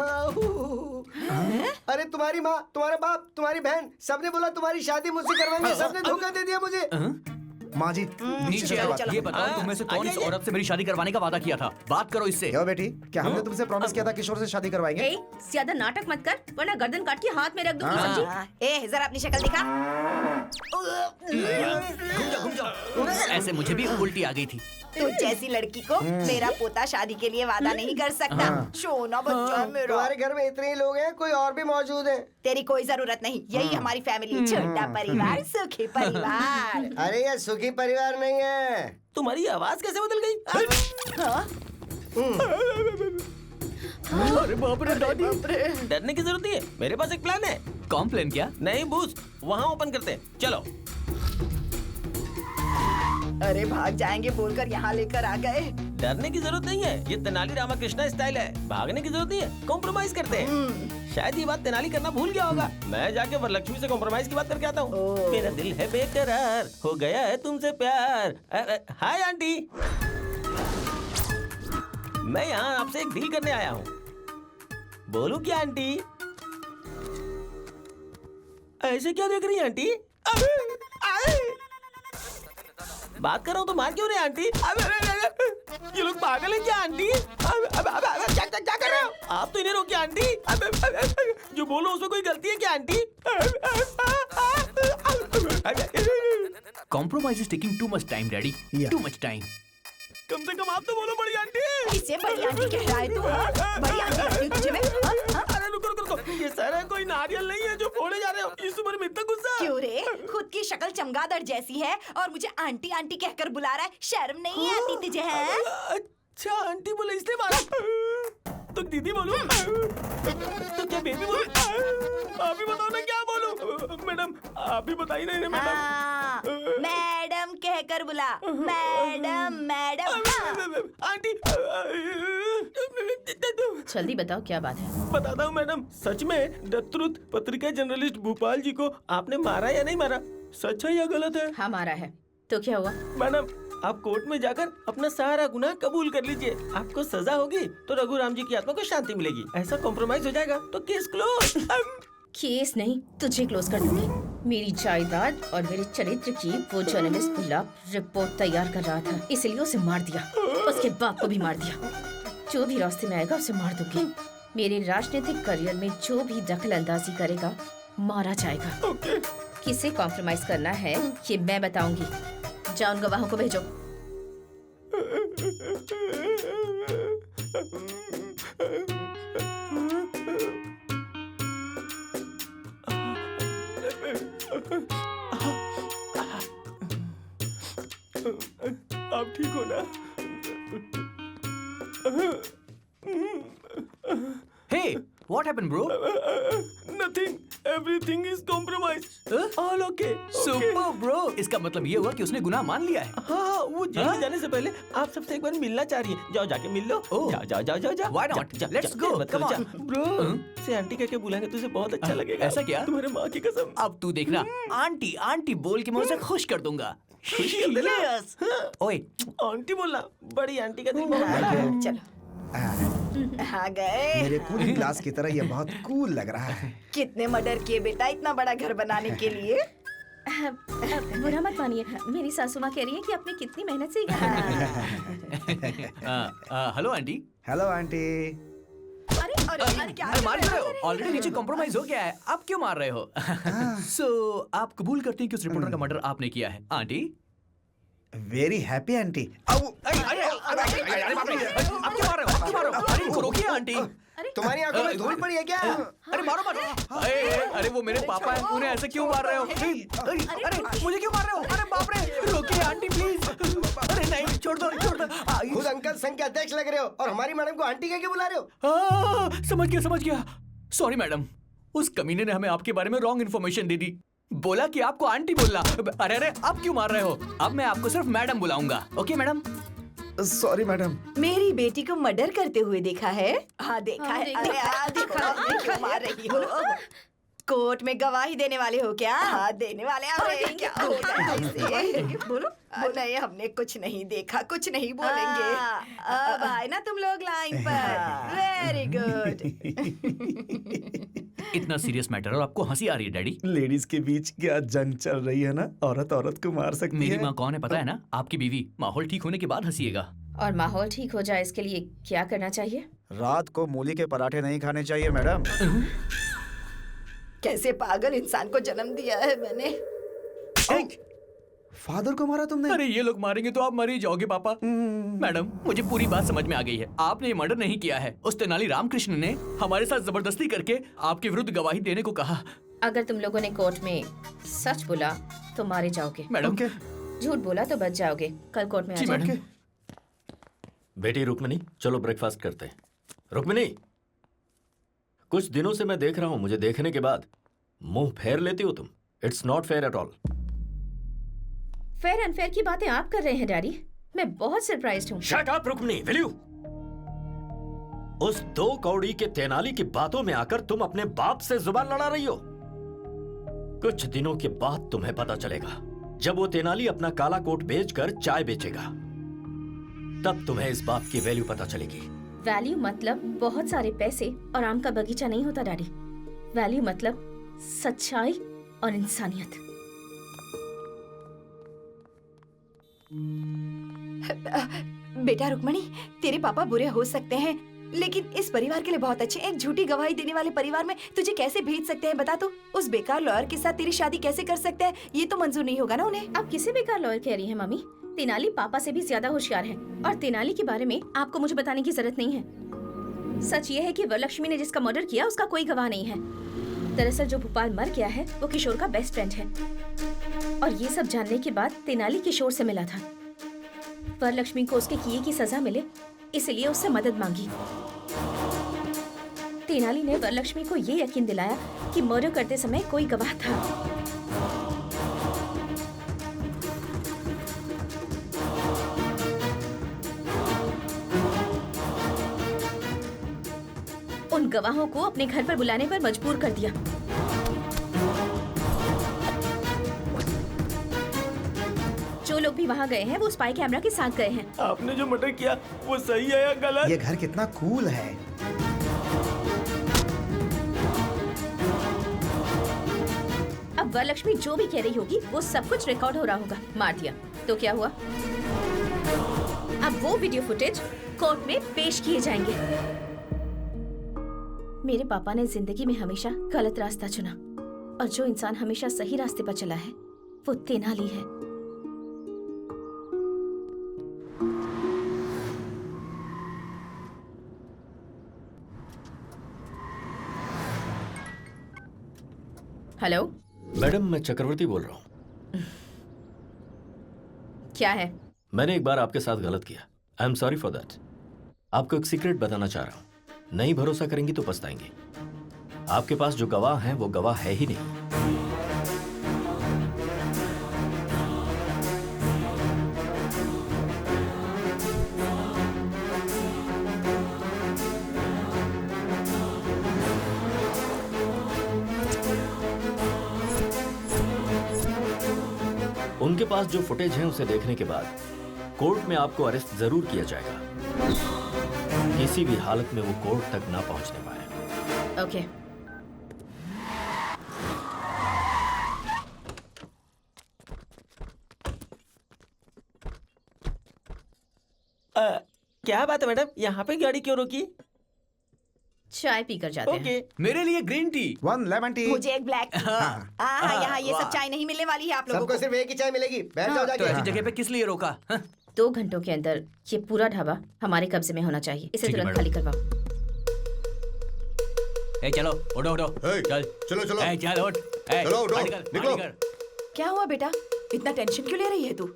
अरे तुम्हारी माँ, तुम्हारा बाप, तुम्हारी बहन, सबने बोला तुम्हारी शादी मुझसे करवाएंगे। सबने धोखा दे दिया मुझे। माँ जी नीचे आओ। ये बताओ तुम में से कौन इस औरत से मेरी शादी करवाने का वादा किया था? बात करो इससे। क्यों बेटी, क्या हमने तुमसे प्रॉमिस किया था किशोर से शादी करवाएंगे? ज्यादा नाटक मत कर वरना गर्दन काट के हाथ में रख दूंगी, समझी? ए जरा अपनी शक्ल दिखा। घूम जाओ। ऐसे मुझे भी उल्टी आ गई थी। तू जैसी लड़की को मेरा पोता शादी के लिए वादा नहीं कर सकता। सोना बच्चा मेरा। तुम्हारे घर में इतने ही लोग हैं, कोई और भी मौजूद है? तेरी कोई जरूरत नहीं, यही हमारी फैमिली। छोटा परिवार, सुखी परिवार। अरे ये सुखी परिवार नहीं है। तुम्हारी आवाज कैसे बदल गई? अरे बाप रे डैडी। डरने की जरूरत नहीं है, मेरे पास एक प्लान है। कौन प्लान? क्या? नहीं बूस्ट, वहाँ ओपन करते हैं, चलो। अरे भाग जाएंगे बोलकर यहाँ लेकर आ गए। डरने की जरूरत नहीं है, ये तेनाली रामाकृष्णा स्टाइल है। भागने की जरूरत नहीं है, कॉम्प्रोमाइज करते हैं। शायद ये बात तेनाली करना भूल गया होगा। मैं जाके वरलक्ष्मी से कॉम्प्रोमाइज की बात करके आता हूँ। मेरा दिल है बेकरार, हो गया है तुमसे प्यार। हाय आंटी, मैं यहाँ आपसे एक डील करने आया हूँ। बोलूं क्या आंटी? ऐसे क्या देख रही है आंटी? बात कर रहा हूँ तो मार क्यों रहे आंटी? ये लोग पागल हैं क्या आंटी? क्या कर रहे हो आप? तो इन्हें रोकिए आंटी। जो बोलो उसमें कोई गलती है क्या aunty? Compromise is taking too much time, Daddy. Too much time. कम से कम आप तो बोलो बड़ी आंटी। इसे बड़ी आंटी कह रहा है तू? बड़ी आंटी लगती है तुझे मैं? अरे रुको, ये सारा कोई नारियल नहीं है जो फोड़े जा रहे हो। इस उम्र में इतना गुस्सा? क्यों रे? खुद की शक्ल चमगादड़ जैसी है और मुझे आंटी आंटी कहकर बुला रहा है। शर्म नहीं आती तुझे? है अच्छा आंटी बोले इसलिए मारा। तो दीदी बोलूं तो क्या बेबी बोलूं? आप ही बताओ ना क्या बोलूं? मैडम आप ही बताइए ना मैडम। मैडम कहकर बुला। Madam madam. आंटी जल्दी बताओ क्या बात है। बताता हूँ मैडम, सच में द ट्रुथ पत्रिका जर्नलिस्ट भोपाल जी को आपने मारा या नहीं मारा? सच है या गलत है? हाँ मारा है। तो क्या हुआ? मैडम आप कोर्ट में जाकर अपना सारा गुनाह कबूल कर लीजिए। आपको सजा होगी तो रघुराम जी की आत्मा को शांति मिलेगी। ऐसा कॉम्प्रोमाइज हो जाएगा तो केस क्लोज। केस नहीं, तुझे क्लोज कर दूंगी। मेरी जायदाद और मेरे चरित्र की वो जर्नलिस्ट गुलाब रिपोर्ट तैयार कर रहा था, इसलिए उसे मार दिया। उसके बाप को भी मार दिया। जो भी रास्ते में आएगा उसे मार दूंगी। मेरे राजनीतिक करियर में जो भी दखल अंदाजी करेगा मारा जाएगा। किसे कॉम्प्रोमाइज करना है ये मैं बताऊंगी। जाओ उन गवाहों को भेजो। आप ठीक हो ना? Hey, what happened, bro? Nothing. Everything is compromised. All okay. Super, bro. इसका मतलब ये हुआ कि उसने गुनाह मान लिया है। हाँ, वो जेल में जाने से पहले आप सबसे एक बार मिलना चाह रही है। जाओ जाके मिल लो। जाओ जाओ जाओ जाओ जाओ। Why not? Let's go. Come on. Bro, से आंटी कहके बुलाएंगे तुझे बहुत अच्छा लगेगा। ऐसा क्या? तुम्हारे माँ की कसम। अब तू देखना, आंटी आंटी बोल के मैं उसे खुश कर दूंगा। खुशी कर देना। Yes. ओए, आंटी बोलना। बड़ी आंटी का दिल बहुत बड़ा है। चलो आ गए। मेरे कूलिंग ग्लास की तरह ये बहुत कूल लग रहा है। कितने मर्डर किए बेटा इतना बड़ा घर बनाने के लिए? बुरा मत मानिए, मेरी सासू माँ कह रही है कि आपने कितनी मेहनत से हेलो आंटी। Hello aunty. अरे क्या मार रहे हो? ऑलरेडी नीचे कॉम्प्रोमाइज हो गया है, आप क्यों मार रहे हो? सो आप कबूल करते हैं कि उस रिपोर्टर का मर्डर आपने किया है, आंटी? Very happy aunty. अरे इनको रोकिए आंटी। तुम्हारी आंखों में धूल पड़ी है क्या? अरे मारो मत। अरे वो मेरे पापा हैं, उन्हें ऐसे क्यों मार रहे हो? अरे मुझे क्यों मार रहे हो? अरे बाप रे, रोकिए आंटी प्लीज। अरे नहीं, छोड़ दो छोड़ दो। खुद अंकल संघ के अध्यक्ष लग रहे हो और हमारी मैडम को आंटी कह के बुला रहे हो। समझ गया। सॉरी मैडम, उस कमीने ने हमें आपके बारे में रॉन्ग इन्फॉर्मेशन दे दी। बोला कि आपको आंटी बोलना। अरे आप क्यों मार रहे हो? अब मैं आपको सिर्फ मैडम बुलाऊंगा। Okay madam? Sorry madam. मेरी बेटी को मर्डर करते हुए देखा है? हाँ देखा है। अरे देखा क्यों मार रही हो? कोर्ट में गवाही देने वाले हो क्या? हाँ देने वाले। अरे क्या हो गया इसे? बोलो। नहीं हमने कुछ नहीं देखा, कुछ नहीं बोलेंगे। अब आए ना तुम लोग लाइन पर। Very good. इतना सीरियस मैटर और आपको हंसी आ रही है डैडी? लेडीज के बीच क्या जंग चल रही है ना, औरत औरत को मार सकती है। मेरी माँ कौन है पता है ना? आपकी बीवी। माहौल ठीक होने के बाद हंसीएगा। और माहौल ठीक हो जाए इसके लिए क्या करना चाहिए? रात को मूली के पराठे नहीं खाने चाहिए मैडम। कैसे पागल इंसान को जन्म दिया है मैंने। फादर को मारा तुमने? अरे ये लोग मारेंगे तो आप मर ही जाओगे पापा। मैडम मुझे पूरी बात समझ में आ गई है। आपने ये मर्डर नहीं किया है। उस तेनाली रामकृष्ण ने हमारे साथ जबरदस्ती करके आपके विरुद्ध गवाही देने को कहा। अगर तुम लोगों ने कोर्ट में सच बोला तो मारे जाओगे। मैडम झूठ बोला तो बच जाओगे। कल कोर्ट में आ जाओगे। बेटी रुक्मिनी, चलो ब्रेकफास्ट करते हैं। रुक्मिनी, कुछ दिनों से मैं देख रहा हूं, मुझे देखने के बाद मुंह फेर लेती हो तुम। It's not fair at all. Fair unfair की बातें आप कर रहे हैं डैडी। मैं बहुत सरप्राइज्ड हूँ। Shut up Rukmini, will you? उस 2 कौड़ी के तेनाली की बातों में आकर तुम अपने बाप से जुबान लड़ा रही हो। कुछ दिनों के बाद तुम्हें पता चलेगा, जब वो तेनाली अपना काला कोट बेचकर चाय बेचेगा, तब तुम्हें इस बात की वैल्यू पता चलेगी। वैल्यू मतलब बहुत सारे पैसे और आम का बगीचा नहीं होता डैडी। वैल्यू मतलब सच्चाई और इंसानियत। बेटा रुक्मणी, तेरे पापा बुरे हो सकते हैं लेकिन इस परिवार के लिए बहुत अच्छे। एक झूठी गवाही देने वाले परिवार में तुझे कैसे भेज सकते हैं बता तो? उस बेकार लॉयर के साथ तेरी शादी कैसे कर सकते हैं? ये तो मंजूर नहीं होगा ना उन्हें। आप किसे बेकार लॉयर कह रही हैं मम्मी? तेनाली पापा से भी ज्यादा होशियार है और तेनाली के बारे में आपको मुझे बताने की जरूरत नहीं है। सच ये है कि वरलक्ष्मी ने जिसका मर्डर किया उसका कोई गवाह नहीं है। दरअसल जो भोपाल मर गया है वो किशोर का बेस्ट फ्रेंड है और ये सब जानने के बाद तेनाली किशोर से मिला था। वरलक्ष्मी को उसके किए की सजा मिले इसलिए उससे मदद मांगी। तेनाली ने वरलक्ष्मी को ये यकीन दिलाया कि मर्डर करते समय कोई गवाह था। उन गवाहों को अपने घर पर बुलाने पर मजबूर कर दिया। जो लोग भी वहाँ गए हैं वो स्पाई कैमरा के साथ गए हैं। आपने जो मर्डर किया वो सही है या गलत? ये घर कितना कूल है। अब वरलक्ष्मी जो भी कह रही होगी वो सब कुछ रिकॉर्ड हो रहा होगा। मार दिया तो क्या हुआ? अब वो वीडियो फुटेज कोर्ट में पेश किए जाएंगे। मेरे पापा ने जिंदगी में हमेशा गलत रास्ता चुना और जो इंसान हमेशा सही रास्ते पर चला है वो तेनाली है। हेलो मैडम, मैं चक्रवर्ती बोल रहा हूँ। क्या है? मैंने एक बार आपके साथ गलत किया। I am sorry for that. आपको एक सीक्रेट बताना चाह रहा हूँ। नहीं भरोसा करेंगी तो पछताएंगे। आपके पास जो गवाह हैं वो गवाह है ही नहीं। उनके पास जो फुटेज है उसे देखने के बाद कोर्ट में आपको अरेस्ट जरूर किया जाएगा। किसी भी हालत में वो कोर्ट तक ना पहुंचने पाए। ओके। क्या बात है मैडम, यहाँ पे गाड़ी क्यों रोकी? चाय पीकर जाते हैं। मेरे लिए ग्रीन टी। 1 lemon tea. मुझे एक ब्लैक टी। यहाँ ये सब चाय नहीं मिलने वाली है आप लोगों को। सबको सिर्फ एक ही चाय मिलेगी। बैठ जाओ जाके। तो ऐसी जगह पे किस लिए रोका? 2 घंटों के अंदर ये पूरा ढाबा हमारे कब्जे में होना चाहिए। इसे ठीक है, तुरंत खाली करवाओ। ए चलो उठो उठो। चल चलो चलो। ए चल उठ। ए, चलो, उठो, गाड़ी कर, निकलो। गाड़ी कर। क्या हुआ बेटा, इतना टेंशन क्यों ले रही है तू?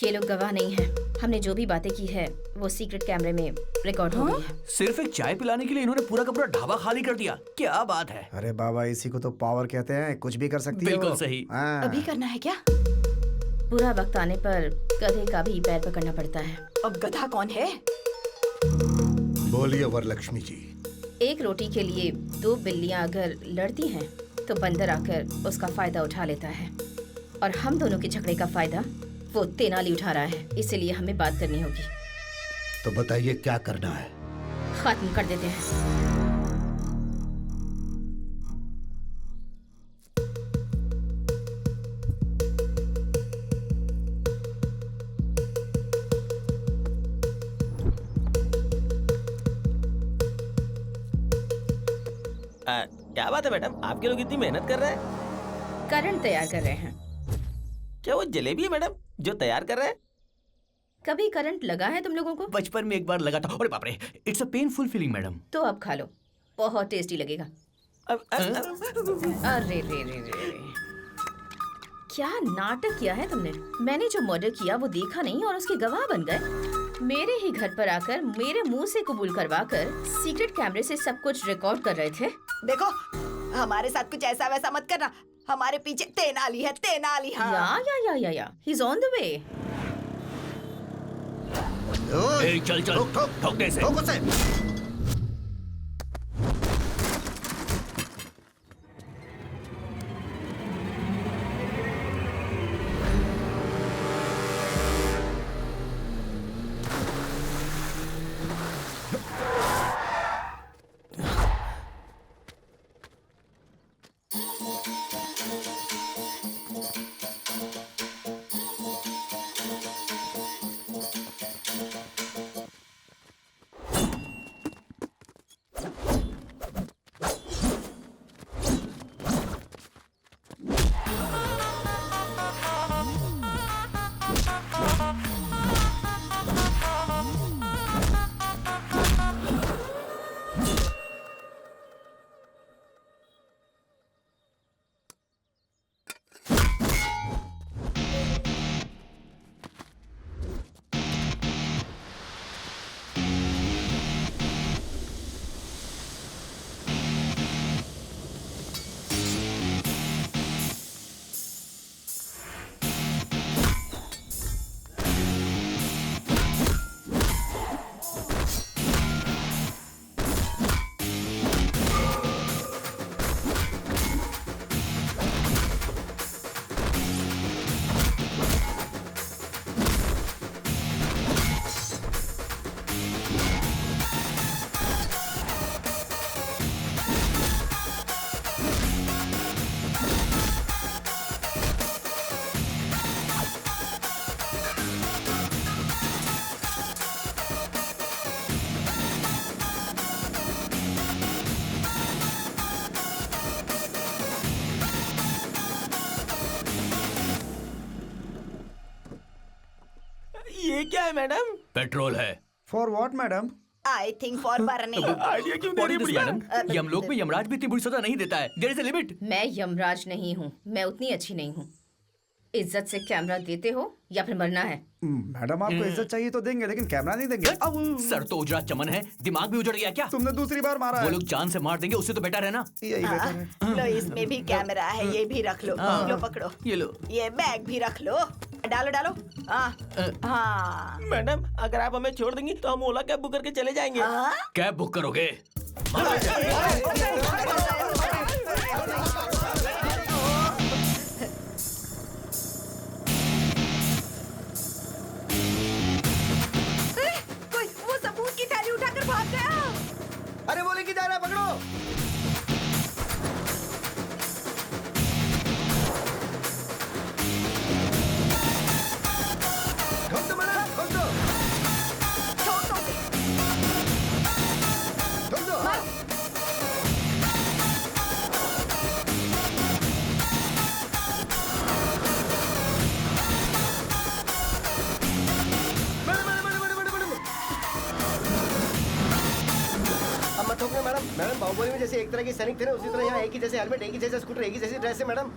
ये लोग गवाह नहीं है। हमने जो भी बातें की है वो सीक्रेट कैमरे में रिकॉर्ड हो गई है। सिर्फ एक चाय पिलाने के लिए इन्होंने पूरा का पूरा ढाबा खाली कर दिया। क्या बात है? अरे बाबा, इसी को तो पावर कहते हैं। कुछ भी कर सकती है। बिल्कुल सही। अभी करना है क्या? बुरा वक्त आने पर गधे का भी पैर पकड़ना पड़ता है। अब गधा कौन है? बोलिए वरलक्ष्मी जी। एक रोटी के लिए 2 बिल्लियां अगर लड़ती हैं तो बंदर आकर उसका फायदा उठा लेता है और हम दोनों के झगड़े का फायदा वो तेनाली उठा रहा है। इसीलिए हमें बात करनी होगी। तो बताइए क्या करना है? खत्म कर देते हैं। क्या बात है मैडम, आपके लोग इतनी मेहनत कर रहे हैं? करंट तैयार कर रहे हैं। क्या वो जलेबी है मैडम जो तैयार कर रहे हैं? कभी करंट लगा है तुम लोगों को? बचपन में एक बार लगा था। अरे बाप रे, it's a painful feeling madam. तो अब खा लो, बहुत टेस्टी लगेगा। अरे रे रे रे, क्या नाटक किया है तुमने? मैंने जो मर्डर किया वो देखा नहीं और उसके गवाह बन गए। मेरे ही घर पर आकर मेरे मुंह से कबूल करवाकर सीक्रेट कैमरे से सब कुछ रिकॉर्ड कर रहे थे। देखो, हमारे साथ कुछ ऐसा वैसा मत करना। हमारे पीछे तेनाली है, तेनाली। हाँ। या he's on the way। चल चल, ठोक दे इसे। है मैडम? पेट्रोल है। For what madam? I think for burning. Idea क्यों दे रही है बुढ़िया? मैडम, यमलोक में यमराज भी इतनी बुरी सजा नहीं देता है। There is a limit. मैं यमराज नहीं हूँ, मैं उतनी अच्छी नहीं हूँ। इज्जत से कैमरा देते हो या फिर मरना है। मैडम आपको इज्जत चाहिए तो देंगे, लेकिन कैमरा नहीं देंगे। सर तो उजड़ा चमन है, दिमाग भी उजड़ गया क्या? तुमने दूसरी बार मारा वो है। लोग जान से मार देंगे, उससे तो बेटर है ना। यही बेटर है। लो इसमें भी कैमरा है, ये भी रख लो। लो पकड़ो, ये लो। ये बैग भी रख लो। डालो डालो। हाँ मैडम, अगर आप हमें छोड़ देंगी तो हम ओला कैब बुक करके चले जाएंगे। कैब बुक करोगे? कोई वो सबूत की थैली उठाकर भाग गया। अरे वो लेके जा रहा है, पकड़ो। ठोक दो मैडम, ठोक दो। ठोक दो उसे। ठोक दो। अब मत ठोकना मैडम। मैडम बाहुबली में जैसे एक तरह के सैनिक थे ना, उसी तरह यहाँ एक ही जैसे हेलमेट, एक ही जैसा स्कूटर, एक ही जैसी ड्रेस है मैडम।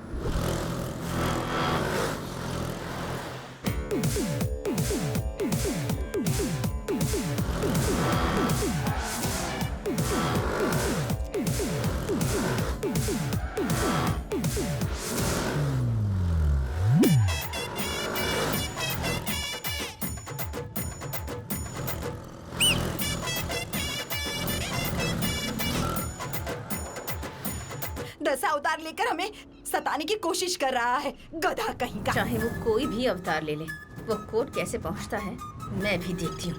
दस अवतार लेकर हमें सताने की कोशिश कर रहा है, गधा कहीं का। चाहे वो कोई भी अवतार ले ले, वो कोर्ट कैसे पहुंचता है मैं भी देखती हूँ।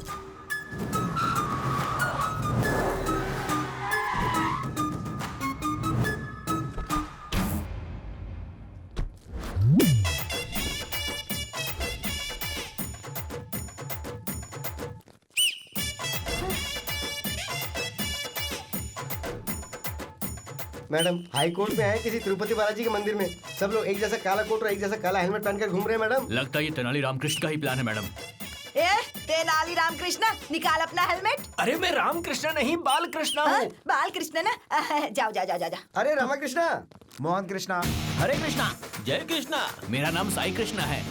मैडम हाई कोर्ट में आए किसी तिरुपति बालाजी के मंदिर में, सब लोग एक जैसा काला कोट और एक जैसा काला हेलमेट पहनकर घूम रहे हैं मैडम। लगता है ये तेनाली रामकृष्ण का ही प्लान है मैडम। ए तेनाली रामकृष्ण, निकाल अपना हेलमेट। अरे मैं रामकृष्ण नहीं, बाल कृष्णा हूँ। बाल कृष्ण ना? जाओ जाओ जाओ जाओ। अरे रामाकृष्णा, मोहन कृष्णा, हरे कृष्णा, जय कृष्णा। मेरा नाम साई कृष्णा है।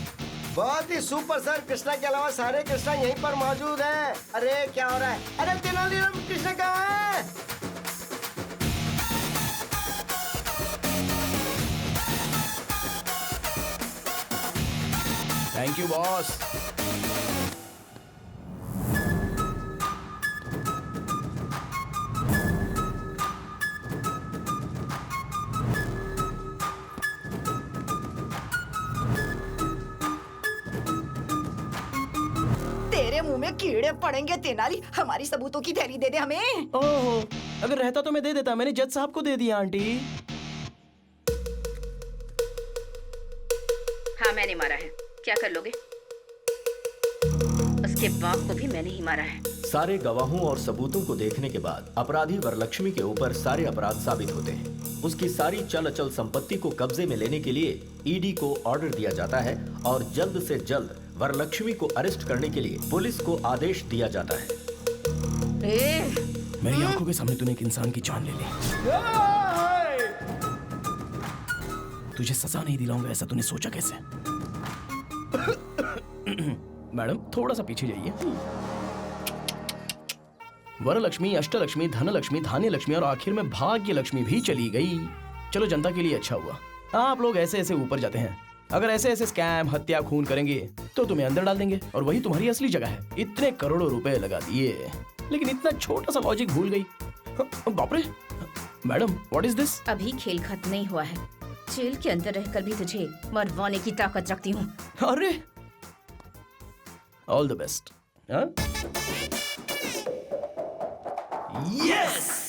बहुत ही सुपर सर। कृष्णा के अलावा सारे कृष्णा यहीं पर मौजूद हैं। अरे क्या हो रहा है? अरे तेनाली रामकृष्ण कहाँ है? Thank you boss. तेरे मुंह में कीड़े पड़ेंगे तेनाली। हमारी सबूतों की थैली दे दे हमें। ओहो, अगर रहता तो मैं दे देता, मैंने जज साहब को दे दिया आंटी। हाँ मैंने मारा है, क्या कर लोगे? उसके बाप को भी मैंने ही मारा है। सारे गवाहों और सबूतों को देखने के बाद अपराधी वरलक्ष्मी के ऊपर सारे अपराध साबित होते हैं। उसकी सारी चल अचल संपत्ति को कब्जे में लेने के लिए ईडी को ऑर्डर दिया जाता है और जल्द से जल्द वरलक्ष्मी को अरेस्ट करने के लिए पुलिस को आदेश दिया जाता है। मेरी आंखों के सामने तूने एक इंसान की जान ले ली। तुझे सजा नहीं दिलाऊंगा ऐसा तूने सोचा कैसे? मैडम थोड़ा सा पीछे जाइए। वरलक्ष्मी, अष्टलक्ष्मी, धनलक्ष्मी, धान्य लक्ष्मी और आखिर में भाग्य लक्ष्मी भी चली गई। चलो जनता के लिए अच्छा हुआ। आप लोग ऐसे ऐसे ऊपर जाते हैं। अगर ऐसे ऐसे स्कैम, हत्या, खून करेंगे तो तुम्हें अंदर डाल देंगे और वही तुम्हारी असली जगह है। इतने करोड़ों रुपए लगा दिए लेकिन इतना छोटा सा लॉजिक भूल गई। बाप रे मैडम, व्हाट इज दिस? अभी खेल खत्म नहीं हुआ है। जेल के अंदर रहकर भी तुझे मरवाने की ताकत रखती हूँ। अरे ऑल द बेस्ट। यस